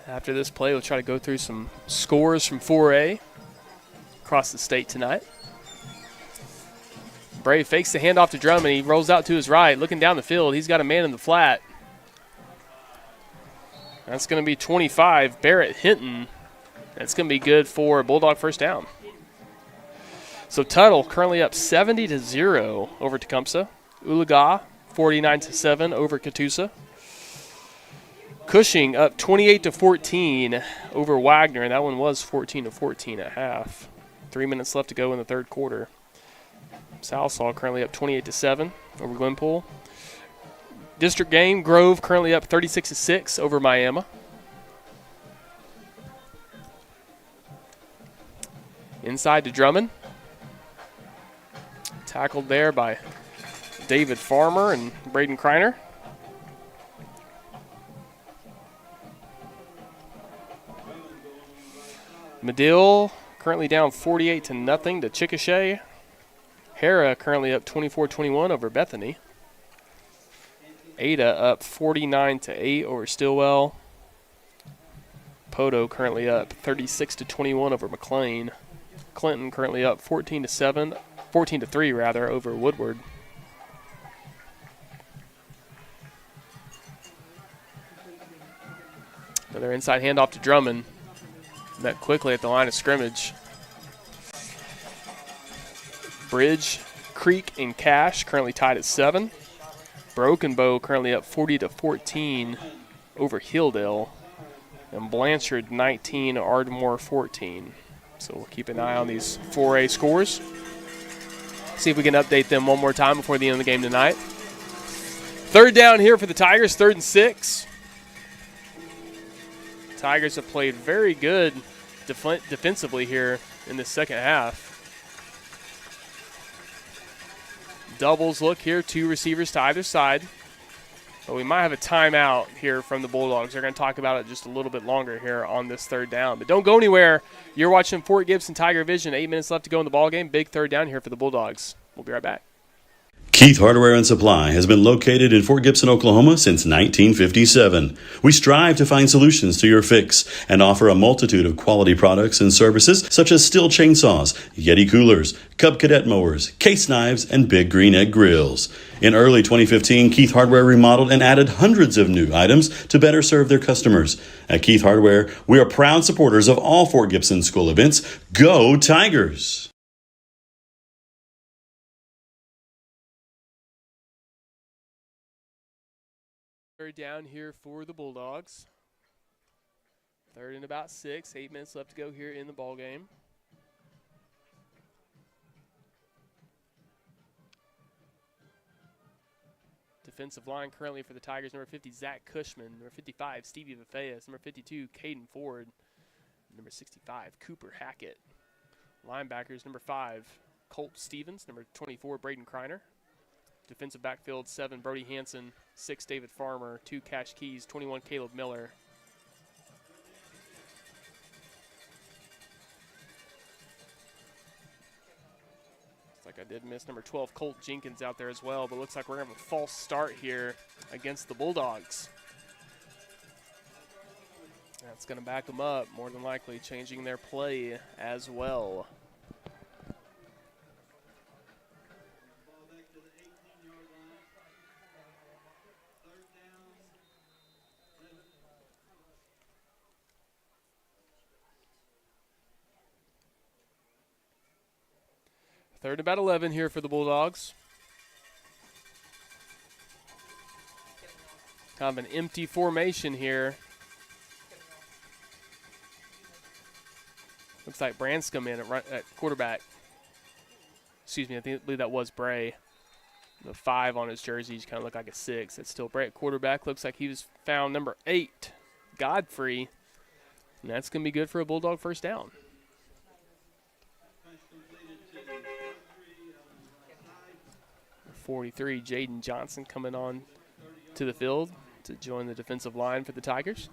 After this play, we'll try to go through some scores from 4A across the state tonight. Bray fakes the handoff to Drummond. He rolls out to his right, looking down the field. He's got a man in the flat. That's going to be 25, Barrett Hinton. That's going to be good for a Bulldog first down. So Tuttle currently up 70-0 over Tecumseh. Ulaga 49-7 over Catoosa. Cushing up 28-14 over Wagner, and that one was 14-14 at half. 3 minutes left to go in the third quarter. Southall currently up 28-7 over Glenpool. District game, Grove currently up 36-6 over Miami. Inside to Drummond. Tackled there by David Farmer and Braden Kreiner. Medill currently down 48-0 to Chickasha. Hera currently up 24-21 over Bethany. Ada up 49-8 over Stillwell. Poto currently up 36-21 over McLean. Clinton currently up 14-3 rather over Woodward. Another inside handoff to Drummond. Met quickly at the line of scrimmage. Bridge, Creek, and Cash currently tied at 7. Broken Bow currently up 40-14 over Hilldale. And Blanchard 19, Ardmore 14. So we'll keep an eye on these 4A scores. See if we can update them one more time before the end of the game tonight. Third down here for the Tigers, 3rd and 6. Tigers have played very good defensively here in the second half. Doubles look here, 2 receivers to either side. But we might have a timeout here from the Bulldogs. They're going to talk about it just a little bit longer here on this third down. But don't go anywhere. You're watching Fort Gibson TigerVision. 8 minutes left to go in the ballgame. Big third down here for the Bulldogs. We'll be right back. Keith Hardware and Supply has been located in Fort Gibson, Oklahoma since 1957. We strive to find solutions to your fix and offer a multitude of quality products and services such as Stihl chainsaws, Yeti coolers, Cub Cadet mowers, case knives, and Big Green Egg grills. In early 2015, Keith Hardware remodeled and added hundreds of new items to better serve their customers. At Keith Hardware, we are proud supporters of all Fort Gibson school events. Go Tigers! Third down here for the Bulldogs. 3rd and about 6. 8 minutes left to go here in the ball game. Defensive line currently for the Tigers, number 50, Zach Cushman. Number 55, Stevie Vafeas. Number 52, Caden Ford. Number 65, Cooper Hackett. Linebackers, number 5, Colt Stevens. Number 24, Braden Kreiner. Defensive backfield, 7, Brody Hansen. 6, David Farmer. 2, Cash Keys. 21, Caleb Miller. Looks like I did miss number 12, Colt Jenkins out there as well, but looks like we're going to have a false start here against the Bulldogs. That's going to back them up, more than likely changing their play as well. Third about 11 here for the Bulldogs. Kind of an empty formation here. Looks like Branscombe in at quarterback. Excuse me, I believe that was Bray. The 5 on his jersey kind of looked like a 6. It's still Bray at quarterback. Looks like he was found number 8, Godfrey. And that's going to be good for a Bulldog first down. Number 43, Jaden Johnson coming on to the field to join the defensive line for the Tigers.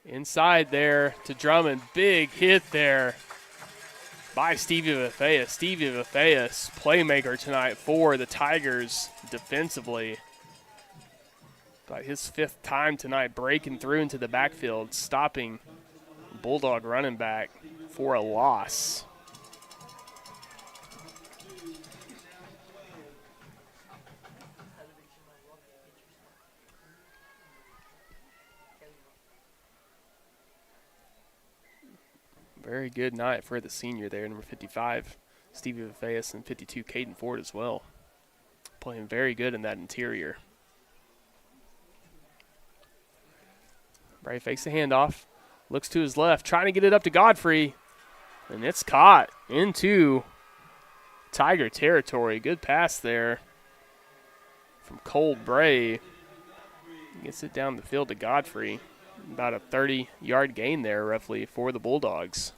Inside there to Drummond. Big hit there by Stevie Vafeas. Stevie Vafeas, playmaker tonight for the Tigers defensively. Got his 5th time tonight breaking through into the backfield, stopping Bulldog running back for a loss. Very good night for the senior there, number 55, Stevie Vafeas, and 52, Caden Ford as well. Playing very good in that interior. Bray fakes the handoff, looks to his left, trying to get it up to Godfrey, and it's caught into Tiger territory. Good pass there from Cole Bray. Gets it down the field to Godfrey. About a 30-yard gain there, roughly, for the Bulldogs.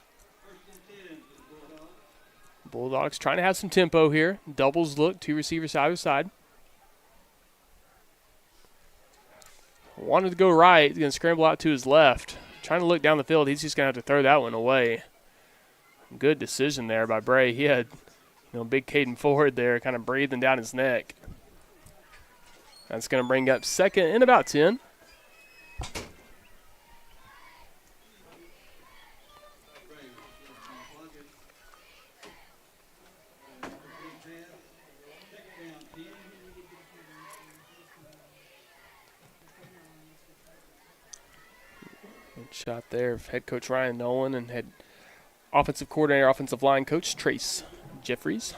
Bulldogs trying to have some tempo here. Doubles look, 2 receivers side by side. Wanted to go right. He's going to scramble out to his left. Trying to look down the field. He's just going to have to throw that one away. Good decision there by Bray. He had, big Caden Ford there kind of breathing down his neck. That's going to bring up second and about 10. Good shot there of head coach Ryan Nolan and head offensive coordinator, offensive line coach Trace Jeffries.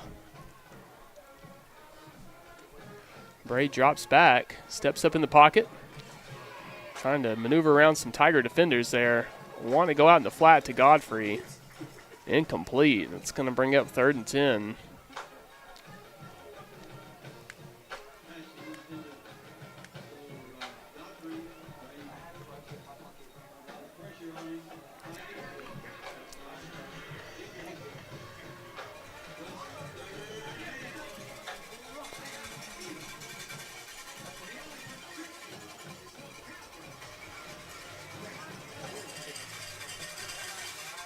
Bray drops back, steps up in the pocket, trying to maneuver around some Tiger defenders there. Want to go out in the flat to Godfrey. Incomplete. That's going to bring up 3rd and 10.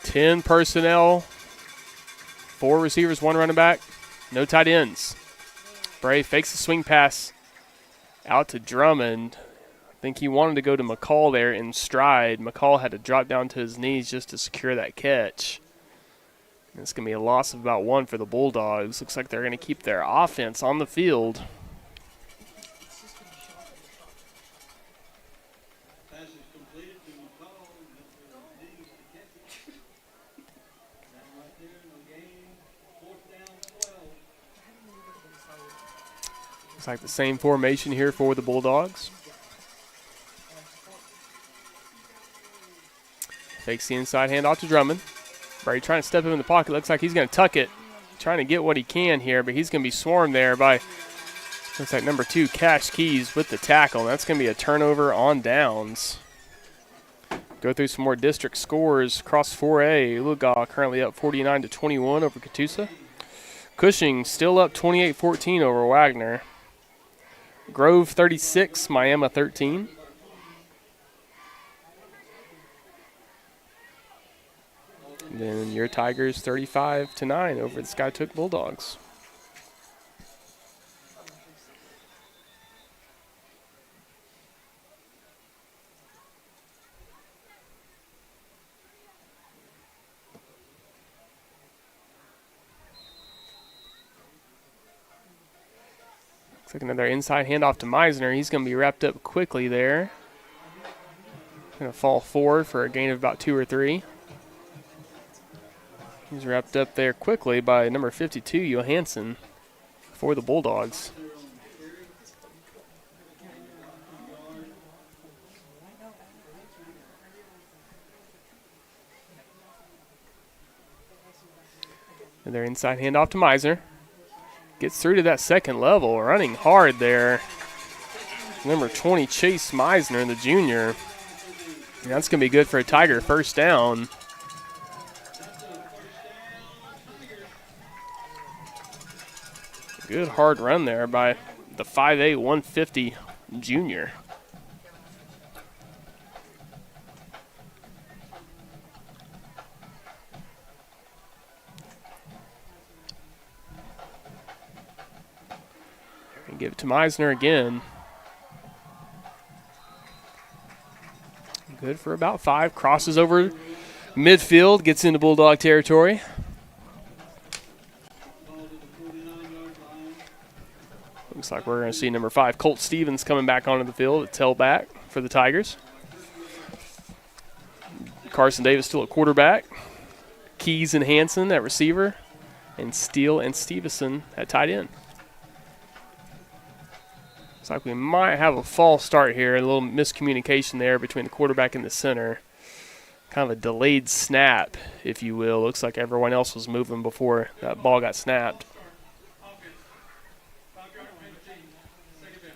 Ten personnel, 4 receivers, 1 running back, no tight ends. Bray fakes the swing pass out to Drummond. I think he wanted to go to McCall there in stride. McCall had to drop down to his knees just to secure that catch. And it's going to be a loss of about 1 for the Bulldogs. Looks like they're going to keep their offense on the field. Looks like the same formation here for the Bulldogs. Fakes the inside handoff to Drummond. Bray trying to step him in the pocket. Looks like he's going to tuck it. Trying to get what he can here, but he's going to be swarmed there by, looks like number 2, Cash Keys with the tackle. That's going to be a turnover on downs. Go through some more district scores. Across 4A, Lugaw currently up 49-21 over Catoosa. Cushing still up 28-14 over Wagner. Grove 36, Miami 13. And then your Tigers 35-9 over the Skiatook Bulldogs. Looks like another inside handoff to Meisner. He's going to be wrapped up quickly there. Going to fall forward for a gain of about 2 or 3. He's wrapped up there quickly by number 52, Johansson, for the Bulldogs. Another inside handoff to Meisner. Gets through to that second level, running hard there. Number 20, Chase Meisner, the junior. And that's going to be good for a Tiger first down. Good hard run there by the 5'8", 150 junior. And give it to Meisner again. Good for about 5. Crosses over midfield, gets into Bulldog territory. Looks like we're going to see number 5, Colt Stevens, coming back onto the field at tailback for the Tigers. Carson Davis still at quarterback. Keys and Hansen at receiver, and Steele and Stevenson at tight end. Looks like we might have a false start here, a little miscommunication there between the quarterback and the center. Kind of a delayed snap, if you will. Looks like everyone else was moving before that ball got snapped.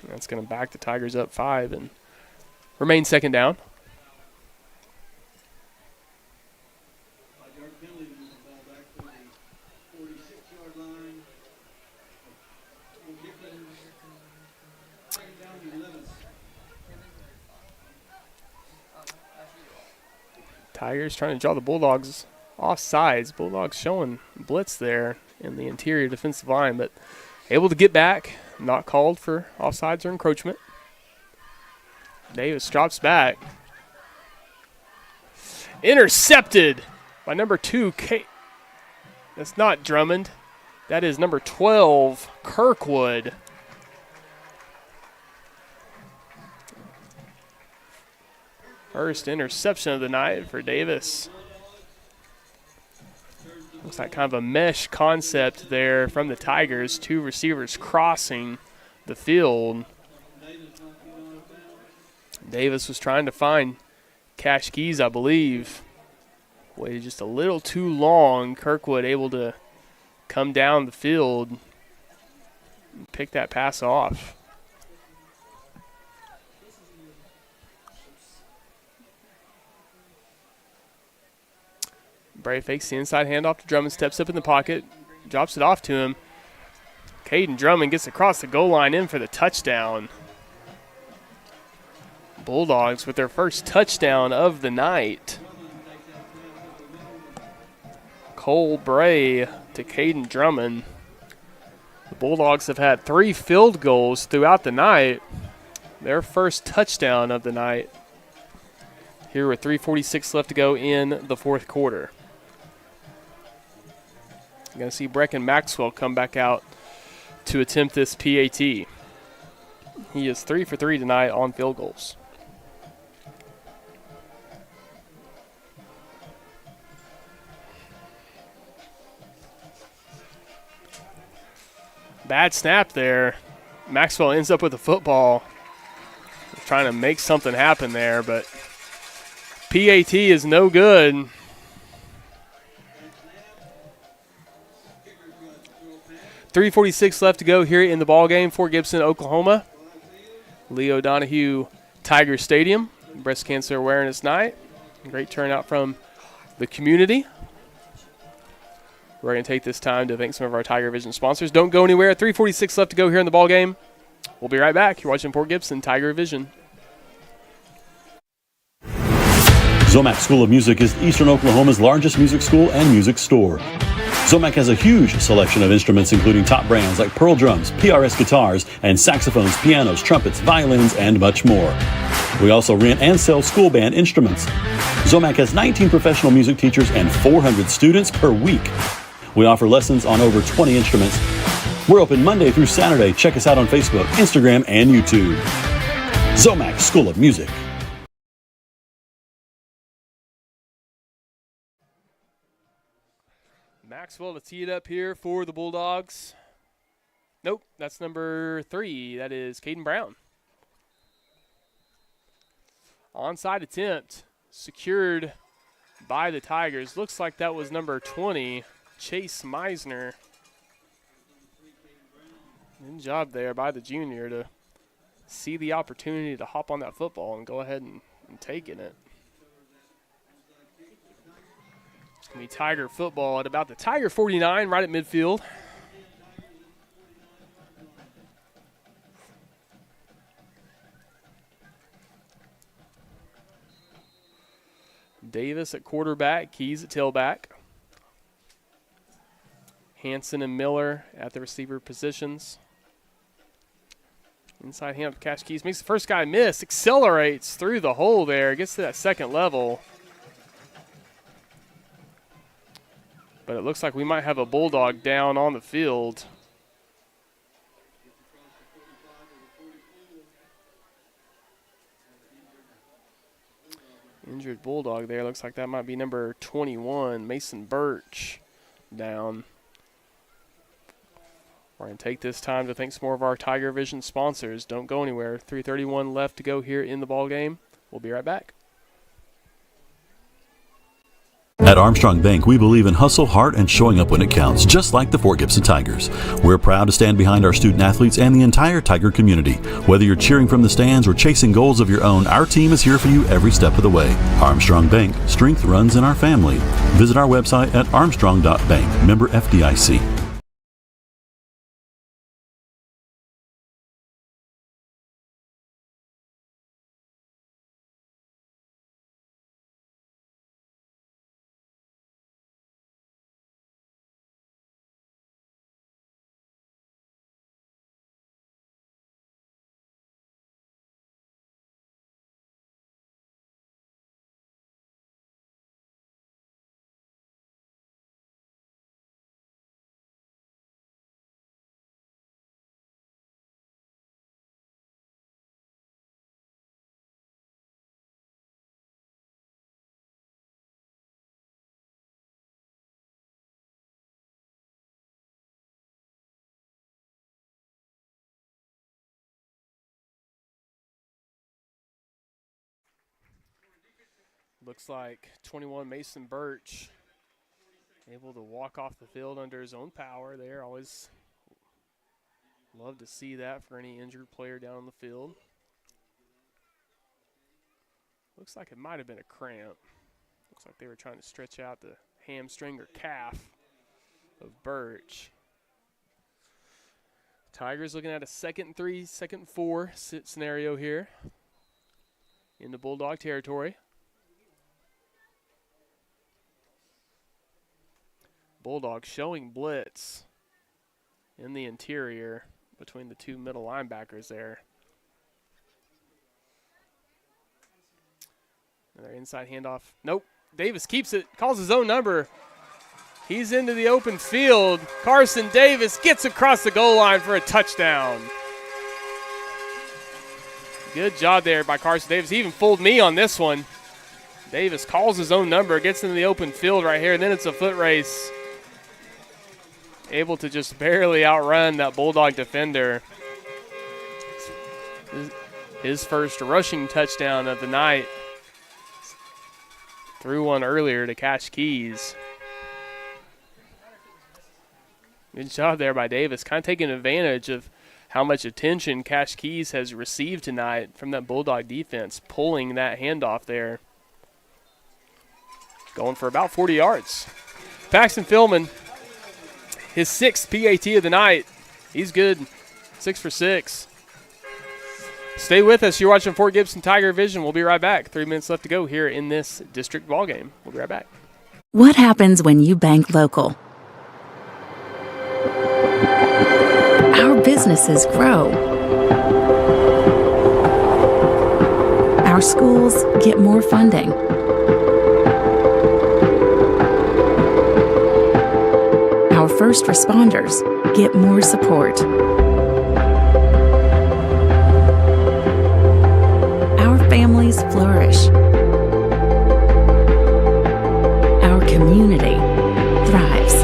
That's going to back the Tigers up 5 and remain second down. Tigers trying to draw the Bulldogs off sides. Bulldogs showing blitz there in the interior defensive line, but able to get back. Not called for offsides or encroachment. Davis drops back. Intercepted by number 2, Kate. That's not Drummond. That is number 12, Kirkwood. First interception of the night for Davis. Looks like kind of a mesh concept there from the Tigers. 2 receivers crossing the field. Davis was trying to find Cash Keys, I believe. Waited just a little too long. Kirkwood able to come down the field and pick that pass off. Bray fakes the inside handoff to Drummond, steps up in the pocket, drops it off to him. Caden Drummond gets across the goal line in for the touchdown. Bulldogs with their first touchdown of the night. Cole Bray to Caden Drummond. The Bulldogs have had 3 field goals throughout the night. Their first touchdown of the night. Here with 3:46 left to go in the fourth quarter. You're going to see Brecken Maxwell come back out to attempt this PAT. He is 3 for 3 tonight on field goals. Bad snap there. Maxwell ends up with the football. Trying to make something happen there, but PAT is no good. .346 left to go here in the ball game for Gibson, Oklahoma. Leo Donahue Tiger Stadium, Breast Cancer Awareness Night. Great turnout from the community. We're going to take this time to thank some of our TigerVision sponsors. Don't go anywhere. 3:46 left to go here in the ball game. We'll be right back. You're watching Fort Gibson TigerVision. Zomac School of Music is Eastern Oklahoma's largest music school and music store. Zomac has a huge selection of instruments, including top brands like Pearl drums, PRS guitars, and saxophones, pianos, trumpets, violins, and much more. We also rent and sell school band instruments. Zomac has 19 professional music teachers and 400 students per week. We offer lessons on over 20 instruments. We're open Monday through Saturday. Check us out on Facebook, Instagram, and YouTube. Zomac School of Music. Maxwell to tee it up here for the Bulldogs. Nope, that's number 3. That is Caden Brown. Onside attempt secured by the Tigers. Looks like that was number 20, Chase Meisner. Good job there by the junior to see the opportunity to hop on that football and go ahead and take it. It's going to be Tiger football at about the Tiger 49 right at midfield. Davis at quarterback, Keys at tailback. Hansen and Miller at the receiver positions. Inside hand of Cash Keys. Makes the first guy miss. Accelerates through the hole there. Gets to that second level. But it looks like we might have a Bulldog down on the field. Injured Bulldog there. Looks like that might be number 21, Mason Birch, down. We're going to take this time to thank some more of our TigerVision sponsors. Don't go anywhere. 3:31 left to go here in the ball game. We'll be right back. At Armstrong Bank, we believe in hustle, heart, and showing up when it counts, just like the Fort Gibson Tigers. We're proud to stand behind our student athletes and the entire Tiger community. Whether you're cheering from the stands or chasing goals of your own, our team is here for you every step of the way. Armstrong Bank, strength runs in our family. Visit our website at armstrong.bank, member FDIC. Looks like 21 Mason Birch able to walk off the field under his own power there. Always love to see that for any injured player down on the field. Looks like it might have been a cramp. Looks like they were trying to stretch out the hamstring or calf of Birch. Tigers looking at a 2nd and 3, 2nd and 4 scenario here in the Bulldog territory. Bulldogs showing blitz in the interior between the two middle linebackers there. Another inside handoff. Nope. Davis keeps it, calls his own number. He's into the open field. Carson Davis gets across the goal line for a touchdown. Good job there by Carson Davis. He even fooled me on this one. Davis calls his own number, gets into the open field right here, and then it's a foot race. Able to just barely outrun that Bulldog defender. His first rushing touchdown of the night. Threw one earlier to Cash Keys. Good job there by Davis. Kind of taking advantage of how much attention Cash Keys has received tonight from that Bulldog defense, pulling that handoff there. Going for about 40 yards. Paxton Philman, his 6th PAT of the night. He's good. 6 for 6. Stay with us. You're watching Fort Gibson TigerVision. We'll be right back. 3 minutes left to go here in this district ball game. We'll be right back. What happens when you bank local? Our businesses grow. Our schools get more funding. Our first responders get more support. Our families flourish. Our community thrives.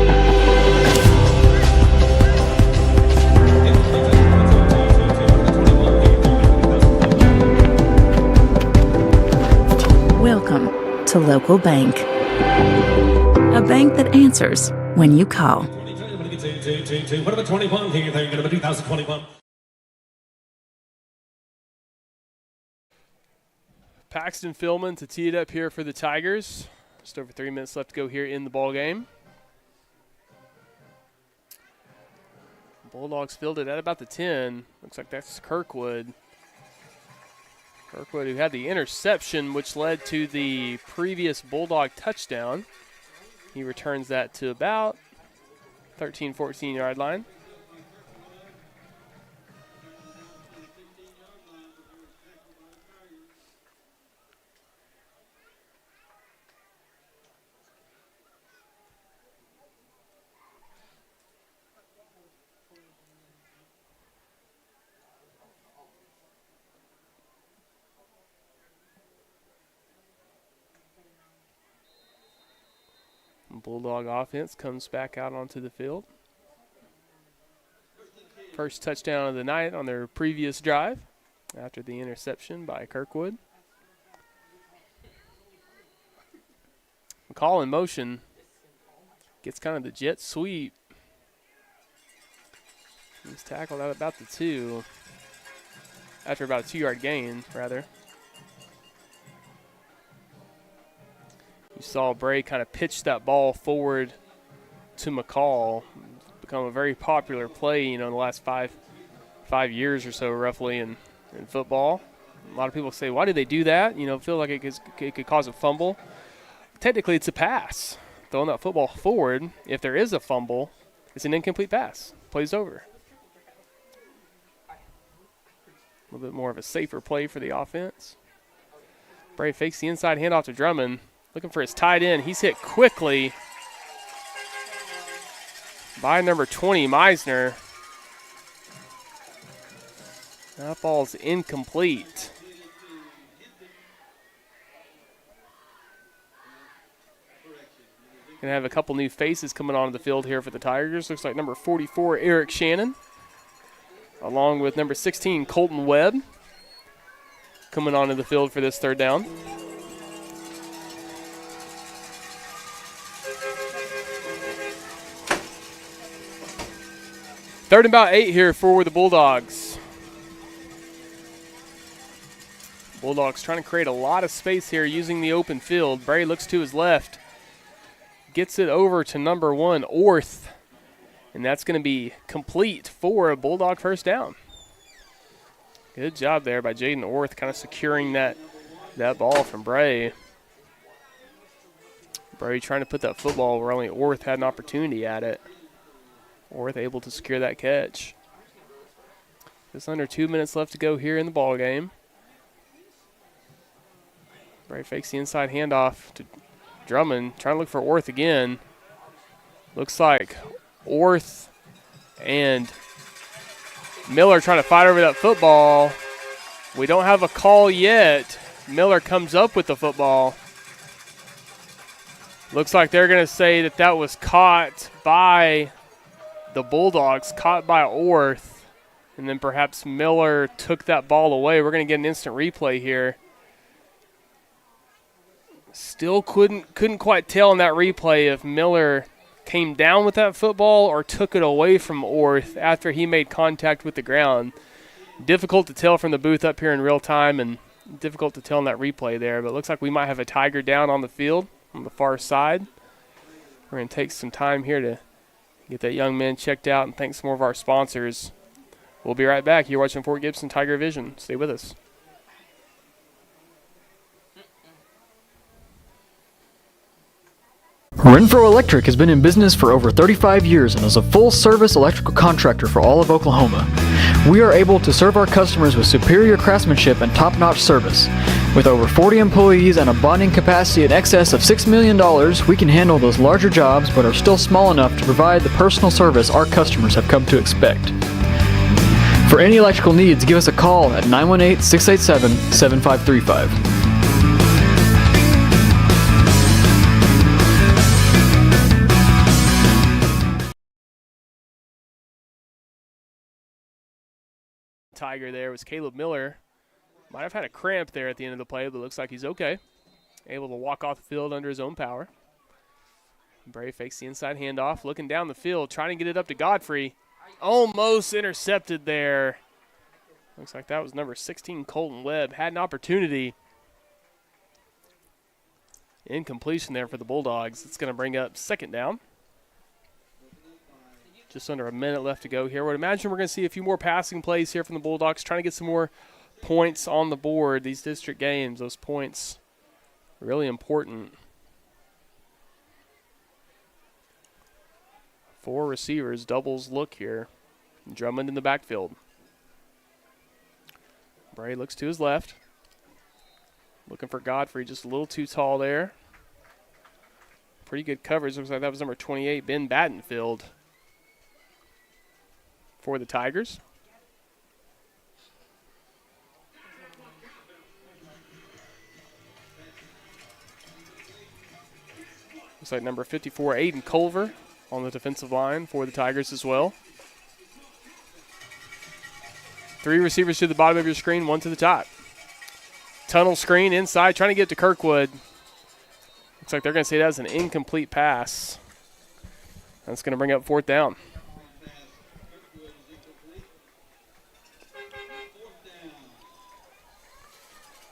Welcome to Local Bank. A bank that answers when you call. What about 21 here? They're going to be 2021. Paxton Philman to tee it up here for the Tigers. Just over 3 minutes left to go here in the ball game. Bulldogs fielded at about the 10. Looks like that's Kirkwood. Kirkwood, who had the interception, which led to the previous Bulldog touchdown. He returns that to about 13, 14-yard line. Bulldog offense comes back out onto the field. First touchdown of the night on their previous drive after the interception by Kirkwood. McCall in motion. Gets kind of the jet sweep. He's tackled out about the 2. After about a 2-yard gain, rather. You saw Bray kind of pitch that ball forward to McCall. It's become a very popular play, in the last five years or so, roughly, in football. A lot of people say, why do they do that? Feel like it could cause a fumble. Technically, it's a pass. Throwing that football forward, if there is a fumble, it's an incomplete pass. Plays over. A little bit more of a safer play for the offense. Bray fakes the inside handoff to Drummond. Looking for his tight end. He's hit quickly by number 20, Meisner. That ball's incomplete. Going to have a couple new faces coming onto the field here for the Tigers. Looks like number 44, Eric Shannon, along with number 16, Colton Webb, coming onto the field for this third down. Third and about 8 here for the Bulldogs. Bulldogs trying to create a lot of space here using the open field. Bray looks to his left. Gets it over to number 1, Orth. And that's going to be complete for a Bulldog first down. Good job there by Jaden Orth, kind of securing that ball from Bray. Bray trying to put that football where only Orth had an opportunity at it. Orth able to secure that catch. Just under 2 minutes left to go here in the ball game. Bray fakes the inside handoff to Drummond, trying to look for Orth again. Looks like Orth and Miller trying to fight over that football. We don't have a call yet. Miller comes up with the football. Looks like they're going to say that was caught by the Bulldogs, caught by Orth, and then perhaps Miller took that ball away. We're going to get an instant replay here. Still couldn't quite tell in that replay if Miller came down with that football or took it away from Orth after he made contact with the ground. Difficult to tell from the booth up here in real time, and difficult to tell in that replay there, but it looks like we might have a Tiger down on the field on the far side. We're going to take some time here to get that young man checked out and thank some more of our sponsors. We'll be right back. You're watching Fort Gibson TigerVision. Stay with us. Renfro Electric has been in business for over 35 years and is a full-service electrical contractor for all of Oklahoma. We are able to serve our customers with superior craftsmanship and top-notch service. With over 40 employees and a bonding capacity in excess of $6 million, we can handle those larger jobs but are still small enough to provide the personal service our customers have come to expect. For any electrical needs, give us a call at 918-687-7535. Tiger there was Caleb Miller. Might have had a cramp there at the end of the play, but looks like he's okay. Able to walk off the field under his own power. Bray fakes the inside handoff, looking down the field, trying to get it up to Godfrey. Almost intercepted there. Looks like that was number 16, Colton Webb. Had an opportunity. Incompletion there for the Bulldogs. It's going to bring up second down. Just under a minute left to go here. I would imagine we're going to see a few more passing plays here from the Bulldogs, trying to get some more points on the board. These district games, those points, really important. 4 receivers, doubles look here. Drummond in the backfield. Bray looks to his left. Looking for Godfrey, just a little too tall there. Pretty good coverage. Looks like that was number 28, Ben Battenfield, for the Tigers. Looks like number 54, Aiden Culver, on the defensive line for the Tigers as well. 3 receivers to the bottom of your screen, 1 to the top. Tunnel screen inside, trying to get to Kirkwood. Looks like they're going to say that's an incomplete pass. That's going to bring up 4th down.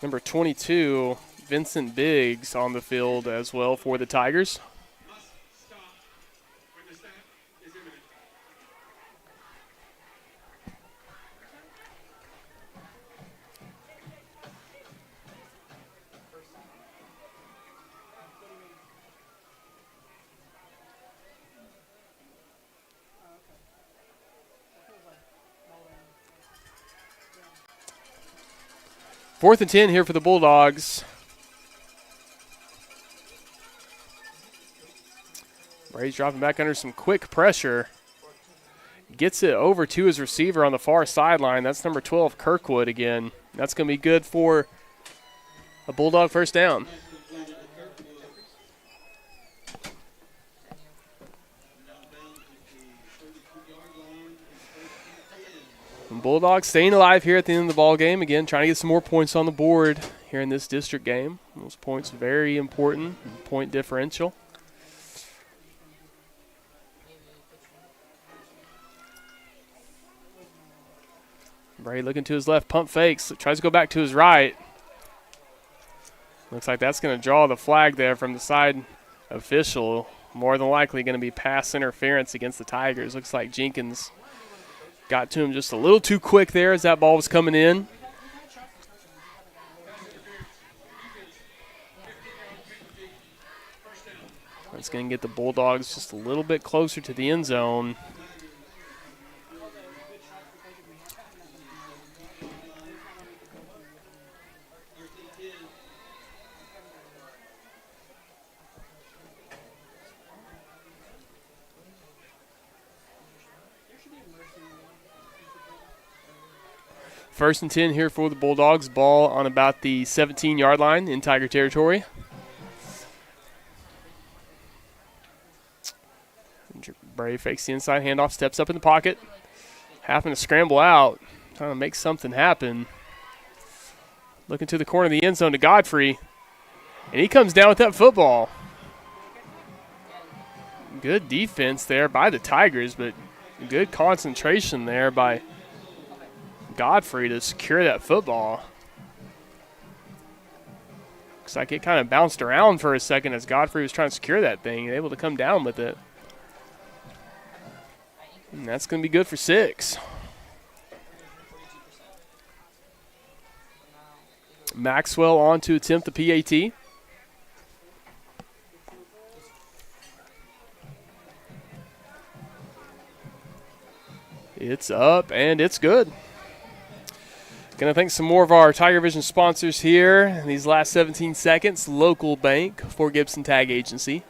Number 22, Vincent Biggs, on the field as well for the Tigers. Fourth and 10 here for the Bulldogs. Bray's dropping back under some quick pressure. Gets it over to his receiver on the far sideline. That's number 12, Kirkwood again. That's going to be good for a Bulldog first down. And Bulldogs staying alive here at the end of the ball game. Again, trying to get some more points on the board here in this district game. Those points very important, point differential. Bray looking to his left, pump fakes, tries to go back to his right. Looks like that's going to draw the flag there from the side official. More than likely going to be pass interference against the Tigers. Looks like Jenkins got to him just a little too quick there as that ball was coming in. That's going to get the Bulldogs just a little bit closer to the end zone. First and 10 here for the Bulldogs. Ball on about the 17-yard line in Tiger territory. Bray fakes the inside handoff, steps up in the pocket. Having to scramble out, trying to make something happen. Looking to the corner of the end zone to Godfrey. And he comes down with that football. Good defense there by the Tigers, but good concentration there by Godfrey to secure that football. Looks like it kind of bounced around for a second as Godfrey was trying to secure that thing, able to come down with it. And that's going to be good for 6. Maxwell on to attempt the PAT. It's up and it's good. Going to thank some more of our TigerVision sponsors here in these last 17 seconds. Local Bank, Fort Gibson Tag Agency,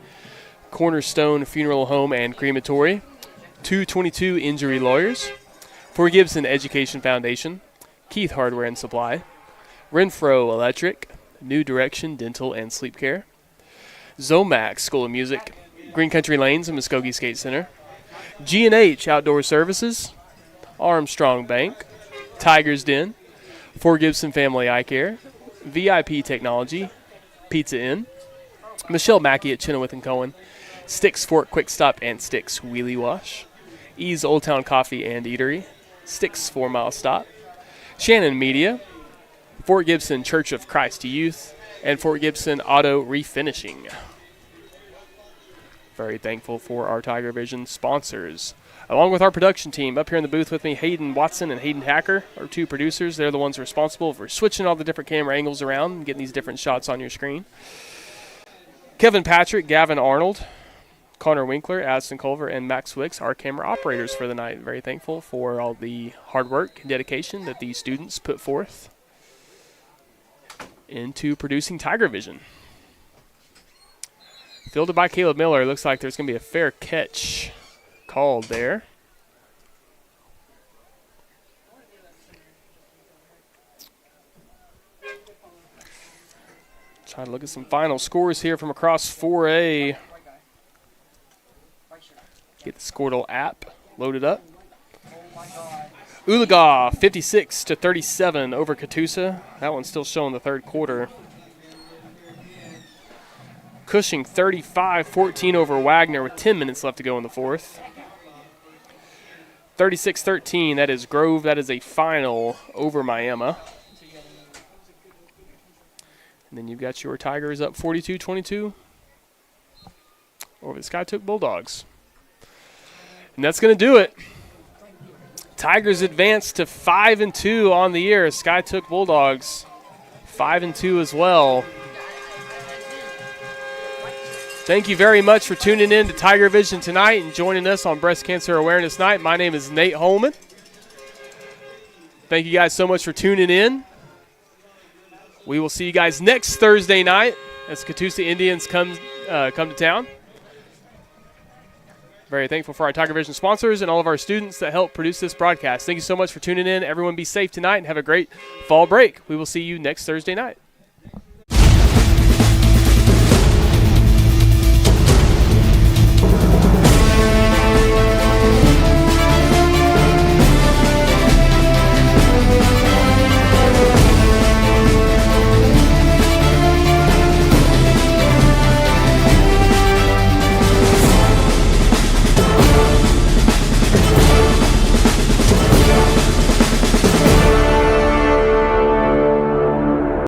Cornerstone Funeral Home and Crematory, 222 Injury Lawyers, Fort Gibson Education Foundation, Keith Hardware and Supply, Renfro Electric, New Direction Dental and Sleep Care, Zomax School of Music, Green Country Lanes and Muskogee Skate Center, G&H Outdoor Services, Armstrong Bank, Tiger's Den, Fort Gibson Family Eye Care, VIP Technology, Pizza Inn, Michelle Mackey at Chenoweth & Cohen, Sticks Fort Quick Stop and Sticks Wheelie Wash, Ease Old Town Coffee and Eatery, Sticks 4 Mile Stop, Shannon Media, Fort Gibson Church of Christ Youth, and Fort Gibson Auto Refinishing. Very thankful for our TigerVision sponsors. Along with our production team, up here in the booth with me, Hayden Watson and Hayden Hacker, our 2 producers. They're the ones responsible for switching all the different camera angles around and getting these different shots on your screen. Kevin Patrick, Gavin Arnold, Connor Winkler, Addison Culver, and Max Wicks, our camera operators for the night. Very thankful for all the hard work and dedication that these students put forth into producing TigerVision. Fielded by Caleb Miller. Looks like there's going to be a fair catch called there. Trying to look at some final scores here from across 4A. Get the Squirtle app loaded up. Oolagaw 56-37 over Catoosa. That one's still showing the third quarter. Cushing 35-14 over Wagner with 10 minutes left to go in the fourth. 36-13, that is Grove. That is a final over Miami. And then you've got your Tigers up 42-22 over the Skiatook Bulldogs. And that's going to do it. Tigers advance to 5-2 on the year. Skiatook Bulldogs 5-2 as well. Thank you very much for tuning in to TigerVision tonight and joining us on Breast Cancer Awareness Night. My name is Nate Holman. Thank you guys so much for tuning in. We will see you guys next Thursday night as Catoosa Indians come to town. Very thankful for our TigerVision sponsors and all of our students that help produce this broadcast. Thank you so much for tuning in. Everyone be safe tonight and have a great fall break. We will see you next Thursday night.